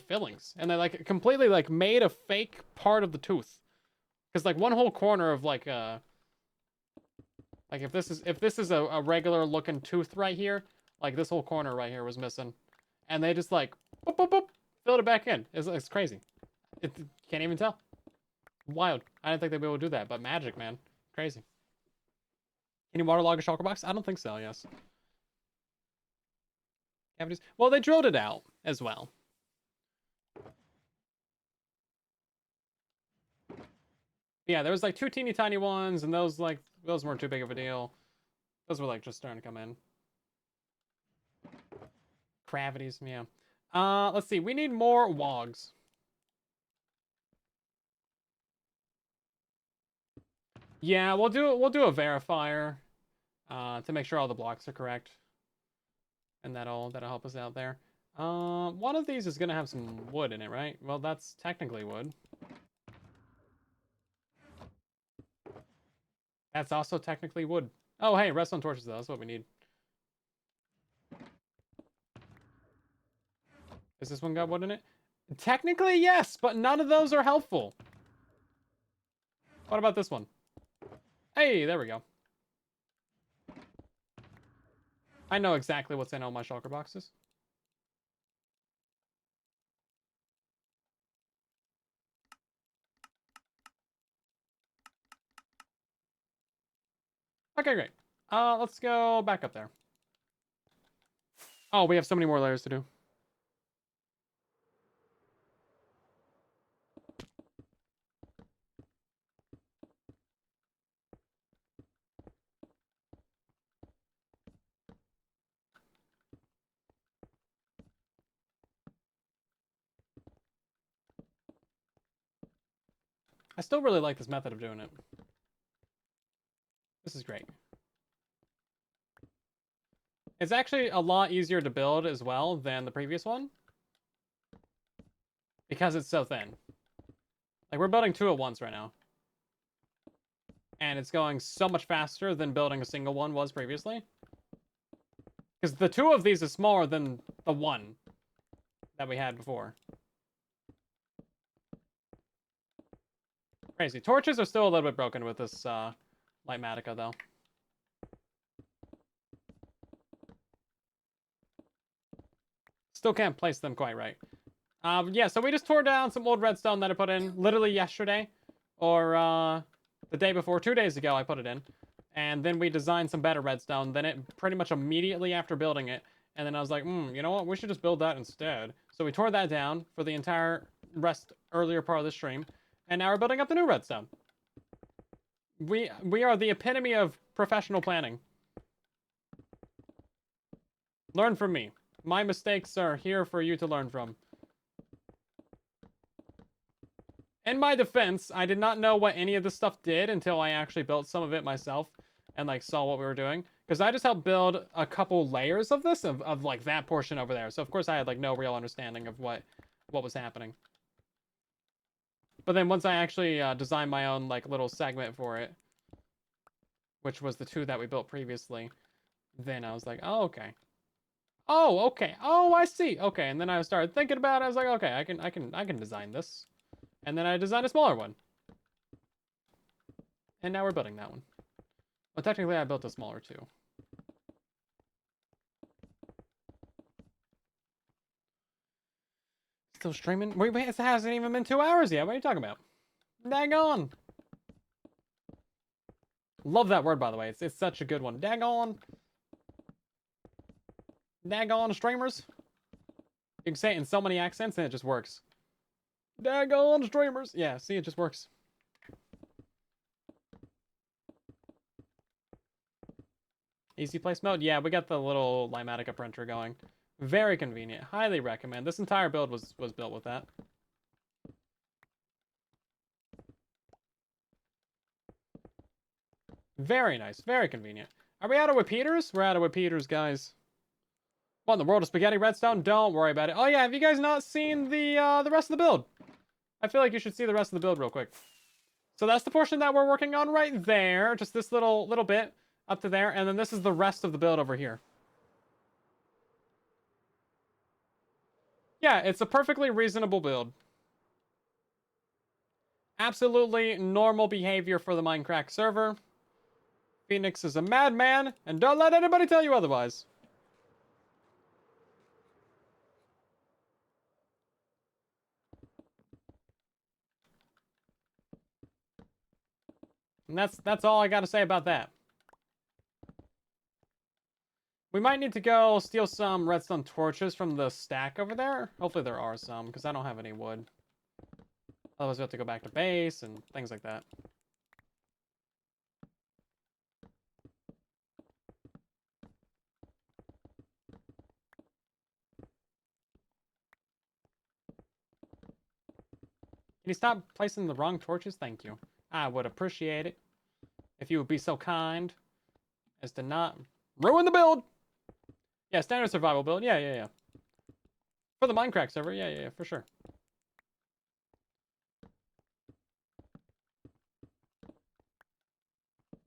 fillings, and they like completely like made a fake part of the tooth, because like one whole corner of like if this is a regular looking tooth right here, like this whole corner right here was missing, and they just like boop, boop, boop, filled it back in. It's crazy. It can't even tell. Wild. I didn't think they'd be able to do that, but magic, man, crazy. Can you waterlog a shulker box? I don't think so. Yes. Cavities. Well, they drilled it out as well. Yeah, there was like 2 teeny tiny ones, and those weren't too big of a deal. Those were like just starting to come in. Cavities, yeah. Let's see. We need more wogs. Yeah, we'll do a verifier to make sure all the blocks are correct, and that'll help us out there. One of these is gonna have some wood in it, right? Well, that's technically wood. That's also technically wood. Oh, hey, redstone torches though. That's what we need. Is this one got wood in it? Technically, yes, but none of those are helpful. What about this one? Hey, there we go. I know exactly what's in all my shulker boxes. Okay, great. Let's go back up there. Oh, we have so many more layers to do. I still really like this method of doing it. This is great. It's actually a lot easier to build as well than the previous one. Because it's so thin. Like, we're building 2 at once right now. And it's going so much faster than building a single one was previously. Because the 2 of these is smaller than the 1 that we had before. Crazy. Torches are still a little bit broken with this Lightmatica, though. Still can't place them quite right. Yeah, so we just tore down some old redstone that I put in literally yesterday. Or the day before, 2 days ago I put it in. And then we designed some better redstone. Then it pretty much immediately after building it. And then I was like, you know what? We should just build that instead. So we tore that down for the entire earlier part of the stream. And now we're building up the new redstone. We are the epitome of professional planning. Learn from me. My mistakes are here for you to learn from. In my defense, I did not know what any of this stuff did until I actually built some of it myself and like saw what we were doing. Because I just helped build a couple layers of this, of like that portion over there. So of course I had like no real understanding of what was happening. But then once I actually designed my own like little segment for it, which was the 2 that we built previously, then I was like, oh, okay. Oh, okay. Oh, I see. Okay, and then I started thinking about it. I was like, okay, I can design this. And then I designed a smaller one. And now we're building that one. Well, technically I built a smaller 2. Still streaming? Wait, it hasn't even been 2 hours yet. What are you talking about? Daggone. Love that word, by the way. It's such a good one. Daggone. Daggone streamers. You can say it in so many accents and it just works. Daggone streamers. Yeah, see, it just works. Easy place mode? Yeah, we got the little Lightmatica printer going. Very convenient. Highly recommend. This entire build was built with that. Very nice. Very convenient. Are we out of repeaters? We're out of repeaters, guys. What in the world of spaghetti redstone? Don't worry about it. Oh yeah, have you guys not seen the rest of the build? I feel like you should see the rest of the build real quick. So that's the portion that we're working on right there. Just this little bit up to there. And then this is the rest of the build over here. Yeah, it's a perfectly reasonable build. Absolutely normal behavior for the MINDCRACK server. Phoenix is a madman, and don't let anybody tell you otherwise. And that's all I got to say about that. We might need to go steal some redstone torches from the stack over there. Hopefully there are some, because I don't have any wood. Otherwise we have to go back to base and things like that. Can you stop placing the wrong torches? Thank you. I would appreciate it if you would be so kind as to not ruin the build. Yeah, standard survival build. Yeah. For the MINDCRACK server. Yeah, for sure.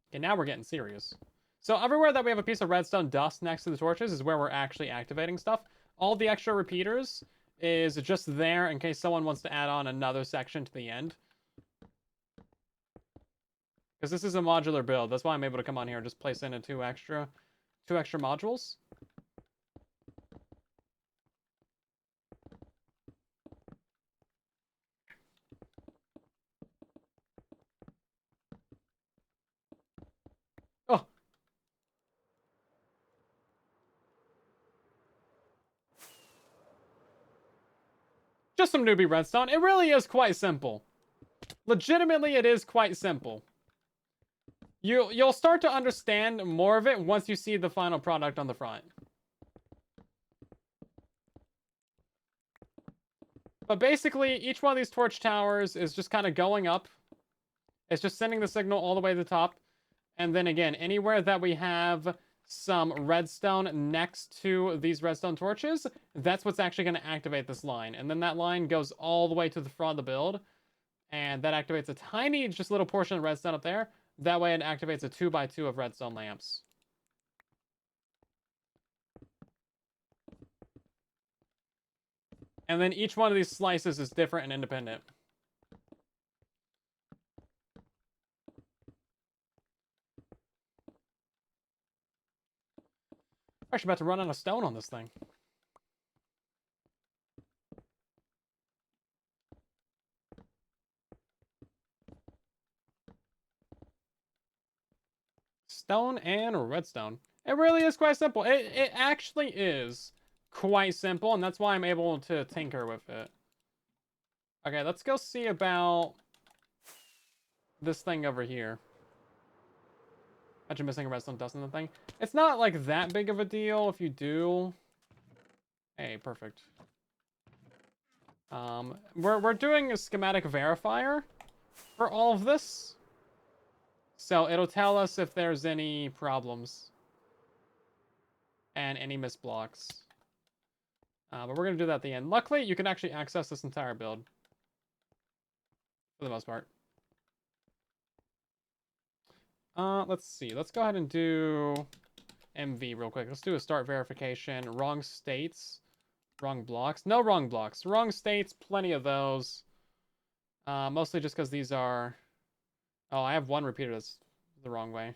Okay, now we're getting serious. So everywhere that we have a piece of redstone dust next to the torches is where we're actually activating stuff. All the extra repeaters is just there in case someone wants to add on another section to the end. Because this is a modular build. That's why I'm able to come on here and just place in two extra modules. Oh. Just some newbie redstone. It really is quite simple. Legitimately, it is quite simple. You'll start to understand more of it once you see the final product on the front. But basically, each one of these torch towers is just kind of going up It's just sending the signal all the way to the top. And then again, anywhere that we have some redstone next to these redstone torches, that's what's actually going to activate this line. And then that line goes all the way to the front of the build. And that activates a tiny, just little portion of redstone up there. That way it activates a 2x2 of redstone lamps. And then each one of these slices is different and independent. I'm actually about to run out of stone on this thing. Stone and redstone. It really is quite simple. It actually is quite simple, and that's why I'm able to tinker with it. Okay, let's go see about this thing over here. Imagine missing a redstone dust in the thing. It's not like that big of a deal if you do. Hey, perfect. We're doing a schematic verifier for all of this. So it'll tell us if there's any problems and any missed blocks. But we're going to do that at the end. Luckily, you can actually access this entire build. For the most part. Let's see. Let's go ahead and do MV real quick. Let's do a start verification. Wrong states. Wrong blocks. No wrong blocks. Wrong states. Plenty of those. Mostly just because these are... Oh, I have one repeater that's the wrong way.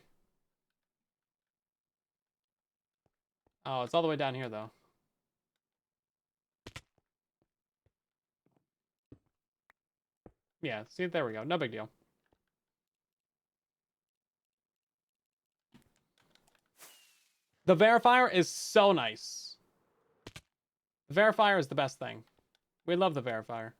Oh, it's all the way down here, though. Yeah, see, there we go. No big deal. The verifier is so nice. The verifier is the best thing. We love the verifier.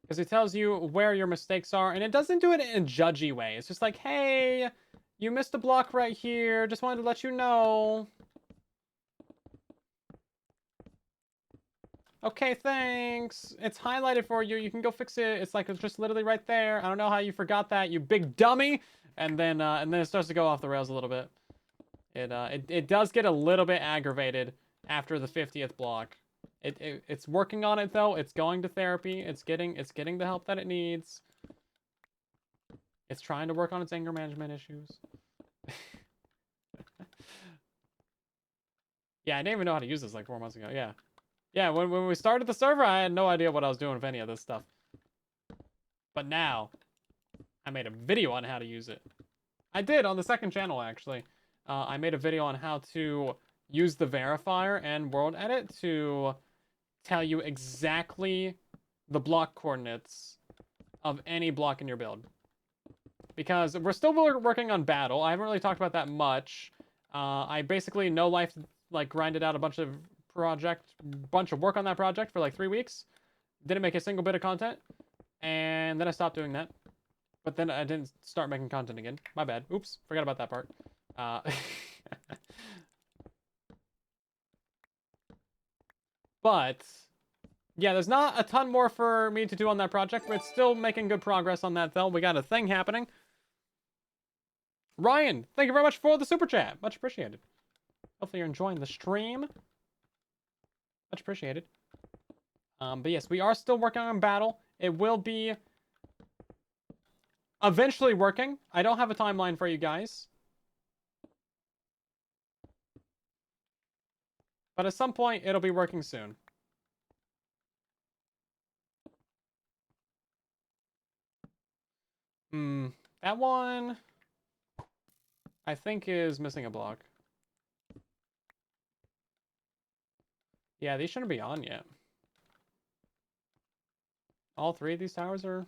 Because it tells you where your mistakes are, and it doesn't do it in a judgy way. It's just like, hey, you missed a block right here. Just wanted to let you know. Okay, thanks. It's highlighted for you. You can go fix it. It's like it's just literally right there. I don't know how you forgot that, you big dummy. And then it starts to go off the rails a little bit. It does get a little bit aggravated after the 50th block. It's working on it though. It's going to therapy. It's getting the help that it needs. It's trying to work on its anger management issues. Yeah, I didn't even know how to use this like 4 months ago. Yeah. Yeah, when we started the server, I had no idea what I was doing with any of this stuff. But now, I made a video on how to use it. I did on the second channel, actually. I made a video on how to use the verifier and world edit to tell you exactly the block coordinates of any block in your build. Because we're still working on battle. I haven't really talked about that much. I basically no life like grinded out a bunch of work on that project for like 3 weeks. Didn't make a single bit of content. And then I stopped doing that. But then I didn't start making content again. My bad. Oops. Forgot about that part. But yeah, there's not a ton more for me to do on that project, but it's still making good progress on that, though. We got a thing happening. Ryan, thank you very much for the super chat. Much appreciated. Hopefully you're enjoying the stream. Much appreciated. But yes, we are still working on battle. It will be eventually working. I don't have a timeline for you guys. But at some point, it'll be working soon. That one, I think, is missing a block. Yeah, these shouldn't be on yet. All 3 of these towers are...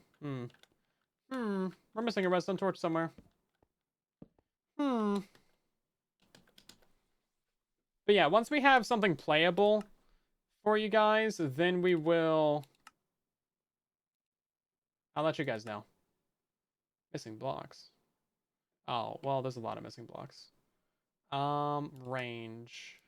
We're missing a redstone torch somewhere. But yeah, once we have something playable for you guys, then we will... I'll let you guys know. Missing blocks. Oh, well, there's a lot of missing blocks. Range.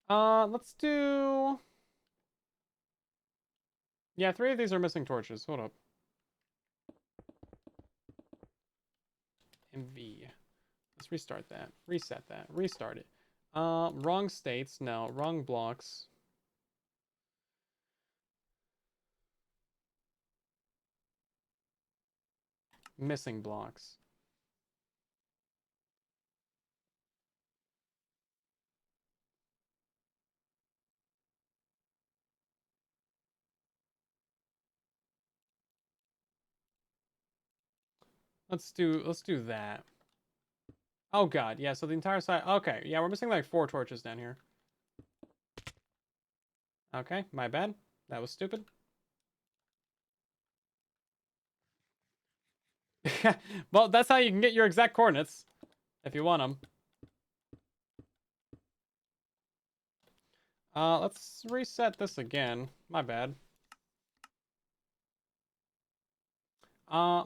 Let's do... Yeah, 3 of these are missing torches. Hold up. MV. Let's restart that. Reset that. Restart it. Wrong states. No. Wrong blocks. Missing blocks. Let's do that. Oh god, yeah, so the entire side. Okay, yeah, we're missing like 4 torches down here. Okay, my bad. That was stupid. Well, that's how you can get your exact coordinates if you want them. Let's reset this again. My bad.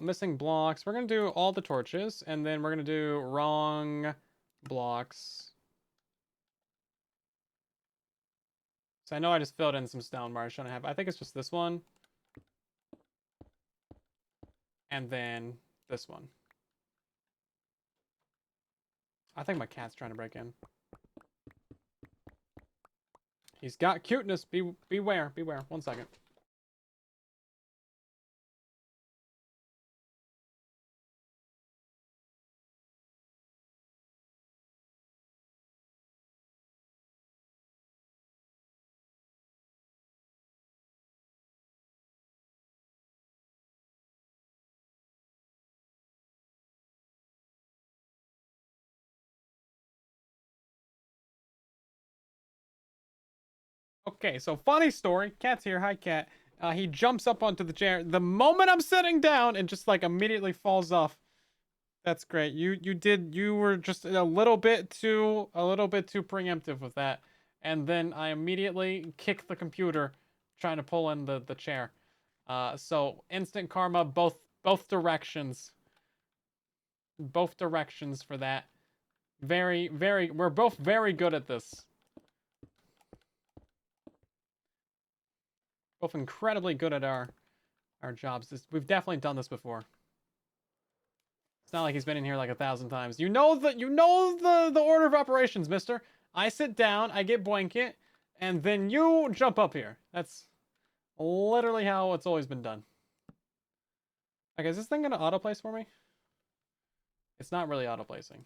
Missing blocks. We're gonna do all the torches, and then we're gonna do wrong blocks. So I know I just filled in some stone bars. Shouldn't have. I think it's just this one, and then this one. I think my cat's trying to break in. He's got cuteness. Beware. Beware. 1 second. Okay, so funny story. Cat's here. Hi, cat. He jumps up onto the chair the moment I'm sitting down and just like immediately falls off. That's great. You were just a little bit too preemptive with that. And then I immediately kicked the computer trying to pull in the chair. So instant karma both directions. Both directions for that. We're both very good at this. Both incredibly good at our jobs. We've definitely done this before. It's not like he's been in here like 1,000 times. You know the order of operations, mister. I sit down, I get blanket, and then you jump up here. That's literally how it's always been done. Okay, is this thing gonna auto-place for me? It's not really auto-placing.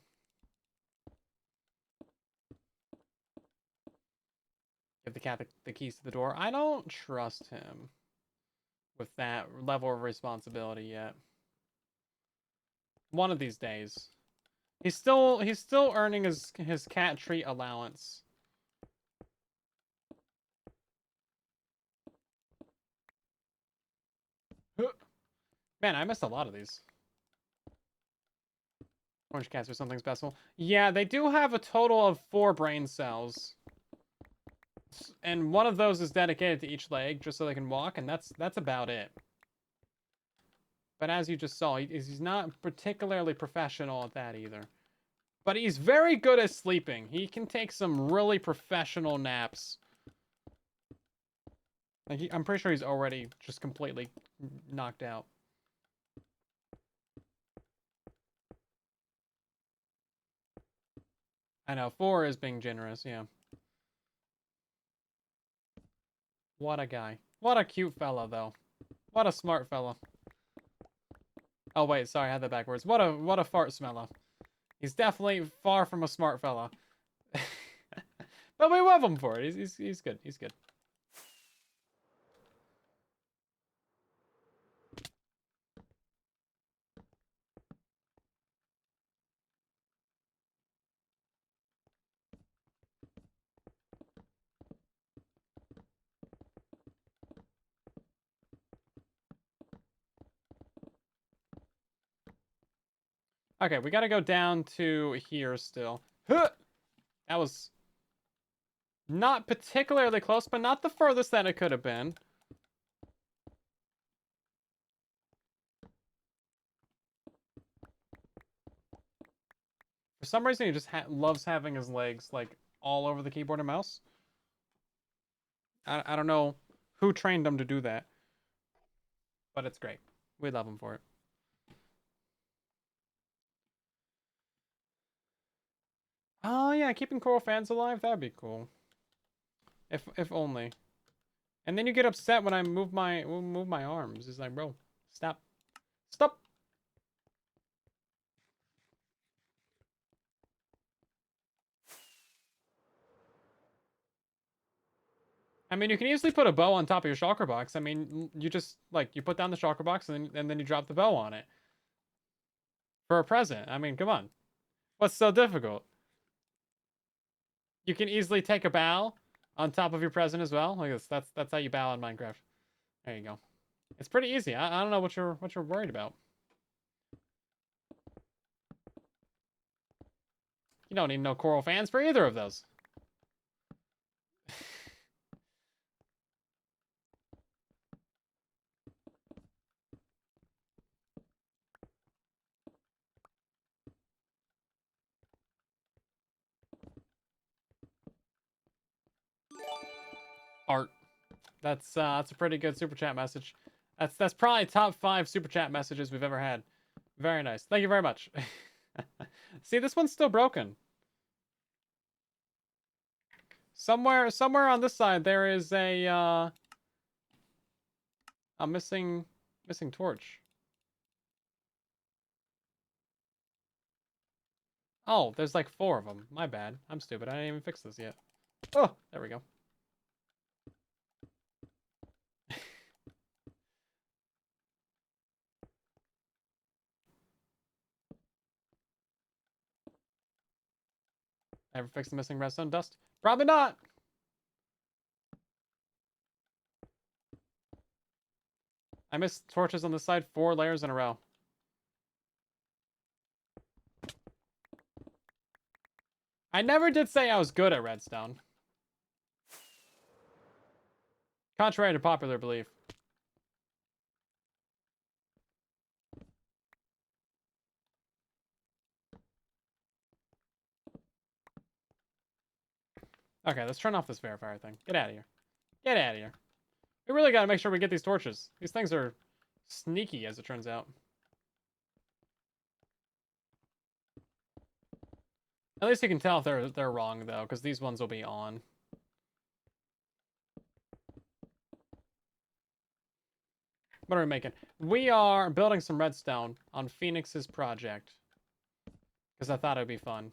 Give the cat the keys to the door. I don't trust him with that level of responsibility yet. One of these days. He's still earning his cat treat allowance. Man, I missed a lot of these. Orange cats or something special. Yeah, they do have a total of 4 brain cells. And one of those is dedicated to each leg, just so they can walk, and that's about it. But as you just saw, he's not particularly professional at that either. But he's very good at sleeping. He can take some really professional naps. Like I'm pretty sure he's already just completely knocked out. I know, 4 is being generous, yeah. What a guy. What a cute fella, though. What a smart fella. Oh, wait, sorry, I had that backwards. What a fart smeller. He's definitely far from a smart fella. But we love him for it. He's good. He's good. Okay, we gotta go down to here still. Huh! That was not particularly close, but not the furthest that it could have been. For some reason, he just loves having his legs, like, all over the keyboard and mouse. I don't know who trained them to do that, but it's great. We love them for it. Oh yeah, keeping coral fans alive, that'd be cool. If only. And then you get upset when I move my arms. It's like, bro, stop. Stop. I mean, you can easily put a bow on top of your shulker box. I mean, you just like you put down the shulker box and then you drop the bow on it for a present. I mean, come on. What's so difficult? You can easily take a bow on top of your present as well. Like this. That's how you bow in Minecraft. There you go. It's pretty easy. I don't know what you're worried about. You don't need no coral fans for either of those. Art. That's a pretty good super chat message. That's probably top 5 super chat messages we've ever had. Very nice. Thank you very much. See, this one's still broken. Somewhere on this side there is a missing torch. Oh, there's like 4 of them. My bad. I'm stupid. I didn't even fix this yet. Oh, there we go. Ever fix the missing redstone dust? Probably not. I missed torches on the side 4 layers in a row. I never did say I was good at redstone. Contrary to popular belief. Okay, let's turn off this verifier thing. Get out of here. Get out of here. We really gotta make sure we get these torches. These things are sneaky, as it turns out. At least you can tell if they're wrong, though, because these ones will be on. What are we making? We are building some redstone on Phoenix's project. Because I thought it would be fun.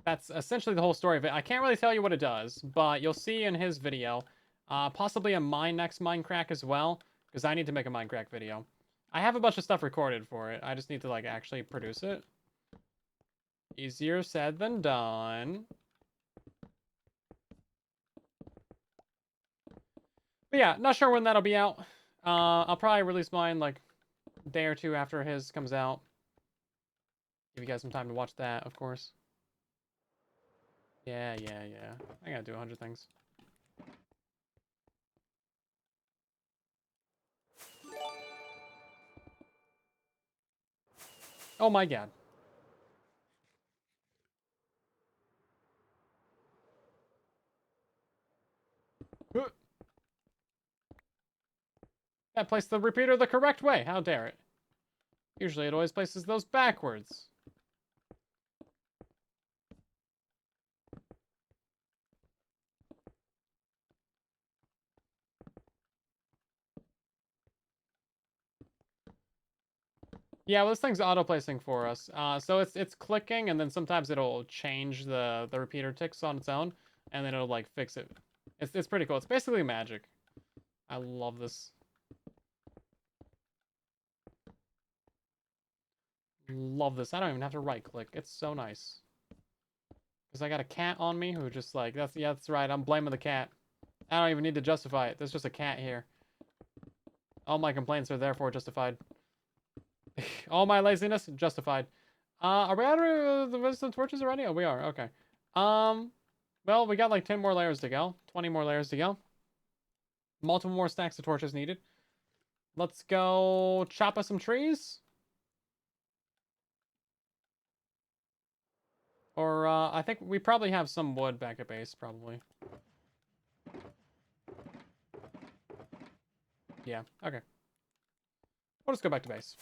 That's essentially the whole story of it. I can't really tell you what it does, but you'll see in his video. Possibly a next MINDCRACK as well, because I need to make a MINDCRACK video. I have a bunch of stuff recorded for it. I just need to, like, actually produce it. Easier said than done. But yeah, not sure when that'll be out. I'll probably release mine, like, a day or 2 after his comes out. Give you guys some time to watch that, of course. Yeah. I gotta do 100 things. Oh my god. That placed the repeater the correct way. How dare it? Usually it always places those backwards. Yeah, well, this thing's auto-placing for us. So it's clicking, and then sometimes it'll change the repeater ticks on its own, and then it'll, like, fix it. It's pretty cool. It's basically magic. I love this. Love this. I don't even have to right-click. It's so nice. Because I got a cat on me who just, like, that's right. I'm blaming the cat. I don't even need to justify it. There's just a cat here. All my complaints are therefore justified. All my laziness, justified. Are we out of the redstone torches already? Oh, we are. Okay. Well, we got like 10 more layers to go. 20 more layers to go. Multiple more stacks of torches needed. Let's go chop us some trees. Or, I think we probably have some wood back at base, probably. Yeah, okay. We'll just go back to base.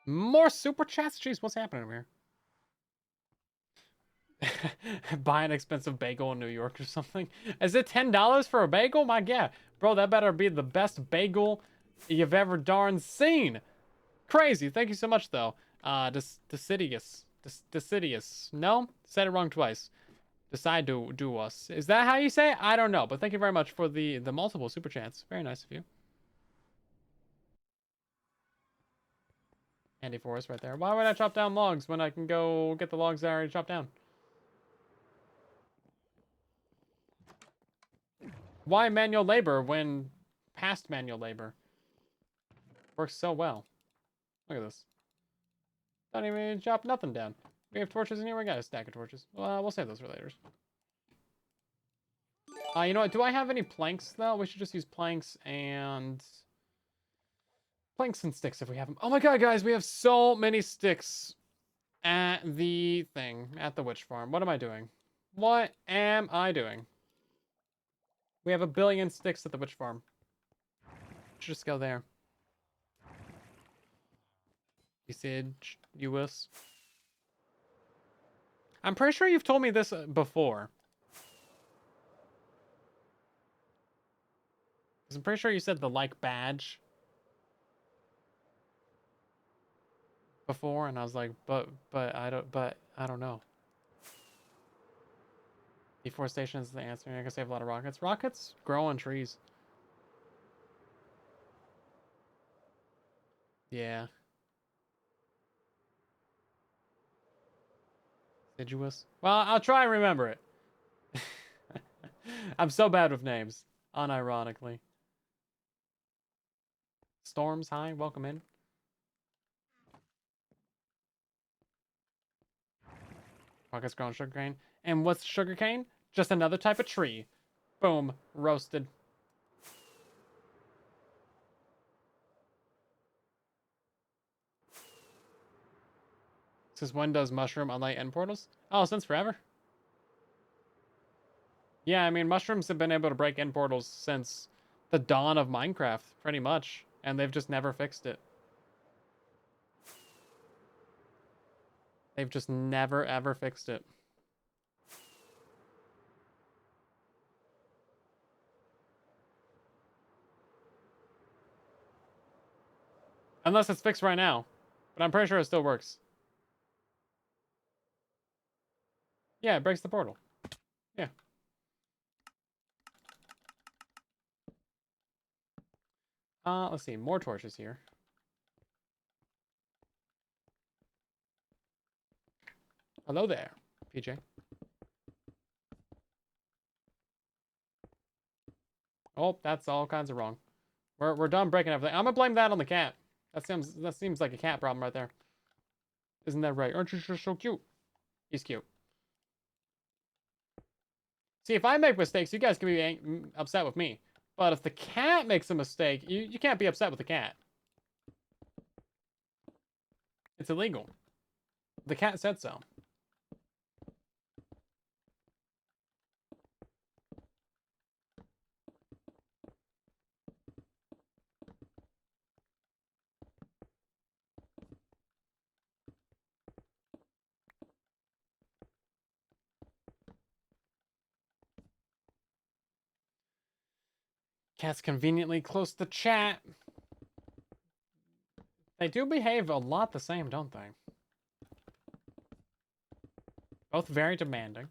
More super chats? Jeez, what's happening over here? Buy an expensive bagel in New York or something. Is it $10 for a bagel? My God. Bro, that better be the best bagel you've ever darn seen. Crazy. Thank you so much, though. Decidius. Decidius. No? Said it wrong twice. Decide to do us. Is that how you say it? I don't know, but thank you very much for the multiple super chats. Very nice of you. Handy forest right there. Why would I chop down logs when I can go get the logs that I already chopped down? Why manual labor when past manual labor works so well? Look at this. Don't even chop nothing down. We have torches in here. We got a stack of torches. Well, we'll save those for later. You know what? Do I have any planks, though? We should just use planks and sticks if we have them. Oh my god, guys, we have so many sticks at the thing, at the witch farm. What am I doing? What am I doing? We have 1 billion sticks at the witch farm. Should just go there. Usage, US. I'm pretty sure you've told me this before. I'm pretty sure you said the like badge before, and I was like, but I don't know. Deforestation is the answer. I guess they have a lot of rockets. Rockets grow on trees. Yeah. Deciduous. Well, I'll try and remember it. I'm so bad with names, unironically. Storms, hi, welcome in. Rockets grow on sugarcane. And what's sugarcane? Just another type of tree. Boom, roasted. Since when does mushroom unlight end portals? Oh, since forever. Yeah, I mean, mushrooms have been able to break end portals since the dawn of Minecraft, pretty much. And they've just never fixed it. They've just never, ever fixed it. Unless it's fixed right now. But I'm pretty sure it still works. Yeah, it breaks the portal. Yeah. Let's see. More torches here. Hello there, PJ. Oh, that's all kinds of wrong. We're done breaking everything. I'm gonna blame that on the cat. That seems like a cat problem right there. Isn't that right? Aren't you just so cute? He's cute. See, if I make mistakes, you guys can be upset with me. But if the cat makes a mistake, you can't be upset with the cat. It's illegal. The cat said so. Cat's conveniently close to chat. They do behave a lot the same, don't they? Both very demanding.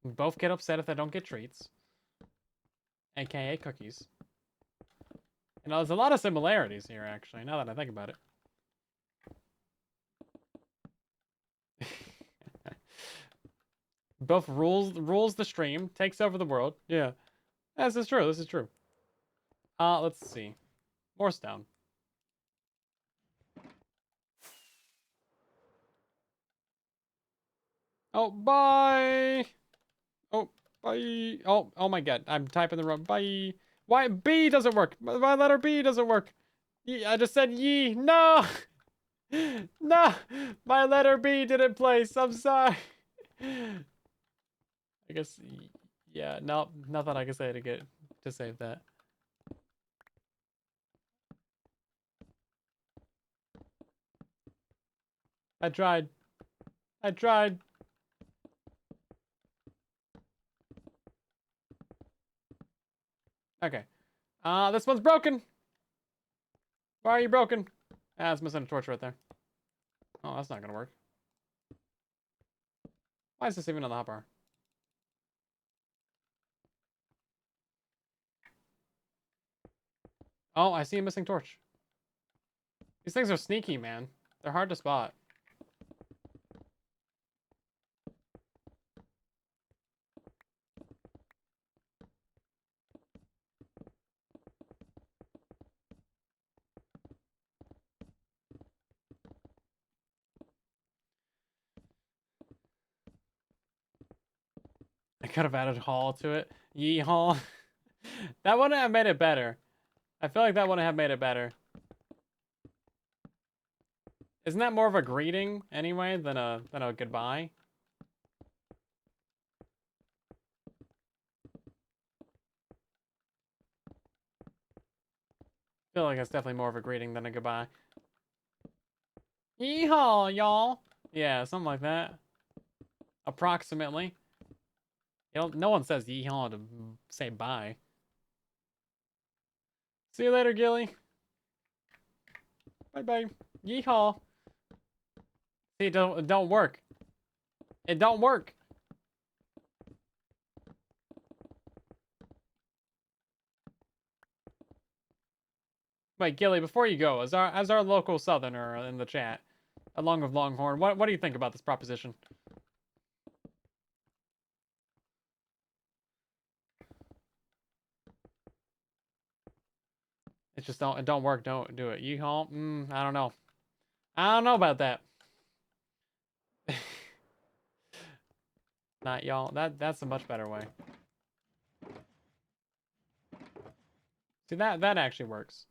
Both get upset if they don't get treats. AKA cookies. You know, there's a lot of similarities here, actually, now that I think about it. Both rules the stream, takes over the world. Yeah. This is true, this is true. Let's see. More stone. Oh, bye! Oh, bye! Oh my god, I'm typing the wrong... Bye! Why? B doesn't work! My letter B doesn't work! I just said ye. No. No. My letter B didn't place. I'm sorry. I guess, yeah, no, nothing I can say to save that. I tried. I tried. Okay. This one's broken. Why are you broken? Ah, it's missing a torch right there. Oh, that's not gonna work. Why is this even on the hotbar? Oh, I see a missing torch. These things are sneaky, man. They're hard to spot. I could have added haul to it. Yeehaw. That wouldn't have made it better. I feel like that wouldn't have made it better. Isn't that more of a greeting anyway than a goodbye? I feel like it's definitely more of a greeting than a goodbye. Yeehaw, y'all. Yeah, something like that. Approximately. You know, no one says yeehaw to say bye. See you later, Gilly. Bye bye. Yeehaw. See, it don't work. It don't work. Wait, Gilly, before you go, as our local southerner in the chat, along with Longhorn, what do you think about this proposition? It don't work. Don't do it. Yeehaw. I don't know. I don't know about that. Not y'all. That's a much better way. See, that actually works.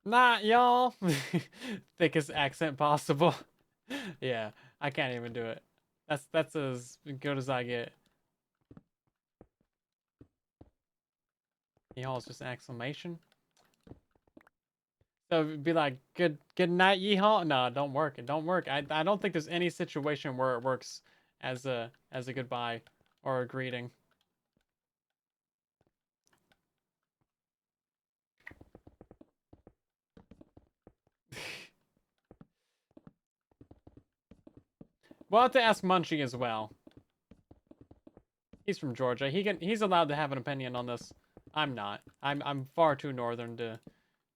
Not y'all. Thickest accent possible. Yeah, I can't even do it. That's as good as I get. Y'all is just an exclamation. So it'd be like good night, yeehaw. No, it don't work. It don't work. I don't think there's any situation where it works as a goodbye or a greeting. We'll have to ask Munchie as well. He's from Georgia. He's allowed to have an opinion on this. I'm not. I'm far too northern to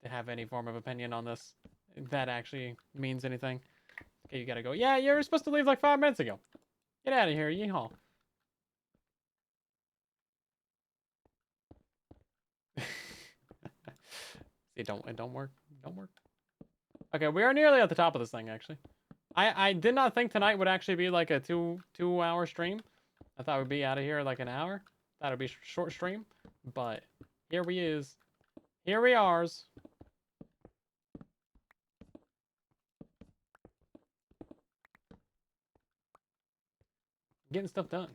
have any form of opinion on this. If that actually means anything. Okay, you gotta go. Yeah, you were supposed to leave like 5 minutes ago. Get out of here, yeehaw. See, it don't work. Don't work. Okay, we are nearly at the top of this thing actually. I did not think tonight would actually be like a two hour stream. I thought we'd be out of here like an hour. Thought it'd be short stream, but here we is. Here we are. Getting stuff done.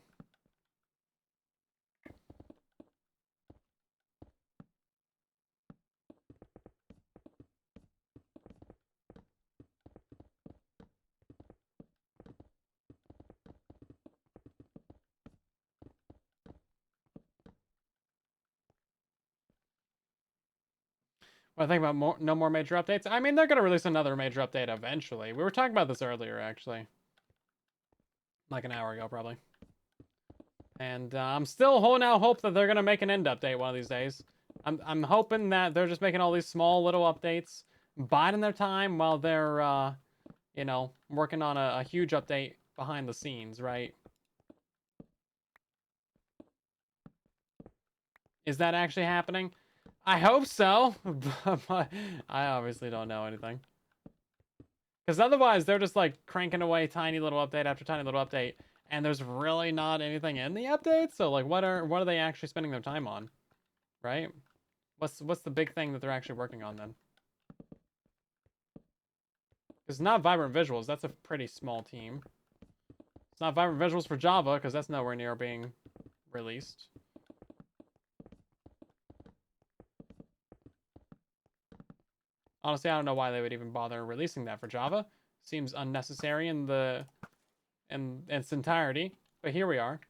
What I think about no more major updates? I mean, they're gonna release another major update eventually. We were talking about this earlier, actually. Like an hour ago, probably. And I'm still holding out hope that they're gonna make an end update one of these days. I'm hoping that they're just making all these small little updates, biding their time while they're you know, working on a huge update behind the scenes, right? Is that actually happening? I hope so, but I obviously don't know anything. Because otherwise, they're just like cranking away tiny little update after tiny little update, and there's really not anything in the update. So like, what are they actually spending their time on, right? What's the big thing that they're actually working on then? It's not Vibrant Visuals. That's a pretty small team. It's not Vibrant Visuals for Java because that's nowhere near being released. Honestly, I don't know why they would even bother releasing that for Java. Seems unnecessary in its entirety. But here we are.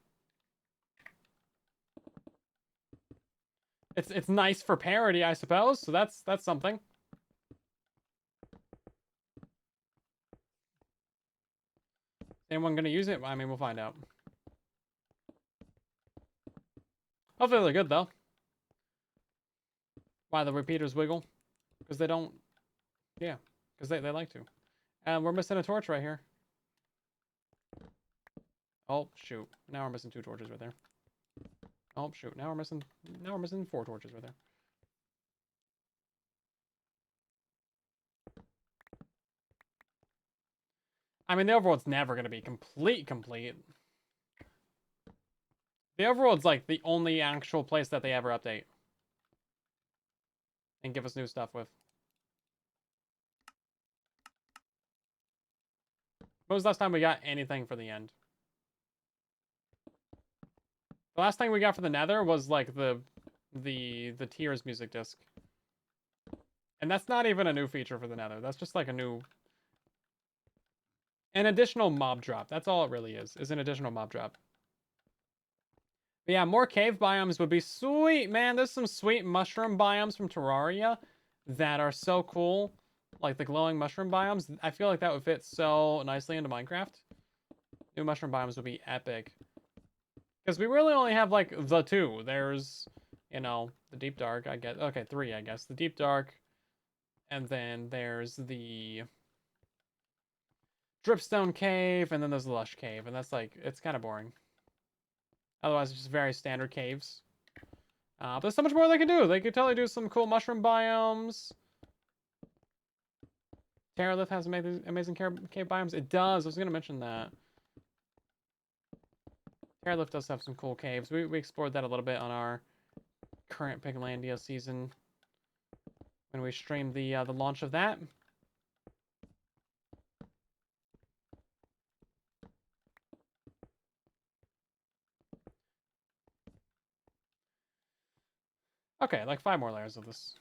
It's nice for parody, I suppose. So that's something. Anyone gonna use it? I mean, we'll find out. Hopefully they're good though. Why the repeaters wiggle? Because they don't. Yeah, because they like to. And we're missing a torch right here. Oh shoot! Now we're missing 2 torches right there. Oh shoot! Now we're missing 4 torches right there. I mean, the overworld's never gonna be complete. The overworld's like the only actual place that they ever update and give us new stuff with. When was the last time we got anything for the end? The last thing we got for the Nether was like the Tears music disc. And that's not even a new feature for the Nether. That's just like an additional mob drop. That's all it really is an additional mob drop. But yeah, more cave biomes would be sweet, man. There's some sweet mushroom biomes from Terraria that are so cool. Like the glowing mushroom biomes. I feel like that would fit so nicely into Minecraft. New mushroom biomes would be epic. Because we really only have like the 2. There's, the deep dark, I guess. Okay, 3, I guess. The deep dark. And then there's the dripstone cave. And then there's the lush cave. And that's like, it's kind of boring. Otherwise, it's just very standard caves. But there's so much more they could do. They could totally do some cool mushroom biomes. Terralith has amazing cave biomes. It does. I was going to mention that. Terralith does have some cool caves. We explored that a little bit on our current Piglandia season when we streamed the launch of that. Okay, like 5 more layers of this.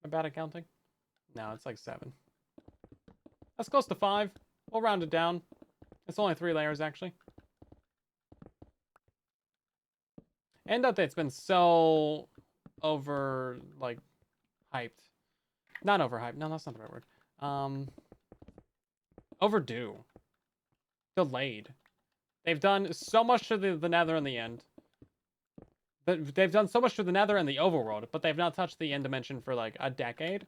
Am I bad at counting? No, it's like 7. That's close to 5. We'll round it down. It's only 3 layers, actually. End update's been so hyped. Not overhyped. No, that's not the right word. Overdue. Delayed. They've done so much to the Nether in the end. But they've done so much to the Nether and the overworld, but they've not touched the end dimension for like a decade.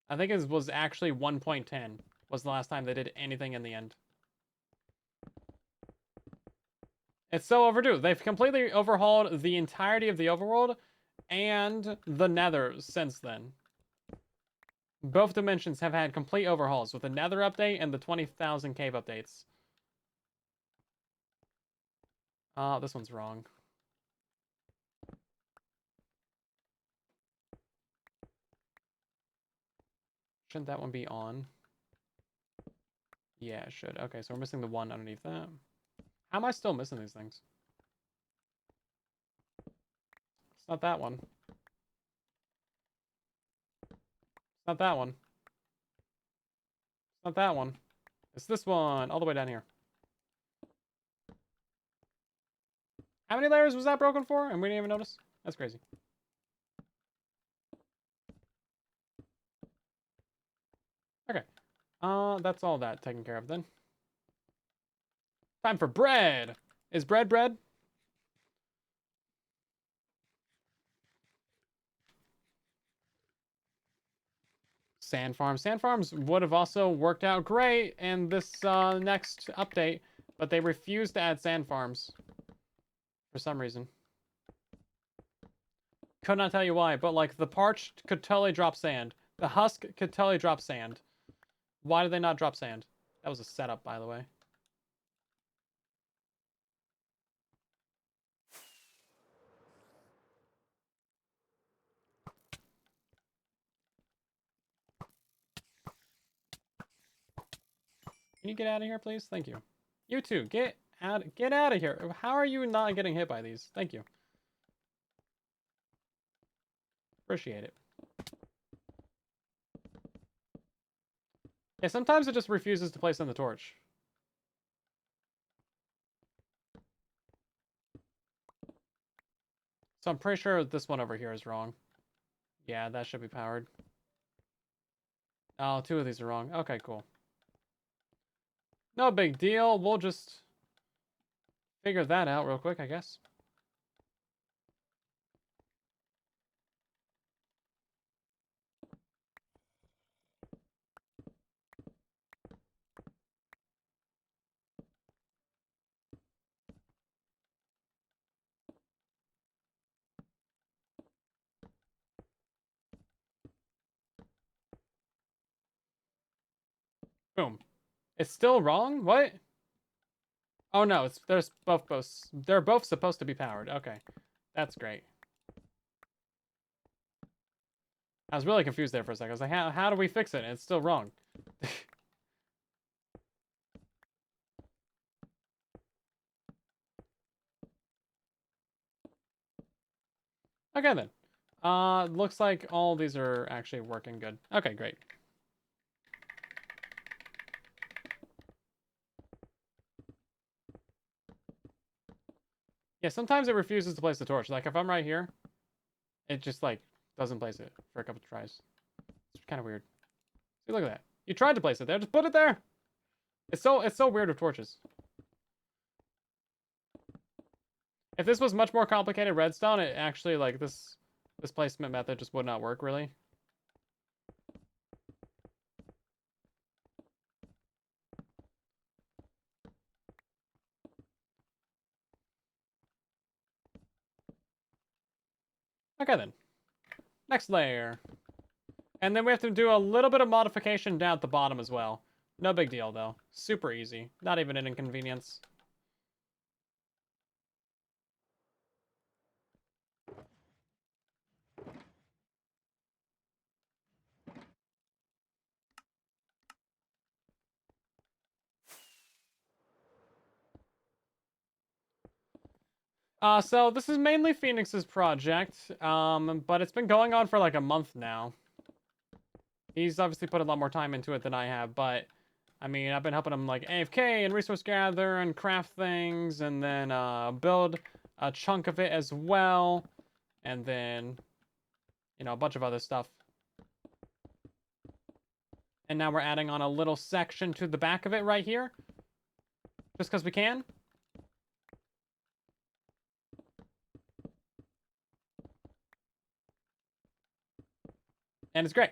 I think it was actually 1.10 was the last time they did anything in the end. It's so overdue. They've completely overhauled the entirety of the overworld and the Nether since then. Both dimensions have had complete overhauls with the Nether update and the 20,000 cave updates. This one's wrong. Shouldn't that one be on? Yeah, it should. Okay, so we're missing the 1 underneath that. How am I still missing these things? It's not that one. It's not that one. It's not that one. It's this one, all the way down here. How many layers was that broken for? And we didn't even notice? That's crazy. Okay. That's all that taken care of then. Time for bread! Is bread? Sand farms. Sand farms would have also worked out great in this next update. But they refuse to add sand farms. For some reason. Could not tell you why, but like the parched could totally drop sand. The husk could totally drop sand. Why do they not drop sand? That was a setup, by the way. Can you get out of here, please? Thank you. You too, get out of here. How are you not getting hit by these? Thank you. Appreciate it. Yeah, sometimes it just refuses to place in the torch. So I'm pretty sure this one over here is wrong. Yeah, that should be powered. Oh, two of these are wrong. Okay, cool. No big deal. We'll just figure that out real quick, I guess. Boom. It's still wrong? What? Oh no, they're both supposed to be powered. Okay. That's great. I was really confused there for a second. I was like, how do we fix it? And it's still wrong. Okay then. Looks like all these are actually working good. Okay, great. Yeah, sometimes it refuses to place the torch. Like if I'm right here, it just like doesn't place it for a couple of tries. It's kind of weird. See, look at that. You tried to place it there, just put it there. It's so weird with torches. If this was much more complicated redstone, it actually like this placement method just would not work really. Okay then. Next layer. And then we have to do a little bit of modification down at the bottom as well. No big deal though. Super easy. Not even an inconvenience. So this is mainly Phoenix's project, but it's been going on for like a month now. He's obviously put a lot more time into it than I have, but I mean, I've been helping him like AFK and resource gather and craft things, and then build a chunk of it as well, and then you know a bunch of other stuff. And now we're adding on a little section to the back of it right here, just because we can. And it's great.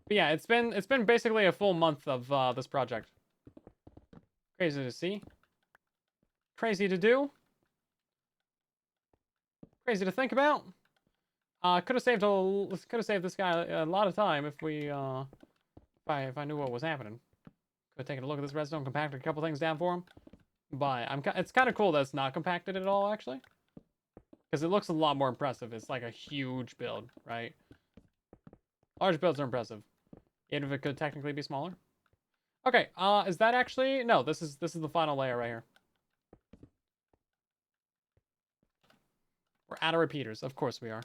But yeah, it's been basically a full month of this project. Crazy to see. Crazy to do. Crazy to think about. Could have saved this guy a lot of time if we if I knew what was happening. Could have taken a look at this redstone, compacted a couple things down for him. But it's kind of cool that it's not compacted at all actually, because it looks a lot more impressive. It's like a huge build, right? Large builds are impressive, even if it could technically be smaller. Okay, is that actually no? This is the final layer right here. We're out of repeaters, of course we are.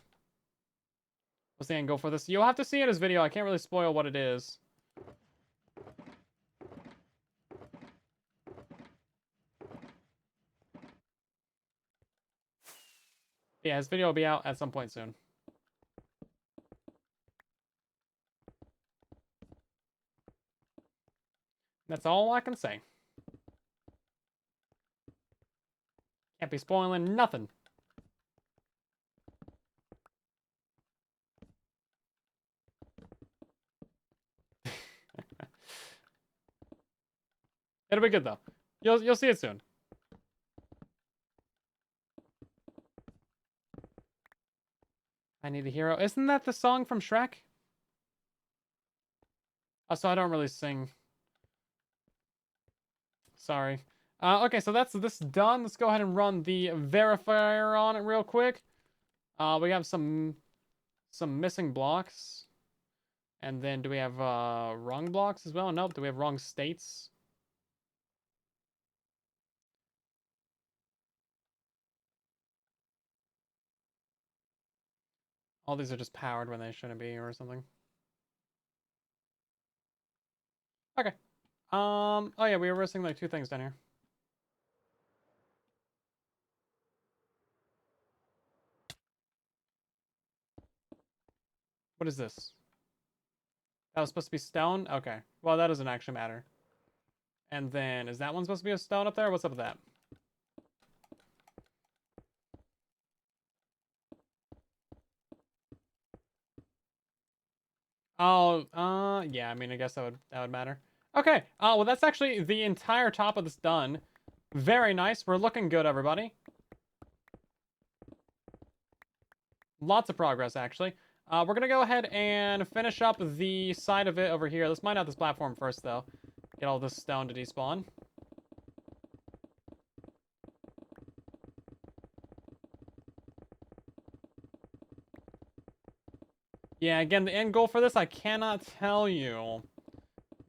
What's the angle for this? You'll have to see in his video. I can't really spoil what it is. Yeah, his video will be out at some point soon. That's all I can say. Can't be spoiling nothing. It'll be good though. You'll see it soon. I need a hero. Isn't that the song from Shrek? Oh, so I don't really sing. Sorry. Okay, so that's this done. Let's go ahead and run the verifier on it real quick. We have some missing blocks. And then do we have wrong blocks as well? Nope. Do we have wrong states? All these are just powered when they shouldn't be or something. Okay. Oh yeah, we were missing like 2 things down here. What is this? That was supposed to be stone? Okay. Well, that doesn't actually matter. And then, is that one supposed to be a stone up there? What's up with that? Oh, yeah, I mean, I guess that would matter. Okay, well, that's actually the entire top of this done. Very nice. We're looking good, everybody. Lots of progress, actually. We're gonna go ahead and finish up the side of it over here. Let's mine out this platform first, though. Get all this stone to despawn. Yeah, again, the end goal for this, I cannot tell you.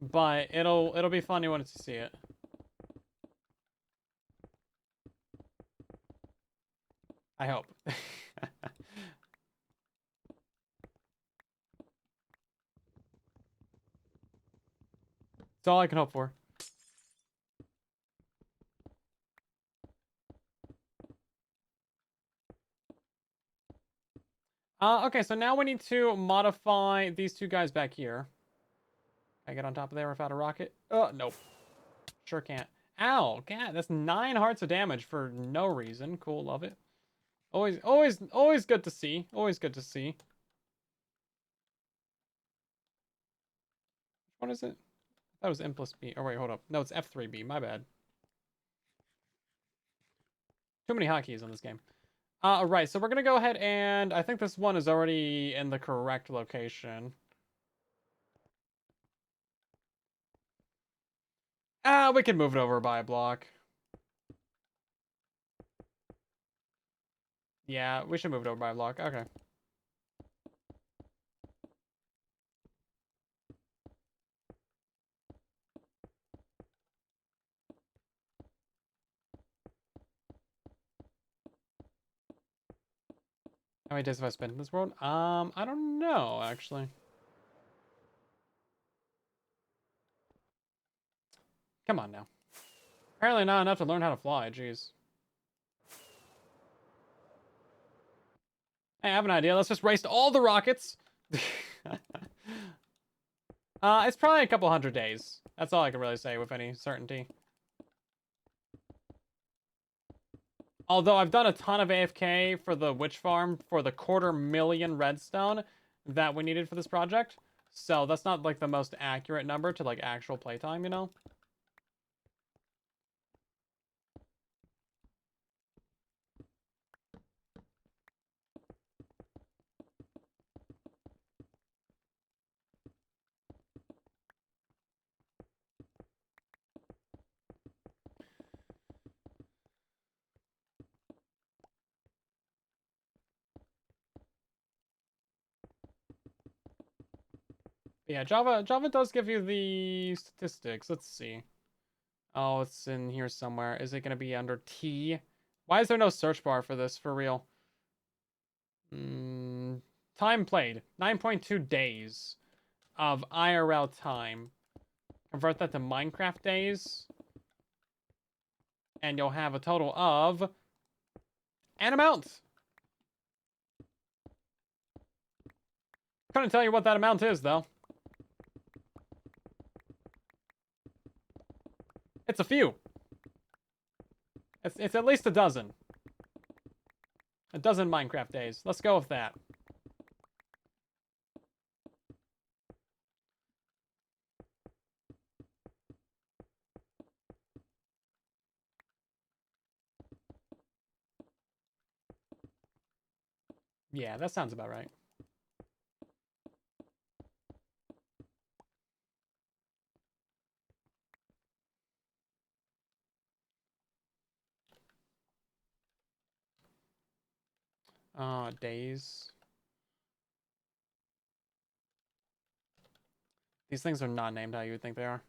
But it'll be funny when you see it. I hope. It's all I can hope for. Okay, so now we need to modify these 2 guys back here. Can I get on top of there without a rocket? Oh, nope. Sure can't. Ow, God, that's 9 hearts of damage for no reason. Cool, love it. Always good to see. Always good to see. What is it? That was M plus B. Oh, wait, hold up. No, it's F3B. My bad. Too many hotkeys on this game. Right, so we're gonna go ahead and I think this one is already in the correct location. We can move it over by a block. Yeah, we should move it over by a block. Okay. How many days have I spent in this world? I don't know, actually. Come on now. Apparently not enough to learn how to fly, jeez. Hey, I have an idea. Let's just race all the rockets. It's probably a couple 100 days. That's all I can really say with any certainty. Although I've done a ton of AFK for the witch farm for the 250,000 redstone that we needed for this project. So that's not like the most accurate number to like actual playtime, you know? Yeah, Java does give you the statistics. Let's see. Oh, it's in here somewhere. Is it going to be under T? Why is there no search bar for this, for real? Time played. 9.2 days of IRL time. Convert that to Minecraft days. And you'll have a total of an amount. Couldn't tell you what that amount is, though. It's a few. It's at least a dozen. A dozen Minecraft days. Let's go with that. Yeah, that sounds about right. Days. These things are not named how you would think they are.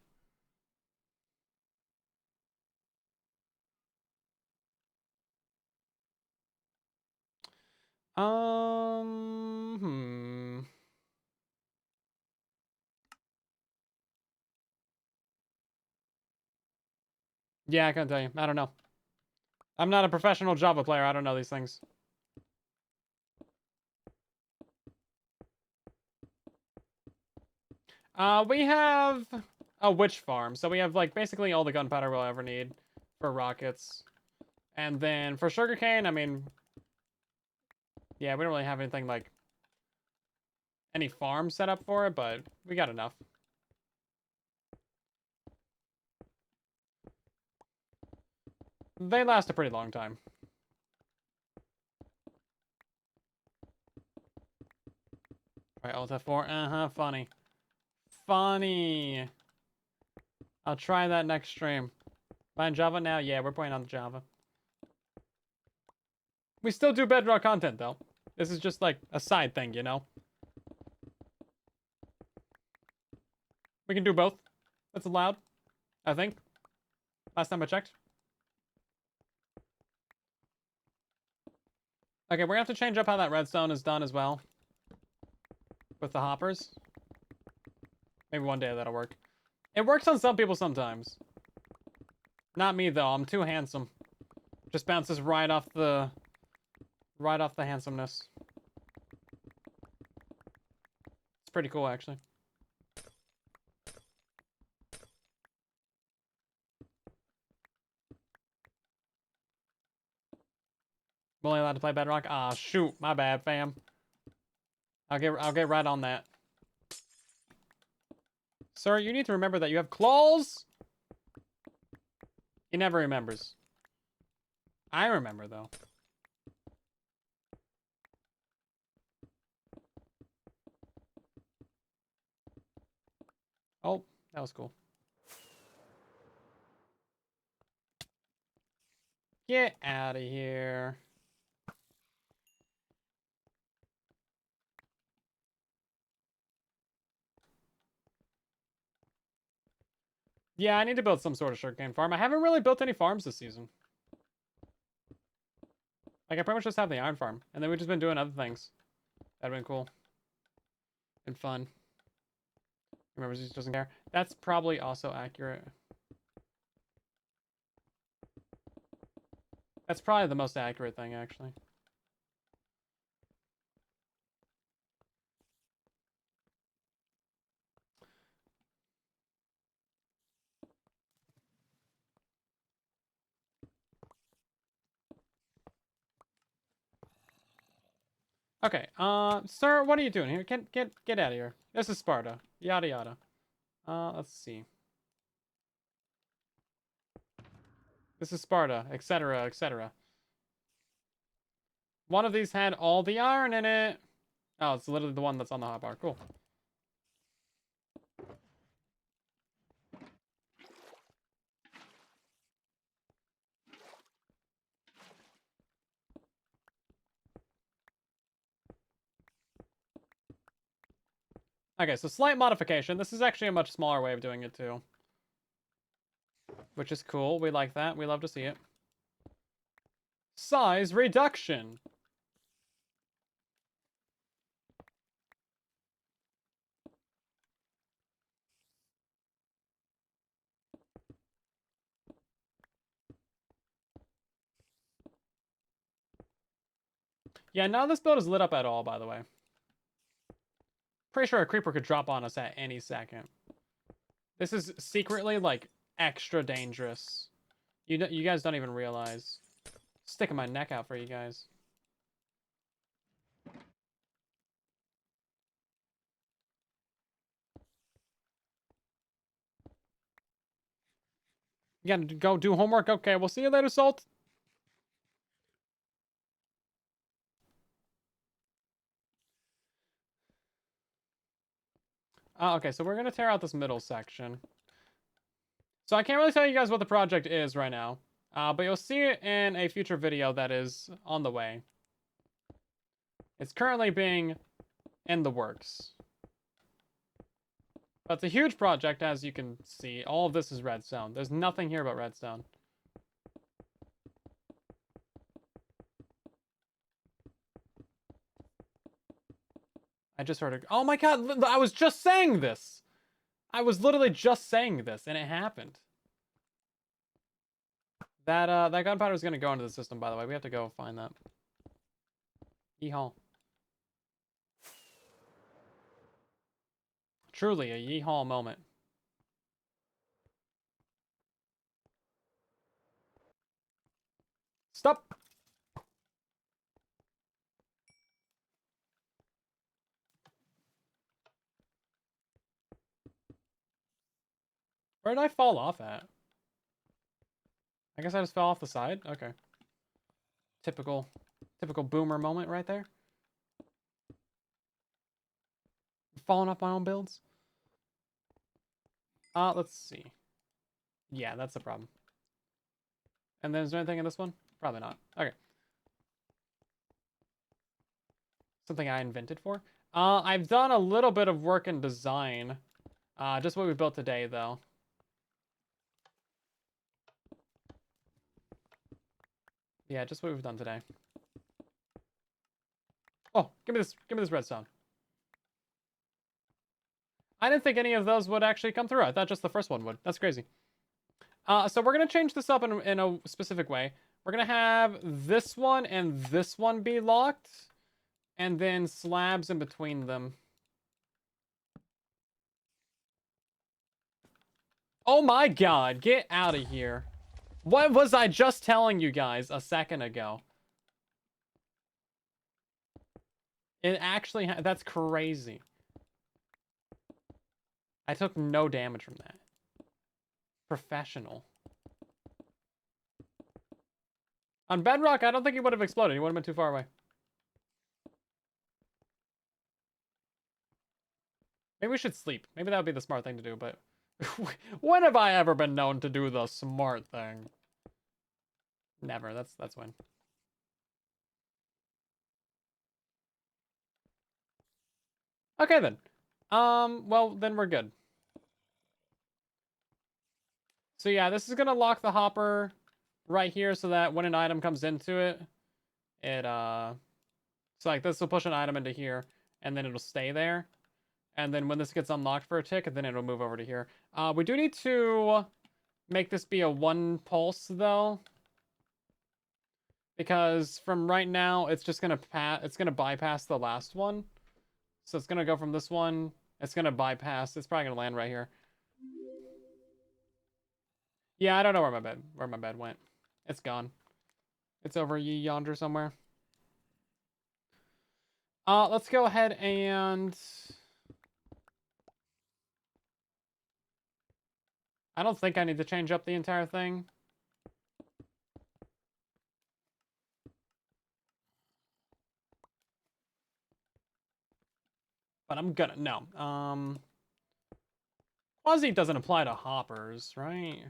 Hmm. Yeah, I can't tell you. I don't know. I'm not a professional Java player. I don't know these things. We have a witch farm. So we have, like, basically all the gunpowder we'll ever need for rockets. And then for sugarcane, I mean, yeah, we don't really have anything, like, any farm set up for it, but we got enough. They last a pretty long time. Right, Alt F4. Uh-huh, funny. Funny. I'll try that next stream. Buying Java now? Yeah, we're playing on Java. We still do Bedrock content, though. This is just, like, a side thing, you know? We can do both. That's allowed, I think. Last time I checked. Okay, we're gonna have to change up how that redstone is done as well. With the hoppers. Maybe one day that'll work. It works on some people sometimes. Not me, though. I'm too handsome. Just bounces right off the handsomeness. It's pretty cool, actually. I'm only allowed to play Bedrock? Ah, shoot. My bad, fam. I'll get right on that. Sir, you need to remember that you have claws! He never remembers. I remember, though. Oh, that was cool. Get out of here. Yeah, I need to build some sort of sugarcane farm. I haven't really built any farms this season. Like, I pretty much just have the iron farm. And then we've just been doing other things. That'd been cool. And fun. Remember, he doesn't care. That's probably also accurate. That's probably the most accurate thing, actually. Okay, sir, what are you doing here? Get out of here. This is Sparta. Yada yada. Let's see. This is Sparta, etc., etc. One of these had all the iron in it. Oh, it's literally the one that's on the hotbar. Cool. Okay, so slight modification. This is actually a much smaller way of doing it, too. Which is cool. We like that. We love to see it. Size reduction. Yeah, none of this build is lit up at all, by the way. Pretty sure a creeper could drop on us at any second. This is secretly, like, extra dangerous. You guys don't even realize. Sticking my neck out for you guys. You gotta go do homework? Okay, we'll see you later, Salt. Okay, so we're gonna tear out this middle section. So I can't really tell you guys what the project is right now, but you'll see it in a future video that is on the way. It's currently being in the works. But it's a huge project, as you can see. All of this is redstone. There's nothing here but redstone. I just heard it. Oh my god, I was just saying this! I was literally just saying this, and it happened. That gunpowder is gonna go into the system, by the way. We have to go find that. Yeehaw. Truly a yeehaw moment. Stop! Where did I fall off at? I guess I just fell off the side? Okay. Typical boomer moment right there. Falling off my own builds. Let's see. Yeah, that's the problem. And then is there anything in this one? Probably not. Okay. Something I invented for? I've done a little bit of work in design. Just what we built today, though. Yeah, just what we've done today. Oh, give me this redstone. I didn't think any of those would actually come through. I thought just the first one would. That's crazy. So we're gonna change this up in a specific way. We're gonna have this one and this one be locked, and then slabs in between them. Oh my god, get out of here. What was I just telling you guys a second ago? It actually, that's crazy. I took no damage from that. Professional. On bedrock, I don't think he would have exploded. He would have been too far away. Maybe we should sleep. Maybe that would be the smart thing to do, but... when have I ever been known to do the smart thing? Never. That's when. Okay, then. Well, then we're good. So yeah, this is gonna lock the hopper right here so that when an item comes into it, so like this will push an item into here, and then it'll stay there. And then when this gets unlocked for a tick, then it'll move over to here. We do need to make this be a 1 pulse, though. Because from right now, it's just gonna bypass the last one. So it's gonna go from this one. It's gonna bypass. It's probably gonna land right here. Yeah, I don't know where my bed went. It's gone. It's over yonder somewhere. Let's go ahead and... I don't think I need to change up the entire thing. But I'm gonna... No. Quasi doesn't apply to hoppers, right?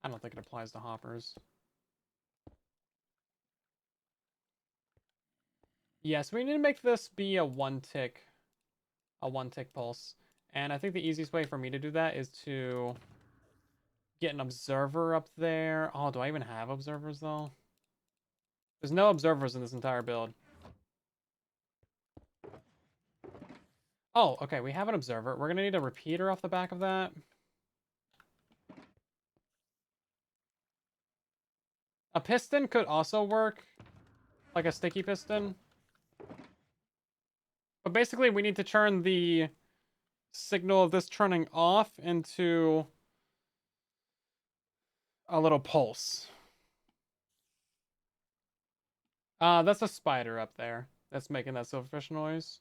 I don't think it applies to hoppers. Yes, we need to make this be a 1 tick pulse. And I think the easiest way for me to do that is to get an observer up there. Oh, do I even have observers, though? There's no observers in this entire build. Oh, okay, we have an observer. We're gonna need a repeater off the back of that. A piston could also work, like a sticky piston. But basically, we need to turn the signal of this turning off into a little pulse. That's a spider up there that's making that silverfish noise.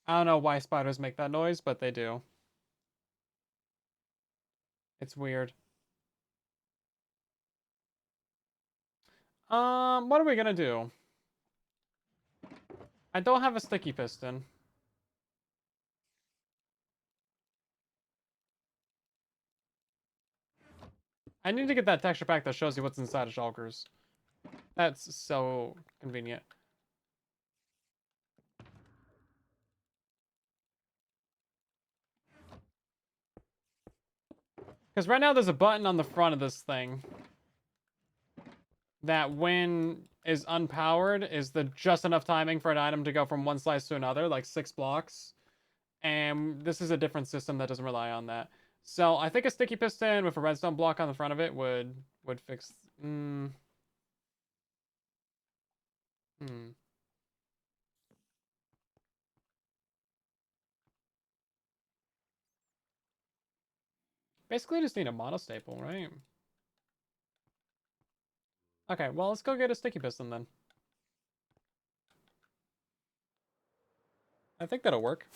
I don't know why spiders make that noise, but they do. It's weird. What are we gonna do? I don't have a sticky piston. I need to get that texture pack that shows you what's inside of shulkers. That's so convenient. Because right now there's a button on the front of this thing that when is unpowered is the just enough timing for an item to go from one slice to another, like 6 blocks. And this is a different system that doesn't rely on that. So I think a sticky piston with a redstone block on the front of it would fix. Basically, just need a monostaple, right? Okay, well, let's go get a sticky piston then. I think that'll work.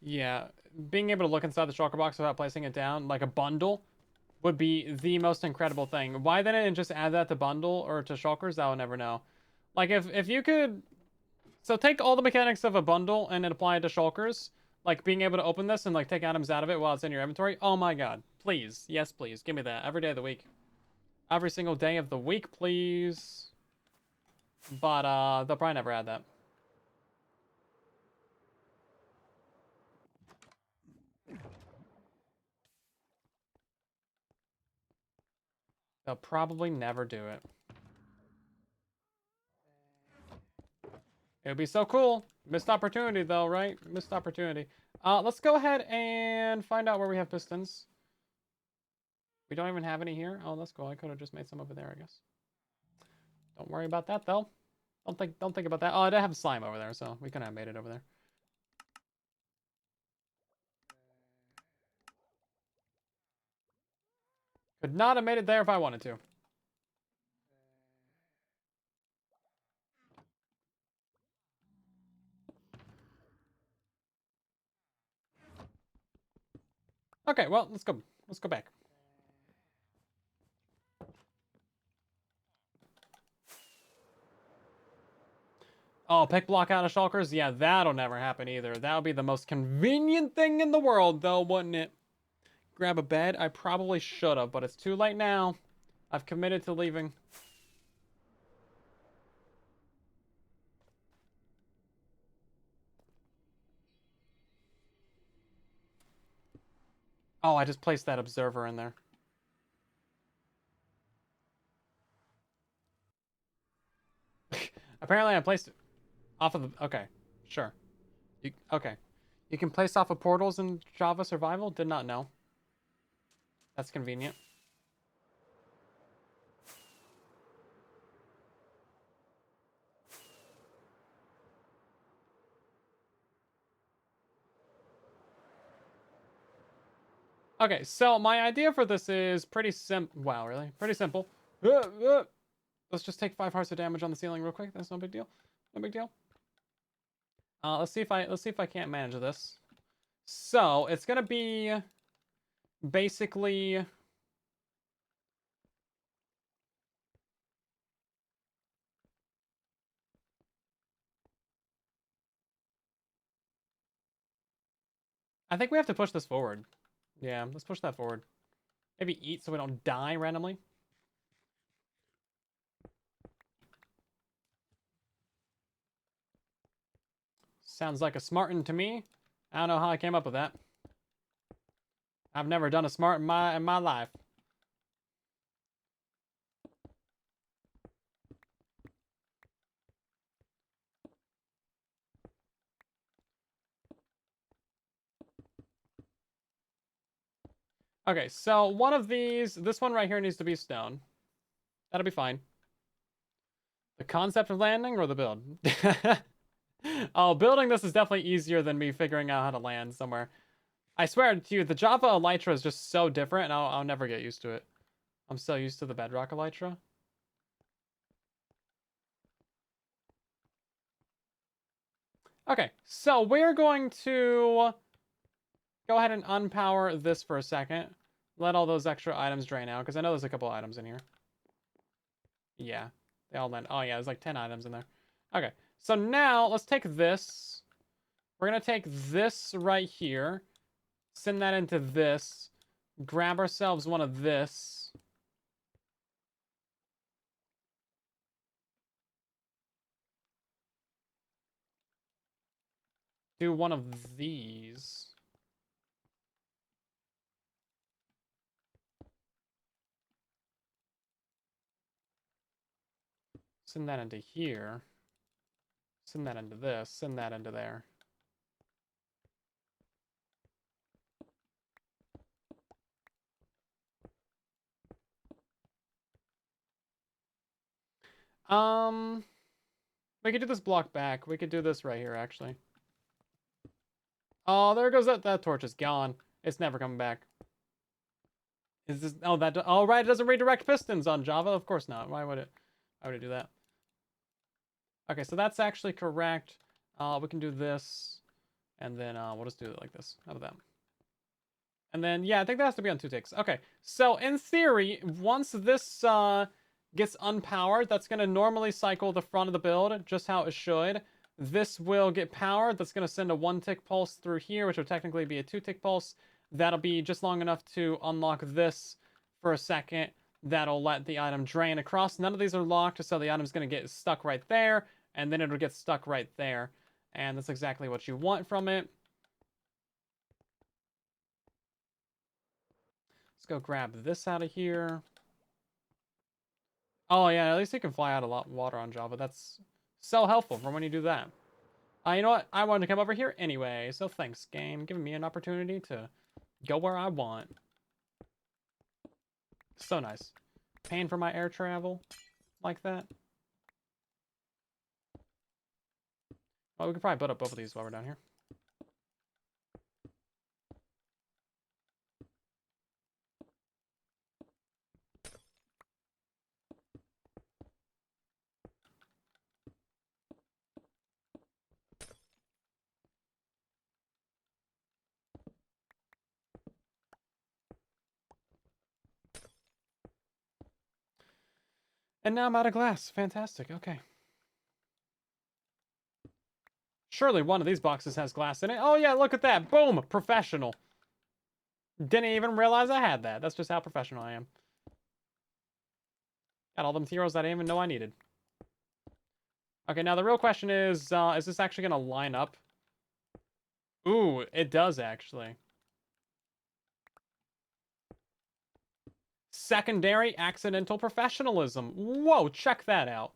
Yeah, being able to look inside the shulker box without placing it down, like a bundle, would be the most incredible thing. Why didn't it just add that to bundle or to shulkers? I will never know. Like, if you could... So take all the mechanics of a bundle and then apply it to shulkers. Like, being able to open this and, like, take items out of it while it's in your inventory. Oh my god. Please. Yes, please. Give me that. Every day of the week. Every single day of the week, please. But, they'll probably never add that. They'll probably never do it. It would be so cool. Missed opportunity, though, right? Missed opportunity. Let's go ahead and find out where we have pistons. We don't even have any here. Oh, that's cool. I could have just made some over there, I guess. Don't worry about that, though. Don't think about that. Oh, I did have slime over there, so we couldn't have made it over there. Could not have made it there if I wanted to. Okay, well, let's go. Let's go back. Oh, pick block out of shulkers? Yeah, that'll never happen either. That would be the most convenient thing in the world, though, wouldn't it? Grab a bed? I probably should have, but it's too late now. I've committed to leaving. Oh, I just placed that observer in there. Apparently I placed it off of the... Okay, sure. Okay. You can place off of portals in Java Survival? Did not know. That's convenient. Okay, so my idea for this is pretty simple. Wow, really? Pretty simple. Let's just take 5 hearts of damage on the ceiling real quick. That's no big deal. No big deal. Let's see if I can't manage this. So it's gonna be basically... I think we have to push this forward. Yeah, let's push that forward. Maybe eat so we don't die randomly. Sounds like a smartin' to me. I don't know how I came up with that. I've never done a smart in my life. Okay, so one of these, this one right here needs to be stone. That'll be fine. The concept of landing or the build? Oh, building this is definitely easier than me figuring out how to land somewhere. I swear to you, the Java Elytra is just so different, and I'll never get used to it. I'm so used to the Bedrock Elytra. Okay, so we're going to go ahead and unpower this for a second. Let all those extra items drain out, because I know there's a couple items in here. Yeah. They all land. Oh, yeah, there's like 10 items in there. Okay, so now let's take this. We're going to take this right here. Send that into this. Grab ourselves one of this. Do one of these. Send that into here. Send that into this. Send that into there. We could do this block back. We could do this right here, actually. Oh, there goes that torch is gone. It's never coming back. Is this? Oh, that. Oh, right. It doesn't redirect pistons on Java. Of course not. Why would it? Why would it do that? Okay, so that's actually correct. We can do this, and then we'll just do it like this. How about that? And then yeah, I think that has to be on 2 ticks. Okay, so in theory, once this gets unpowered, that's gonna normally cycle the front of the build just how it should. This will get powered. That's gonna send a 1-tick pulse through here, which would technically be a 2-tick pulse. That'll be just long enough to unlock this for a second. That'll let the item drain across. None of these are locked, so the item's gonna get stuck right there, and then it'll get stuck right there. And that's exactly what you want from it. Let's go grab this out of here. Oh, yeah, at least you can fly out a lot of water on Java. That's so helpful for when you do that. You know what? I wanted to come over here anyway, so thanks, game. Giving me an opportunity to go where I want. So nice. Paying for my air travel like that. Oh, we could probably build up both of these while we're down here. And now I'm out of glass. Fantastic. Okay. Surely one of these boxes has glass in it. Oh, yeah, look at that. Boom. Professional. Didn't even realize I had that. That's just how professional I am. Got all the materials I didn't even know I needed. Okay, now the real question is this actually going to line up? Ooh, it does actually. Secondary accidental professionalism. Whoa, check that out.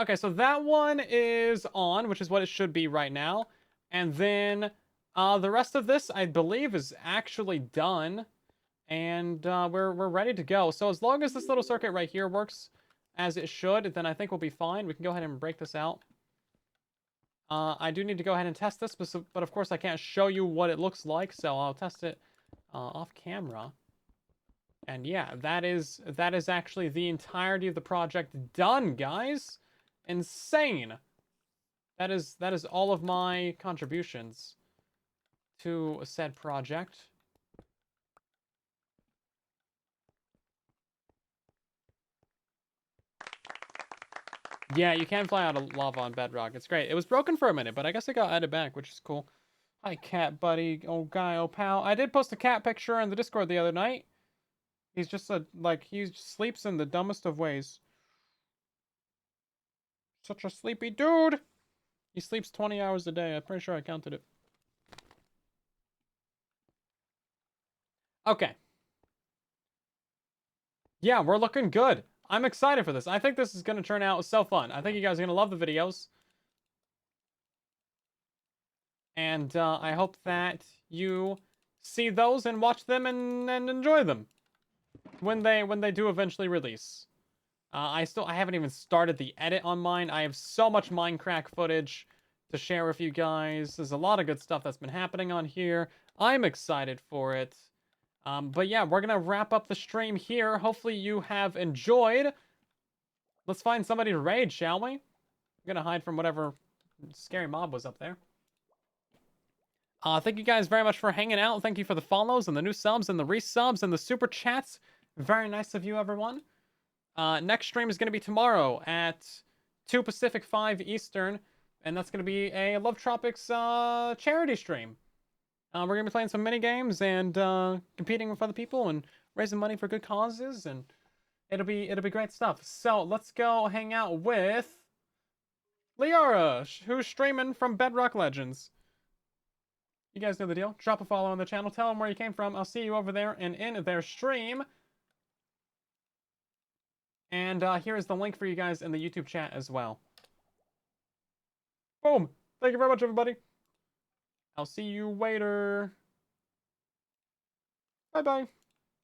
Okay, so that one is on, which is what it should be right now. And then the rest of this, I believe, is actually done. And we're ready to go. So as long as this little circuit right here works as it should, then I think we'll be fine. We can go ahead and break this out. I do need to go ahead and test this, but of course I can't show you what it looks like, so I'll test it off camera. And yeah, that is actually the entirety of the project done, guys. Insane. That is all of my contributions to said project. Yeah, you can fly out of lava on Bedrock. It's great. It was broken for a minute, but I guess it got added back, which is cool. Hi, cat buddy. Oh, guy, oh, pal. I did post a cat picture in the Discord the other night. He's just he sleeps in the dumbest of ways. Such a sleepy dude. He sleeps 20 hours a day. I'm pretty sure I counted it. Okay. Yeah, we're looking good. I'm excited for this. I think this is going to turn out so fun. I think you guys are going to love the videos. And I hope that you see those and watch them and enjoy them when they do eventually release. I haven't even started the edit on mine. I have so much MINDCRACK footage to share with you guys. There's a lot of good stuff that's been happening on here. I'm excited for it. But yeah, we're gonna wrap up the stream here. Hopefully you have enjoyed. Let's find somebody to raid, shall we? I'm gonna hide from whatever scary mob was up there. Thank you guys very much for hanging out. Thank you for the follows and the new subs and the resubs and the super chats. Very nice of you, everyone. Next stream is going to be tomorrow at 2 Pacific, 5 Eastern, and that's going to be a Love Tropics charity stream. We're going to be playing some mini games and competing with other people and raising money for good causes, and it'll be great stuff. So let's go hang out with Liara, who's streaming from Bedrock Legends. You guys know the deal. Drop a follow on the channel. Tell them where you came from. I'll see you over there and in their stream. And here is the link for you guys in the YouTube chat as well. Boom. Thank you very much, everybody. I'll see you later. Bye-bye.